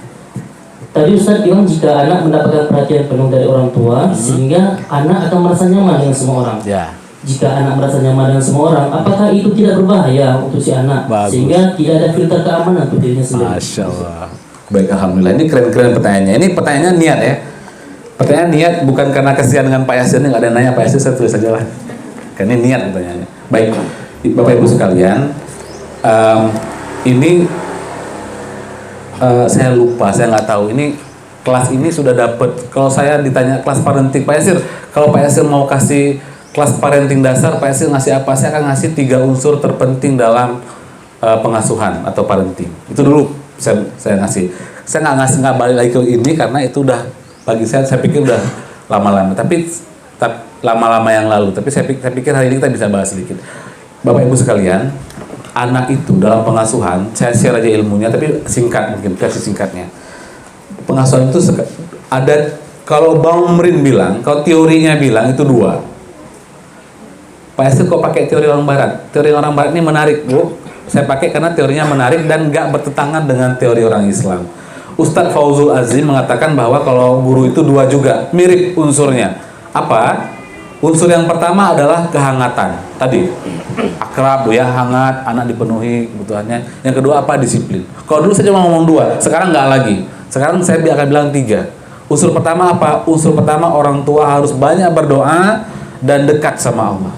Tadi Ustaz bilang jika anak mendapatkan perhatian penuh dari orang tua, sehingga anak akan merasa nyaman dengan semua orang. Ya. Jika anak merasa nyaman dengan semua orang, apakah itu tidak berbahaya untuk si anak? Bagus. Sehingga tidak ada filter keamanan untuk dirinya sendiri. Masya Allah. Baik, alhamdulillah. Ini keren-keren pertanyaannya. Ini pertanyaannya niat ya. Pertanyaan niat bukan karena kesian dengan Pak Yasir, nggak ada yang nanya Pak Yasir, saya tulis saja lah. Karena ini niat pertanyaannya. Baik, Bapak Ibu sekalian, ini saya lupa, saya nggak tahu. Ini kelas ini sudah dapat. Kalau saya ditanya kelas parenting Pak Yasir, kalau Pak Yasir mau kasih kelas parenting dasar, Pak Yasir ngasih apa? Saya akan ngasih 3 unsur terpenting dalam pengasuhan atau parenting. Itu dulu saya ngasih. Saya nggak balik lagi ke ini karena itu udah bagi saya pikir udah lama-lama. Tapi lama-lama yang lalu. Tapi saya pikir hari ini kita bisa bahas sedikit. Bapak Ibu sekalian, anak itu dalam pengasuhan, saya share aja ilmunya, tapi singkat mungkin versi singkatnya. Pengasuhan itu ada, kalau Bang Mrin bilang, kalau teorinya bilang itu 2. Pak Yasir kok pakai teori orang barat? Teori orang barat ini menarik, Bu. Saya pakai karena teorinya menarik dan nggak bertentangan dengan teori orang Islam. Ustadz Fauzul Azim mengatakan bahwa kalau guru itu 2 juga, mirip unsurnya. Apa? Unsur yang pertama adalah kehangatan. Tadi, akrab ya, hangat, anak dipenuhi kebutuhannya. Yang kedua apa? Disiplin. Kalau dulu saya cuma ngomong 2, sekarang nggak lagi. Sekarang saya akan bilang 3. Unsur pertama apa? Unsur pertama orang tua harus banyak berdoa dan dekat sama Allah.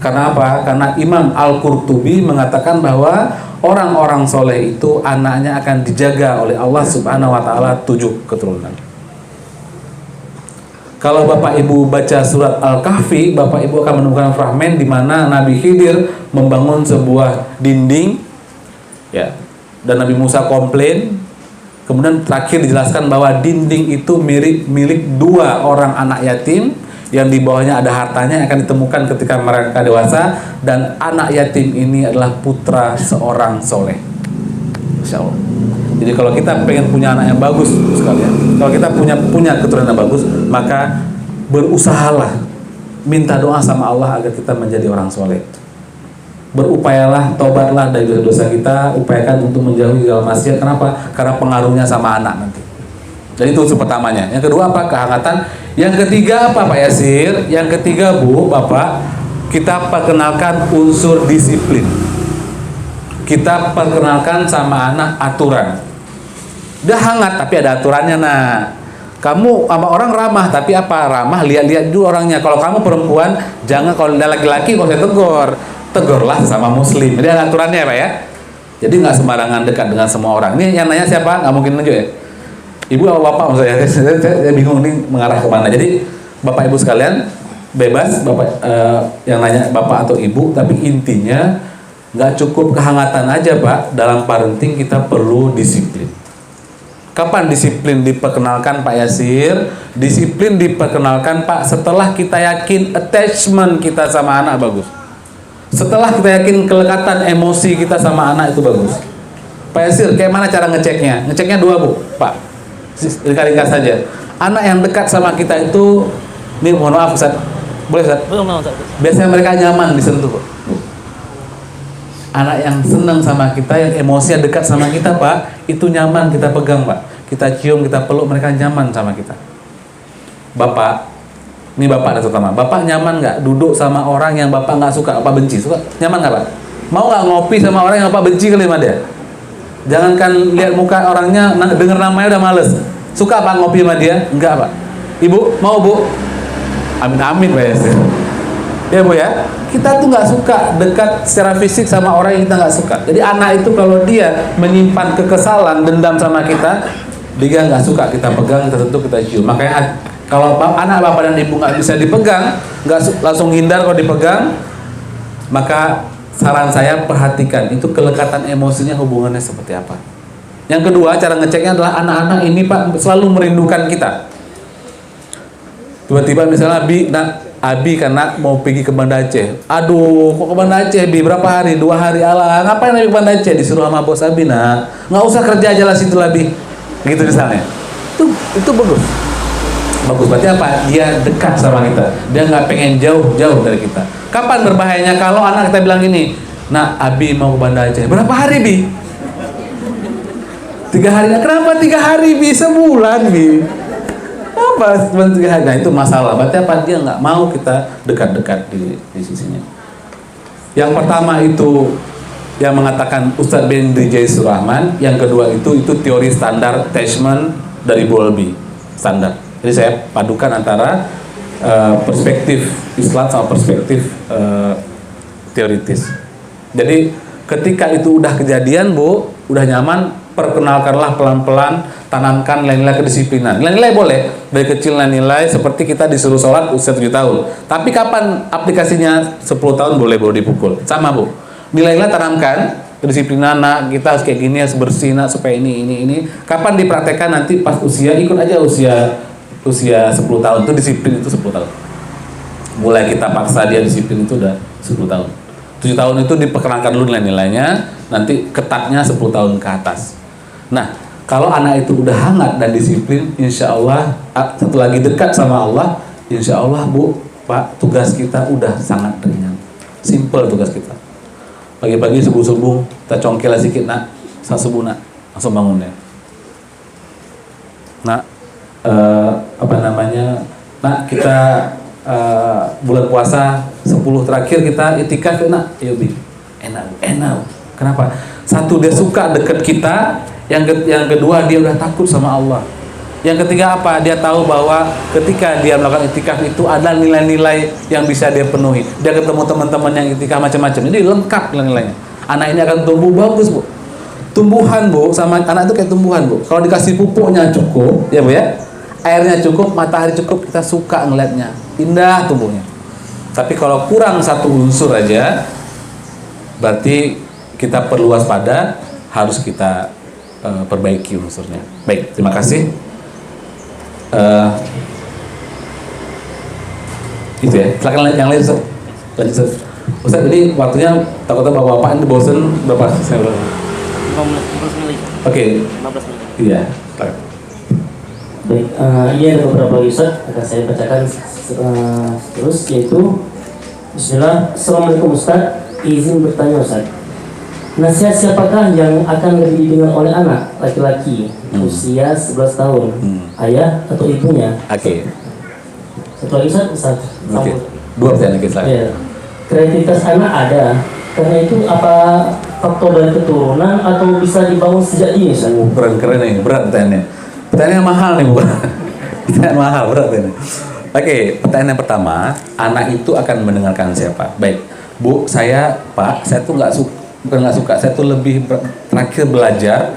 Karena apa? Karena Imam Al-Qurtubi mengatakan bahwa orang-orang soleh itu anaknya akan dijaga oleh Allah Subhanahu wa Ta'ala 7 keturunan. Kalau Bapak Ibu baca surat Al-Kahfi, Bapak Ibu akan menemukan fragmen di mana Nabi Khidir membangun sebuah dinding, ya, dan Nabi Musa komplain. Kemudian terakhir dijelaskan bahwa dinding itu milik 2 orang anak yatim, yang di bawahnya ada hartanya yang akan ditemukan ketika mereka dewasa, dan anak yatim ini adalah putra seorang soleh. Insya Allah. Jadi kalau kita pengen punya anak yang bagus sekalian, kalau kita punya keturunan yang bagus, maka berusahalah, minta doa sama Allah agar kita menjadi orang soleh. Berupayalah, tobatlah dari dosa-dosa kita, upayakan untuk menjauhi segala maksiat. Kenapa? Karena pengaruhnya sama anak nanti. Jadi itu unsur pertamanya. Yang kedua apa? Kehangatan. Yang ketiga apa Pak Yasir? Yang ketiga Bu, Bapak, kita perkenalkan unsur disiplin. Kita perkenalkan sama anak aturan. Dia hangat tapi ada aturannya. Nah, kamu sama orang ramah tapi apa? Ramah, lihat-lihat dulu orangnya. Kalau kamu perempuan, jangan, kalau ada laki-laki kalau saya tegurlah sama muslim. Jadi ada aturannya Pak ya. Jadi nggak sembarangan dekat dengan semua orang. Ini yang nanya siapa? Nggak mungkin nunjuk ya. Ibu atau bapak maksudnya, saya bingung nih mengarah kemana. Jadi Bapak Ibu sekalian bebas, Bapak yang nanya bapak atau ibu, tapi intinya nggak cukup kehangatan aja Pak. Dalam parenting kita perlu disiplin. Kapan disiplin diperkenalkan Pak Yasir? Disiplin diperkenalkan Pak setelah kita yakin attachment kita sama anak bagus. Setelah kita yakin kelekatan emosi kita sama anak itu bagus. Pak Yasir, kayak mana cara ngeceknya? Ngeceknya 2 Bu, Pak. Ringkas saja. Anak yang dekat sama kita itu, ini mohon maaf Ustaz, boleh Ustaz? Biasanya mereka nyaman disentuh. Anak yang senang sama kita, yang emosinya dekat sama kita Pak, itu nyaman kita pegang Pak. Kita cium, kita peluk, mereka nyaman sama kita. Bapak, ini Bapak terutama, Bapak nyaman nggak duduk sama orang yang Bapak nggak suka, Bapak benci? Suka? Nyaman nggak Pak? Mau nggak ngopi sama orang yang Bapak benci kali sama dia? Jangankan lihat muka orangnya, dengar namanya udah males. Suka Pak ngopi sama dia? Enggak Pak. Ibu, mau Bu? Amin amin Pak Yasir. Ya Bu ya. Kita tuh nggak suka dekat secara fisik sama orang yang kita nggak suka. Jadi anak itu kalau dia menyimpan kekesalan, dendam sama kita, dia nggak suka kita pegang, kita sentuh, kita cium. Makanya kalau anak bapak dan ibu nggak bisa dipegang, nggak langsung hindar kalau dipegang, maka saran saya perhatikan itu kelekatan emosinya, hubungannya seperti apa. Yang kedua, cara ngeceknya adalah anak-anak ini Pak selalu merindukan kita. Tiba-tiba misalnya Abi karena mau pergi ke Banda Aceh. Aduh, kok ke Banda Aceh, Bi? Berapa hari? 2 hari. Alah, ngapain Abi ke Banda Aceh? Disuruh sama bos Abi, nak. Nggak usah kerja aja lah situ lah, Bi. Gitu misalnya. Itu bagus. Bagus, berarti apa? Dia dekat sama kita. Dia nggak pengen jauh-jauh dari kita. Kapan berbahayanya? Kalau anak kita bilang gini, nah, Abi mau ke Banda Aceh. Berapa hari, Bi? 3 hari. Nah, kenapa 3 hari, Bi? Sebulan, Bi. Apa? Cuma 3 hari. Nah, itu masalah. Berarti apa? Dia nggak mau kita dekat-dekat di sisinya. Yang pertama itu yang mengatakan Ustadz bin Rijais Rahman. Yang kedua itu teori standar attachment dari Bowlby. Standar. Jadi saya padukan antara perspektif Islam sama perspektif teoritis. Jadi ketika itu udah kejadian, Bu, udah nyaman, perkenalkanlah pelan-pelan, tanamkan nilai-nilai kedisiplinan. Nilai-nilai boleh, dari kecil nilai seperti kita disuruh sholat usia 7 tahun. Tapi kapan aplikasinya 10 tahun boleh dipukul. Sama, Bu. Nilai-nilai tanamkan, kedisiplinan, nak, kita harus kayak gini, harus bersih, nak, supaya ini. Kapan dipraktekkan? Nanti pas usia, ikut aja usia 10 tahun. Itu disiplin, itu 10 tahun. Mulai kita paksa dia disiplin itu udah 10 tahun. 7 tahun itu diperkenalkan dulu nilai-nilainya, nanti ketatnya 10 tahun ke atas. Nah, kalau anak itu udah hangat dan disiplin, insya Allah, satu lagi dekat sama Allah, insya Allah, Bu, Pak, tugas kita udah sangat ringan. Simple tugas kita. Pagi-pagi subuh-subuh, kita congkel sedikit, nak, saat subuh, nak, langsung bangun ya. Nak, nak, kita bulan puasa 10 terakhir kita itikaf, nak, ayo, Bi. Enak. Kenapa? Satu, dia suka dekat kita. Yang kedua, dia udah takut sama Allah. Yang ketiga apa? Dia tahu bahwa ketika dia melakukan itikaf itu ada nilai-nilai yang bisa dia penuhi. Dia ketemu teman-teman yang itikaf macam-macam. Jadi lengkap nilai-nilainya. Anak ini akan tumbuh bagus, Bu. Tumbuhan, Bu, sama anak itu kayak tumbuhan, Bu. Kalau dikasih pupuknya cukup, ya, Bu, ya. Airnya cukup, matahari cukup, kita suka ngeliatnya. Indah tumbuhnya. Tapi kalau kurang satu unsur aja, berarti kita perlu waspada, harus kita perbaiki unsurnya. Baik, terima kasih. Itu ya. Silakan yang lain, Ustaz. Lanjut, Ustaz. Ini waktunya takutnya bapak-bapak ini bosen berapa? 15 menit. Oke. 15 menit. Iya. Silakan. Baik, ini ada beberapa Ustaz akan saya bacakan terus, yaitu Bismillah. Assalamualaikum Ustaz. Izin bertanya, Ustaz. Nasihat siapakah yang akan lebih didengar oleh anak laki-laki usia 11 tahun? Ayah atau ibunya? Oke. Satu lagi, Ustaz. Oke. 2 pertanyaan lagi, silakan. Ya. Kreativitas anak ada. Karena itu apa faktor dari keturunan atau bisa dibangun sejak dini, Ustaz? Keren nih, berat pertanyaannya. Pertanyaan yang mahal nih, Bu. Pertanyaan mahal, berat ini. Oke, pertanyaan yang pertama, anak itu akan mendengarkan siapa? Baik, Bu, Pak, saya tuh bukan nggak suka, saya tuh lebih terakhir belajar,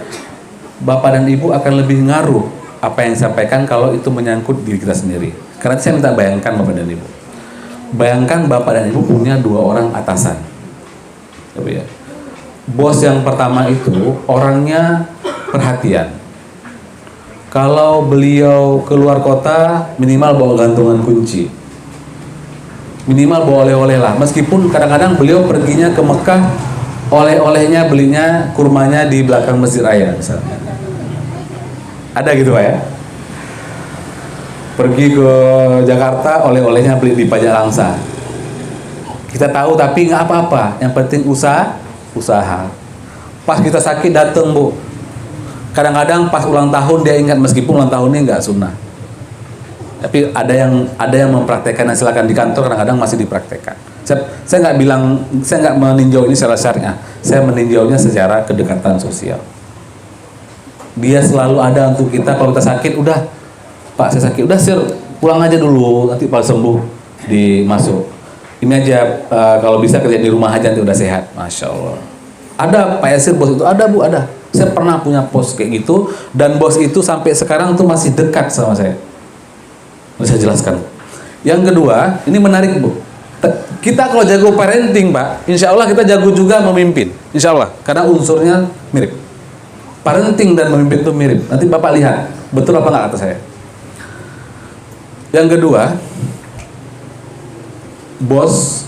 Bapak dan Ibu akan lebih ngaruh apa yang disampaikan kalau itu menyangkut diri kita sendiri. Karena saya minta bayangkan Bapak dan Ibu. Bayangkan Bapak dan Ibu punya 2 orang atasan. Ya. Bos yang pertama itu orangnya perhatian. Kalau beliau keluar kota, minimal bawa gantungan kunci. Minimal bawa oleh-oleh lah. Meskipun kadang-kadang beliau perginya ke Mekah, oleh-olehnya belinya kurmanya di belakang Masjid Raya misalnya. Ada gitu, Pak, ya? Pergi ke Jakarta, oleh-olehnya beli di Pajak Langsa. Kita tahu tapi nggak apa-apa. Yang penting usaha. Pas kita sakit datang, Bu. Kadang-kadang pas ulang tahun dia ingat, meskipun ulang tahunnya nggak sunnah. Tapi ada yang mempraktekkan, dan silakan di kantor kadang-kadang masih dipraktekkan. Saya nggak meninjau ini secara syariah. Saya meninjaunya secara kedekatan sosial. Dia selalu ada untuk kita. Kalau kita sakit, udah, Pak, saya sakit, udah, Sir, pulang aja dulu, nanti pas sembuh dimasuk. Ini aja, kalau bisa kerja di rumah aja, nanti udah sehat. Masya Allah. Ada Pak Yasir, bos itu ada, Bu, ada. Saya pernah punya pos kayak gitu, dan bos itu sampai sekarang tuh masih dekat sama saya. Bisa jelaskan. Yang kedua, ini menarik, Bu. Kita kalau jago parenting, Pak, insya Allah kita jago juga memimpin. Insya Allah, karena unsurnya mirip. Parenting dan memimpin itu mirip. Nanti Bapak lihat, betul apa nggak kata saya. Yang kedua, bos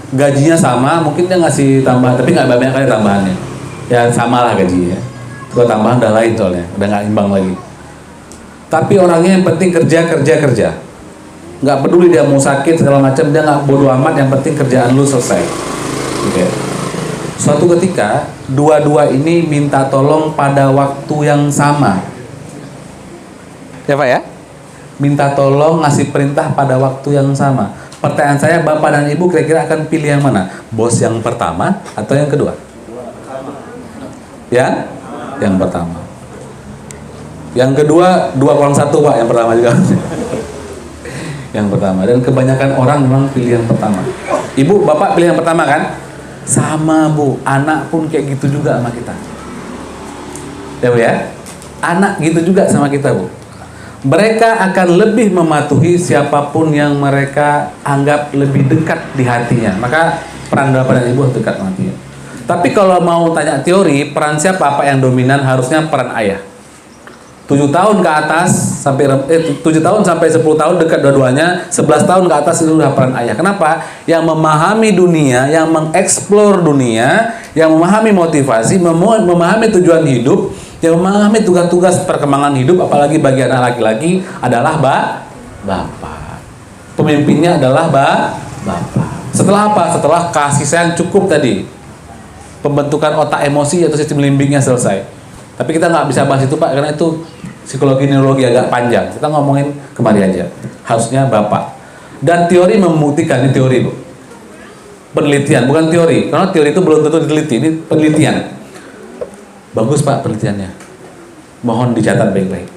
gajinya sama, mungkin dia ngasih tambahan, tapi nggak banyak kali tambahannya. Ya sama lah gajinya. Kalau tambahan udah lain soalnya, udah nggak imbang lagi. Tapi orangnya yang penting kerja. Nggak peduli dia mau sakit segala macam, dia nggak bodo amat, yang penting kerjaan lu selesai. Oke. Suatu ketika dua-dua ini minta tolong pada waktu yang sama. Ya Pak ya? Minta tolong ngasih perintah pada waktu yang sama. Pertanyaan saya, Bapak dan Ibu kira-kira akan pilih yang mana? Bos yang pertama atau yang kedua? Ya? Yang pertama. Yang kedua 2-1 Pak, yang pertama juga. Yang pertama. Dan kebanyakan orang memang pilih yang pertama. Ibu, Bapak pilih yang pertama kan? Sama Bu, anak pun kayak gitu juga sama kita. Ya Bu ya? Anak gitu juga sama kita Bu. Mereka akan lebih mematuhi siapapun yang mereka anggap lebih dekat di hatinya. Maka peran Bapak dan Ibu harus dekat hatinya. Tapi kalau mau tanya teori, peran siapa Pak yang dominan? Harusnya peran ayah. 7 tahun ke atas sampai 7 tahun sampai 10 tahun dekat dua-duanya, 11 tahun ke atas itu sudah peran ayah. Kenapa? Yang memahami dunia, yang mengeksplor dunia, yang memahami motivasi, memahami tujuan hidup, yang memahami tugas-tugas perkembangan hidup, apalagi bagi anak laki-laki adalah bapak. Pemimpinnya adalah bapak. Setelah apa? Setelah kasih sayang cukup tadi, pembentukan otak emosi atau sistem limbiknya selesai. Tapi kita nggak bisa bahas itu Pak, karena itu psikologi neurologi agak panjang. Kita ngomongin kemari aja. Harusnya bapak. Dan teori membuktikan, ini teori Bu. Penelitian, bukan teori. Karena teori itu belum tentu diteliti, ini penelitian. Bagus Pak penelitiannya. Mohon dicatat baik-baik.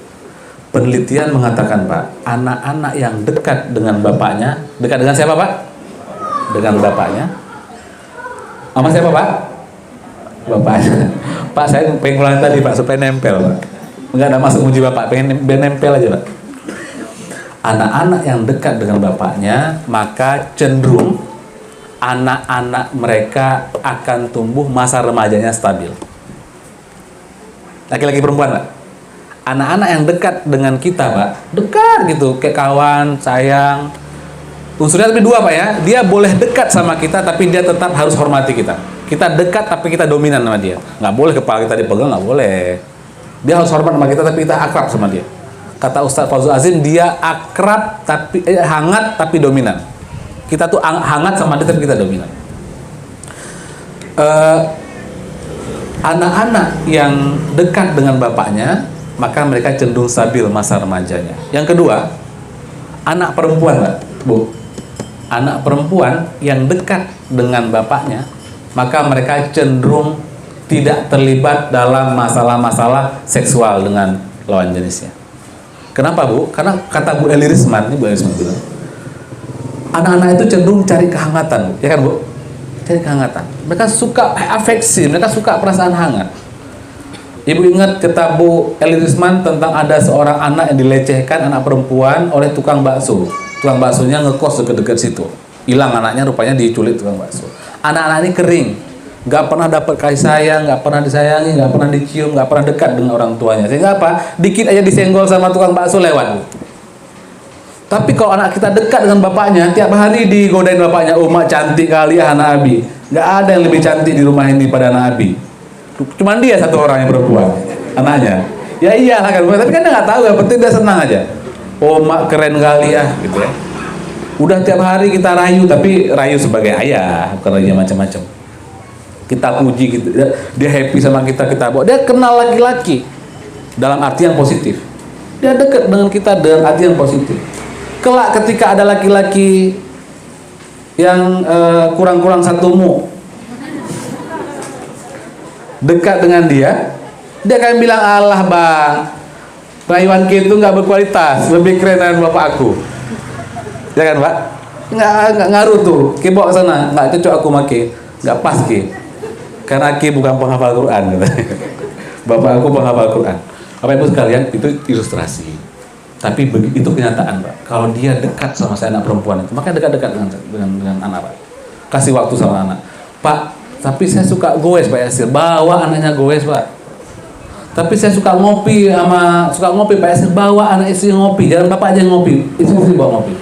Penelitian mengatakan Pak, anak-anak yang dekat dengan bapaknya, dekat dengan siapa Pak? Dengan bapaknya. Sama siapa Pak? Bapaknya. Pak, saya pengen ulang tadi Pak, supaya nempel Pak. Enggak ada masuk muji Bapak, pengen nempel aja Pak. Anak-anak yang dekat dengan bapaknya, maka cenderung anak-anak mereka akan tumbuh masa remajanya stabil. Laki-laki perempuan Pak. Anak-anak yang dekat dengan kita Pak, dekat gitu, kayak kawan, sayang. Unsurnya tapi dua Pak ya, dia boleh dekat sama kita tapi dia tetap harus hormati kita. Kita dekat tapi kita dominan sama dia. Nggak boleh kepala kita dipegang, nggak boleh. Dia harus hormat sama kita tapi kita akrab sama dia. Kata Ustaz Fawzul Azim, dia akrab tapi hangat tapi dominan. Kita tuh hangat sama dia tapi kita dominan. Anak-anak yang dekat dengan bapaknya, maka mereka cenderung stabil masa remajanya. Yang kedua, anak perempuan Pak, Bu. Anak perempuan yang dekat dengan bapaknya, maka mereka cenderung tidak terlibat dalam masalah-masalah seksual dengan lawan jenisnya. Kenapa Bu? Karena kata Bu Eli Risman, ini Bu Eli Risman bilang, anak-anak itu cenderung cari kehangatan, Bu. Ya kan Bu? Cari kehangatan. Mereka suka afeksi, mereka suka perasaan hangat. Ibu ingat kata Bu Eli Risman tentang ada seorang anak yang dilecehkan, anak perempuan, oleh tukang bakso. Tukang baksonya ngekos dekat-dekat situ. Hilang anaknya, rupanya diculik tukang bakso. Anak-anak ini kering, nggak pernah dapat kasih sayang, nggak pernah disayangi, nggak pernah dicium, nggak pernah dekat dengan orang tuanya. Sehingga apa? Dikit aja disenggol sama tukang bakso lewat. Tapi kalau anak kita dekat dengan bapaknya, tiap hari digodain bapaknya, oh mak cantik kali ya anak Abi. Nggak ada yang lebih cantik di rumah ini pada anak Abi. Cuman dia satu orang yang perempuan, anaknya. Ya iyalah kan, tapi kan dia nggak tahu, yang penting dia senang aja. Oh mak keren kali ya, gitu ya. Udah tiap hari kita rayu, tapi rayu sebagai ayah, bukan rayu macam-macam. Kita puji gitu, dia happy sama kita bawa. Dia kenal laki-laki dalam arti yang positif. Dia dekat dengan kita dengan arti yang positif. Kelak ketika ada laki-laki yang kurang-kurang satu mu dekat dengan dia akan bilang, alah bang, rayuan kita itu nggak berkualitas, lebih keren dari bapak aku. Ya kan Pak? Nggak ngaruh tuh, ki bawa ke sana, nggak cocok aku make, nggak pas ki. Karena ki bukan penghafal Quran, gitu. Bapak aku penghafal Quran. Bapak Ibu sekalian, itu ilustrasi. Tapi itu kenyataan Pak. Kalau dia dekat sama saya anak perempuan itu, maka dekat-dekat dengan anak Pak. Kasih waktu sama anak. Pak, tapi saya suka goes Pak Yasir, bawa anaknya goes Pak. Tapi saya suka ngopi Pak Yasir, bawa anak istri ngopi. Jangan bapak aja ngopi, istri bawa ngopi.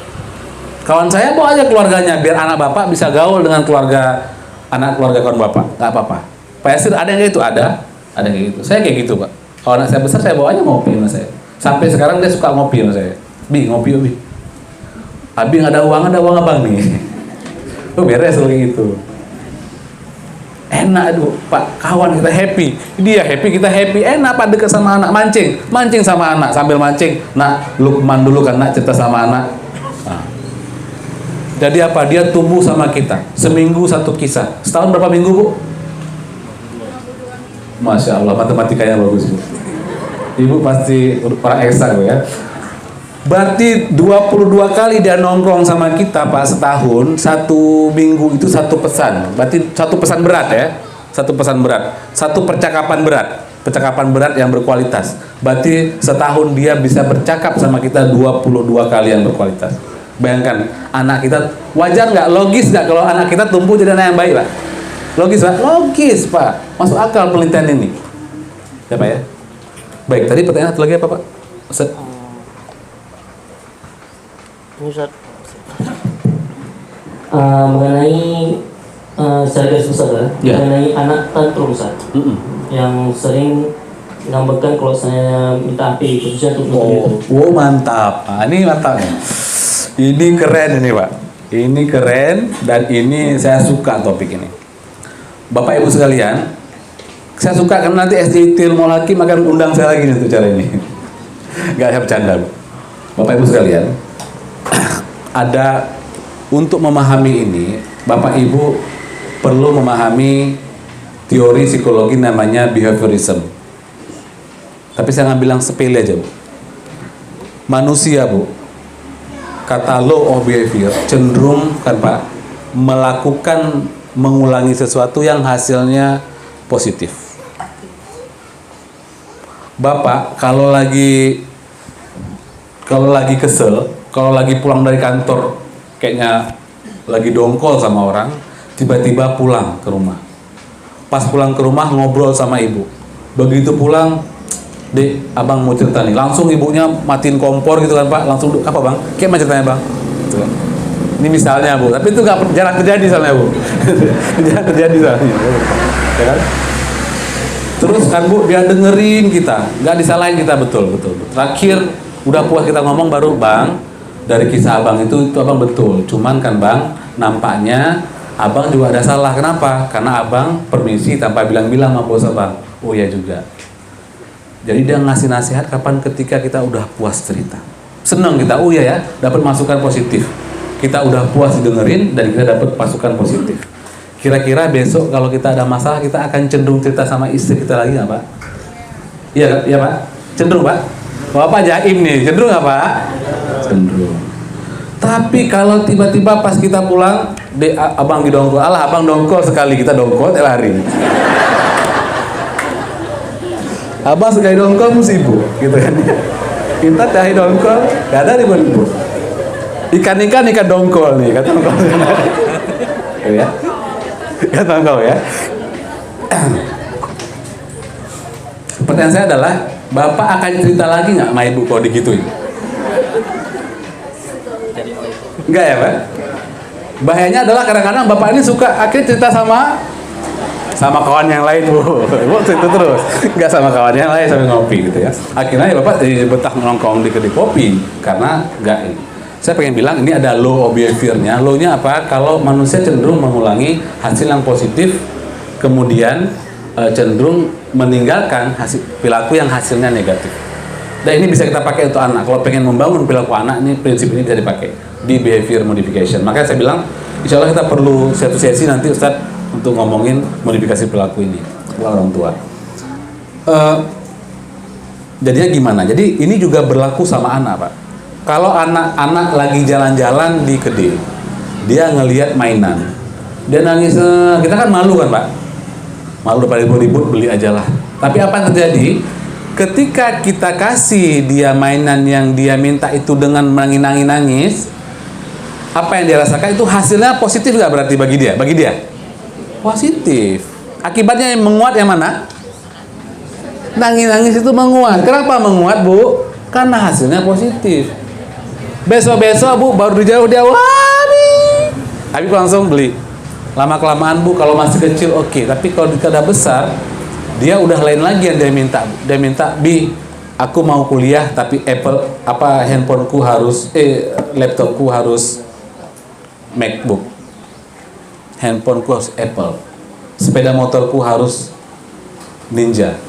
Kawan saya bawa aja keluarganya biar anak bapak bisa gaul dengan anak keluarga kawan bapak, nggak apa-apa. Pak Yasir ada yang kayak gitu, ada yang kayak gitu. Saya kayak gitu, Pak. Kalau anak saya besar saya bawa aja ngopi sama saya. Sampai sekarang dia suka ngopi sama saya. Bi, ngopi Bi. Abi nggak ada uang abang nih. Oh beres kayak gitu. Enak aduh, Pak, kawan kita happy, dia happy, kita happy, enak Pak dekat sama anak, mancing sama anak, sambil mancing, nak Lukman dulu kan nak cerita sama anak. Nah. Jadi apa? Dia tumbuh sama kita, seminggu satu kisah, setahun berapa minggu Bu? Masya Allah, matematikanya bagus Bu. Ibu pasti orang eksak Bu ya. Berarti 22 kali dia nongkrong sama kita Pak setahun, satu minggu itu satu pesan. Berarti satu pesan berat ya. Satu pesan berat. Satu percakapan berat. Percakapan berat yang berkualitas. Berarti setahun dia bisa bercakap sama kita 22 kali yang berkualitas. Bayangkan, anak kita wajar nggak? Logis nggak kalau anak kita tumbuh jadi anak yang baik Pak? Logis Pak? Logis Pak. Masuk akal penelitian ini. Ya Pak ya? Baik, tadi pertanyaan satu lagi apa Pak? Ustaz? Mengenai secara garis besar Ya. mengenai anak tantrum Ustaz, yang sering ngambekkan kalau saya minta api khususnya untuk Oh mantap. Nah, ini mantap nih. Ini keren ini Pak. Ini keren dan ini saya suka topik ini. Bapak Ibu sekalian, saya suka karena nanti SD Ilmu Hakim akan undang saya lagi untuk cara ini. Gak saya bercanda Bu. Bapak Ibu sekalian, ada untuk memahami ini, Bapak Ibu perlu memahami teori psikologi namanya behaviorism. Tapi saya nggak bilang sepele aja Bu. Manusia Bu, kata law of behavior cenderung kan Pak mengulangi sesuatu yang hasilnya positif. Bapak kalau lagi kesel, kalau lagi pulang dari kantor kayaknya lagi dongkol sama orang, tiba-tiba pulang ke rumah. Pas pulang ke rumah ngobrol sama ibu. Begitu pulang, Dek, abang mau cerita nih. Langsung ibunya matiin kompor gitu kan Pak. Langsung, apa Bang? Kayak ceritanya Bang. Gitu kan. Ini misalnya Bu, tapi itu jarang terjadi soalnya Bu. Jarang terjadi soalnya. Ya kan? Terus kan Bu, dia dengerin kita, nggak disalahin kita betul. Terakhir udah puas kita ngomong baru Bang, dari kisah abang itu abang betul. Cuman kan Bang, nampaknya abang juga ada salah. Kenapa? Karena abang permisi tanpa bilang-bilang sama bos abang. Oh ya juga. Jadi dia ngasih nasihat kapan ketika kita udah puas cerita. Senang kita, oh iya ya, dapat masukan positif. Kita udah puas didengerin dan kita dapat masukan positif. Kira-kira besok kalau kita ada masalah kita akan cenderung cerita sama istri kita lagi nggak Pak? Iya Pak? Cenderung Pak? Bapak jaim nih, cenderung nggak Pak? Cenderung. Tapi kalau tiba-tiba pas kita pulang, abang didongkol, abang dongkol sekali, kita dongkol, lari. Abang sekali dongkol musibu, gitu kan? Kita cari dongkol, gak ada ribu-ribu. Ikan dongkol nih, kata dongkol. Ya, kata dongkol ya. Pertanyaan saya adalah, Bapak akan cerita lagi nggak sama ibu kalau digituin? Enggak ya Pak? Bahayanya adalah kadang-kadang Bapak ini suka akhirnya cerita sama kawan yang lain Bu. Bu itu terus nggak sama kawan yang lain sambil ngopi gitu ya. Akhirnya ya Bapak jadi betah nongkrong di kedai kopi karena nggak ini. Saya pengen bilang ini ada law of behavior-nya. Law-nya apa? Kalau manusia cenderung mengulangi hasil yang positif, kemudian cenderung meninggalkan perilaku yang hasilnya negatif. Dan ini bisa kita pakai untuk anak. Kalau pengen membangun perilaku anak, ini prinsip ini bisa dipakai di behavior modification. Makanya saya bilang, insya Allah kita perlu satu sesi nanti Ustadz untuk ngomongin modifikasi perilaku ini buat orang tua. Jadinya gimana? Jadi ini juga berlaku sama anak Pak. Kalau anak-anak lagi jalan-jalan di kedai, dia ngelihat mainan, dia nangis, kita kan malu kan Pak? Malu daripada ribut-ribut, beli aja lah. Tapi apa yang terjadi? Ketika kita kasih dia mainan yang dia minta itu dengan menangis, apa yang dia rasakan itu hasilnya positif nggak berarti bagi dia? Bagi dia positif. Akibatnya yang menguat yang mana? Nangis itu menguat. Kenapa menguat Bu? Karena hasilnya positif. Besok-besok Bu baru dijauh dia, wah nih. Abi langsung beli. Lama-kelamaan Bu, kalau masih kecil oke. Tapi kalau udah besar, dia udah lain lagi yang dia minta. Dia minta, Bi, aku mau kuliah tapi handphoneku harus, laptopku harus MacBook. Handphoneku harus Apple. Sepeda motorku harus Ninja.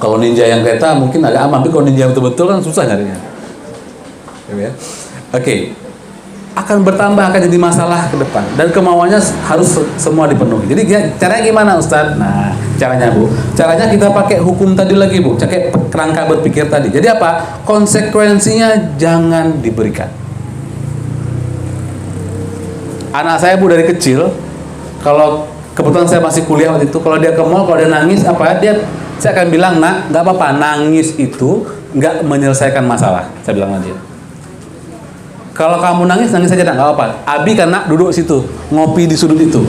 Kalau Ninja yang kereta mungkin agak aman, tapi kalau Ninja betul-betul kan susah nyarinya. Ya. Oke. Akan bertambah, akan jadi masalah ke depan, dan kemauannya harus semua dipenuhi. Jadi caranya gimana Ustadz? Nah, caranya Bu, caranya kita pakai hukum tadi lagi Bu, pakai kerangka berpikir tadi. Jadi apa? Konsekuensinya jangan diberikan. Anak saya Bu dari kecil, kalau kebetulan saya masih kuliah waktu itu, kalau dia ke mall, kalau dia nangis saya akan bilang, nak, nggak apa-apa, nangis itu nggak menyelesaikan masalah. Saya bilang sama dia. Kalau kamu nangis aja, nggak apa-apa. Abi karena duduk situ, ngopi di sudut itu.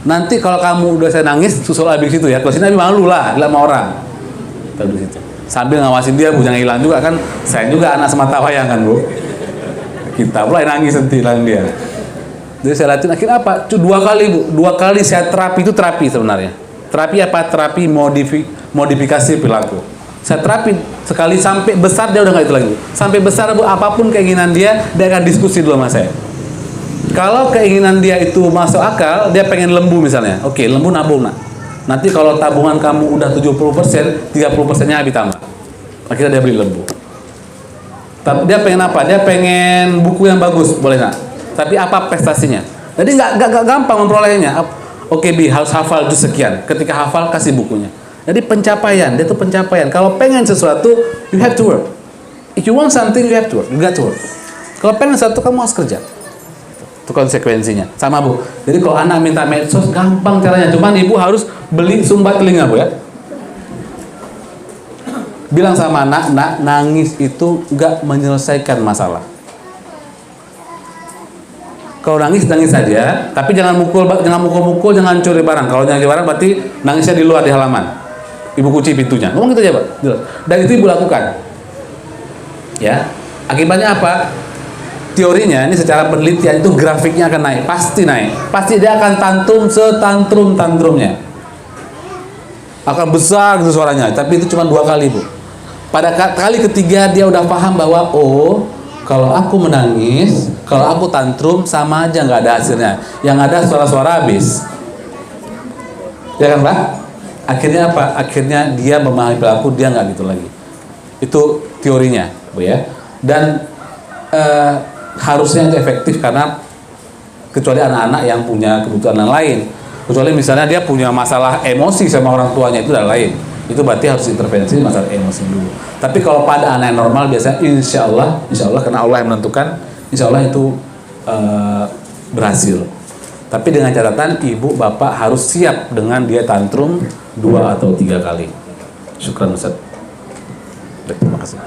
Nanti kalau kamu udah saya nangis, susul Abi situ ya. Kalau sini Abi malu lah, bilang sama orang. Kita duduk situ. Sambil ngawasin dia, Bu, jangan hilang juga kan. Saya juga anak semata wayang kan, Bu. Kita mulai nangis nanti hilang dia. Jadi saya latih akhirnya apa? 2 kali Bu, 2 kali saya terapi, itu terapi sebenarnya. Terapi apa? Terapi modifikasi perilaku. Saya terapi sekali sampai besar, dia udah nggak itu lagi. Sampai besar Bu, apapun keinginan dia akan diskusi dulu sama saya. Kalau keinginan dia itu masuk akal, dia pengen lembu misalnya. Oke, lembu nabung nak. Nanti kalau tabungan kamu udah 70%, 30%-nya Abi tambah. Akhirnya dia beli lembu. Tapi dia pengen apa? Dia pengen buku yang bagus, boleh nak. Tapi apa prestasinya? Jadi nggak gampang memperolehnya. Oke Bi, harus hafal itu sekian. Ketika hafal, kasih bukunya. Jadi pencapaian, dia tuh pencapaian. Kalau pengen sesuatu, you have to work. If you want something, you have to work. You got to work. Kalau pengen sesuatu, kamu harus kerja. Itu konsekuensinya. Sama Bu. Jadi kalau anak minta medsos, gampang caranya. Cuman ibu harus beli sumbat telinga Bu ya. Bilang sama anak, nak, nangis itu nggak menyelesaikan masalah. Kalau nangis saja, tapi jangan mukul, jangan curi barang. Kalau nyari barang berarti nangisnya di luar di halaman. Ibu kunci pintunya. Ngomong gitu aja, Pak. Dan itu Ibu lakukan. Ya. Akibatnya apa? Teorinya ini secara penelitian itu grafiknya akan naik, pasti naik. Pasti dia akan tantrum setantrum-tantrumnya. Akan besar gitu suaranya, tapi itu cuma 2 kali, Bu. Pada kali ketiga dia udah paham bahwa kalau aku menangis, kalau aku tantrum sama aja nggak ada hasilnya. Yang ada suara-suara habis. Ya kan, Pak? Akhirnya apa? Akhirnya dia memahami perilaku, dia nggak gitu lagi. Itu teorinya, Bu ya. Dan harusnya itu efektif karena kecuali anak-anak yang punya kebutuhan yang lain. Kecuali misalnya dia punya masalah emosi sama orang tuanya, itu udah lain. Itu berarti harus intervensi masalah emosi dulu. Tapi kalau pada anak yang normal biasanya insya Allah karena Allah yang menentukan, insya Allah itu berhasil. Tapi dengan catatan ibu bapak harus siap dengan dia tantrum 2 atau 3 kali. Syukran Ustaz. Terima kasih.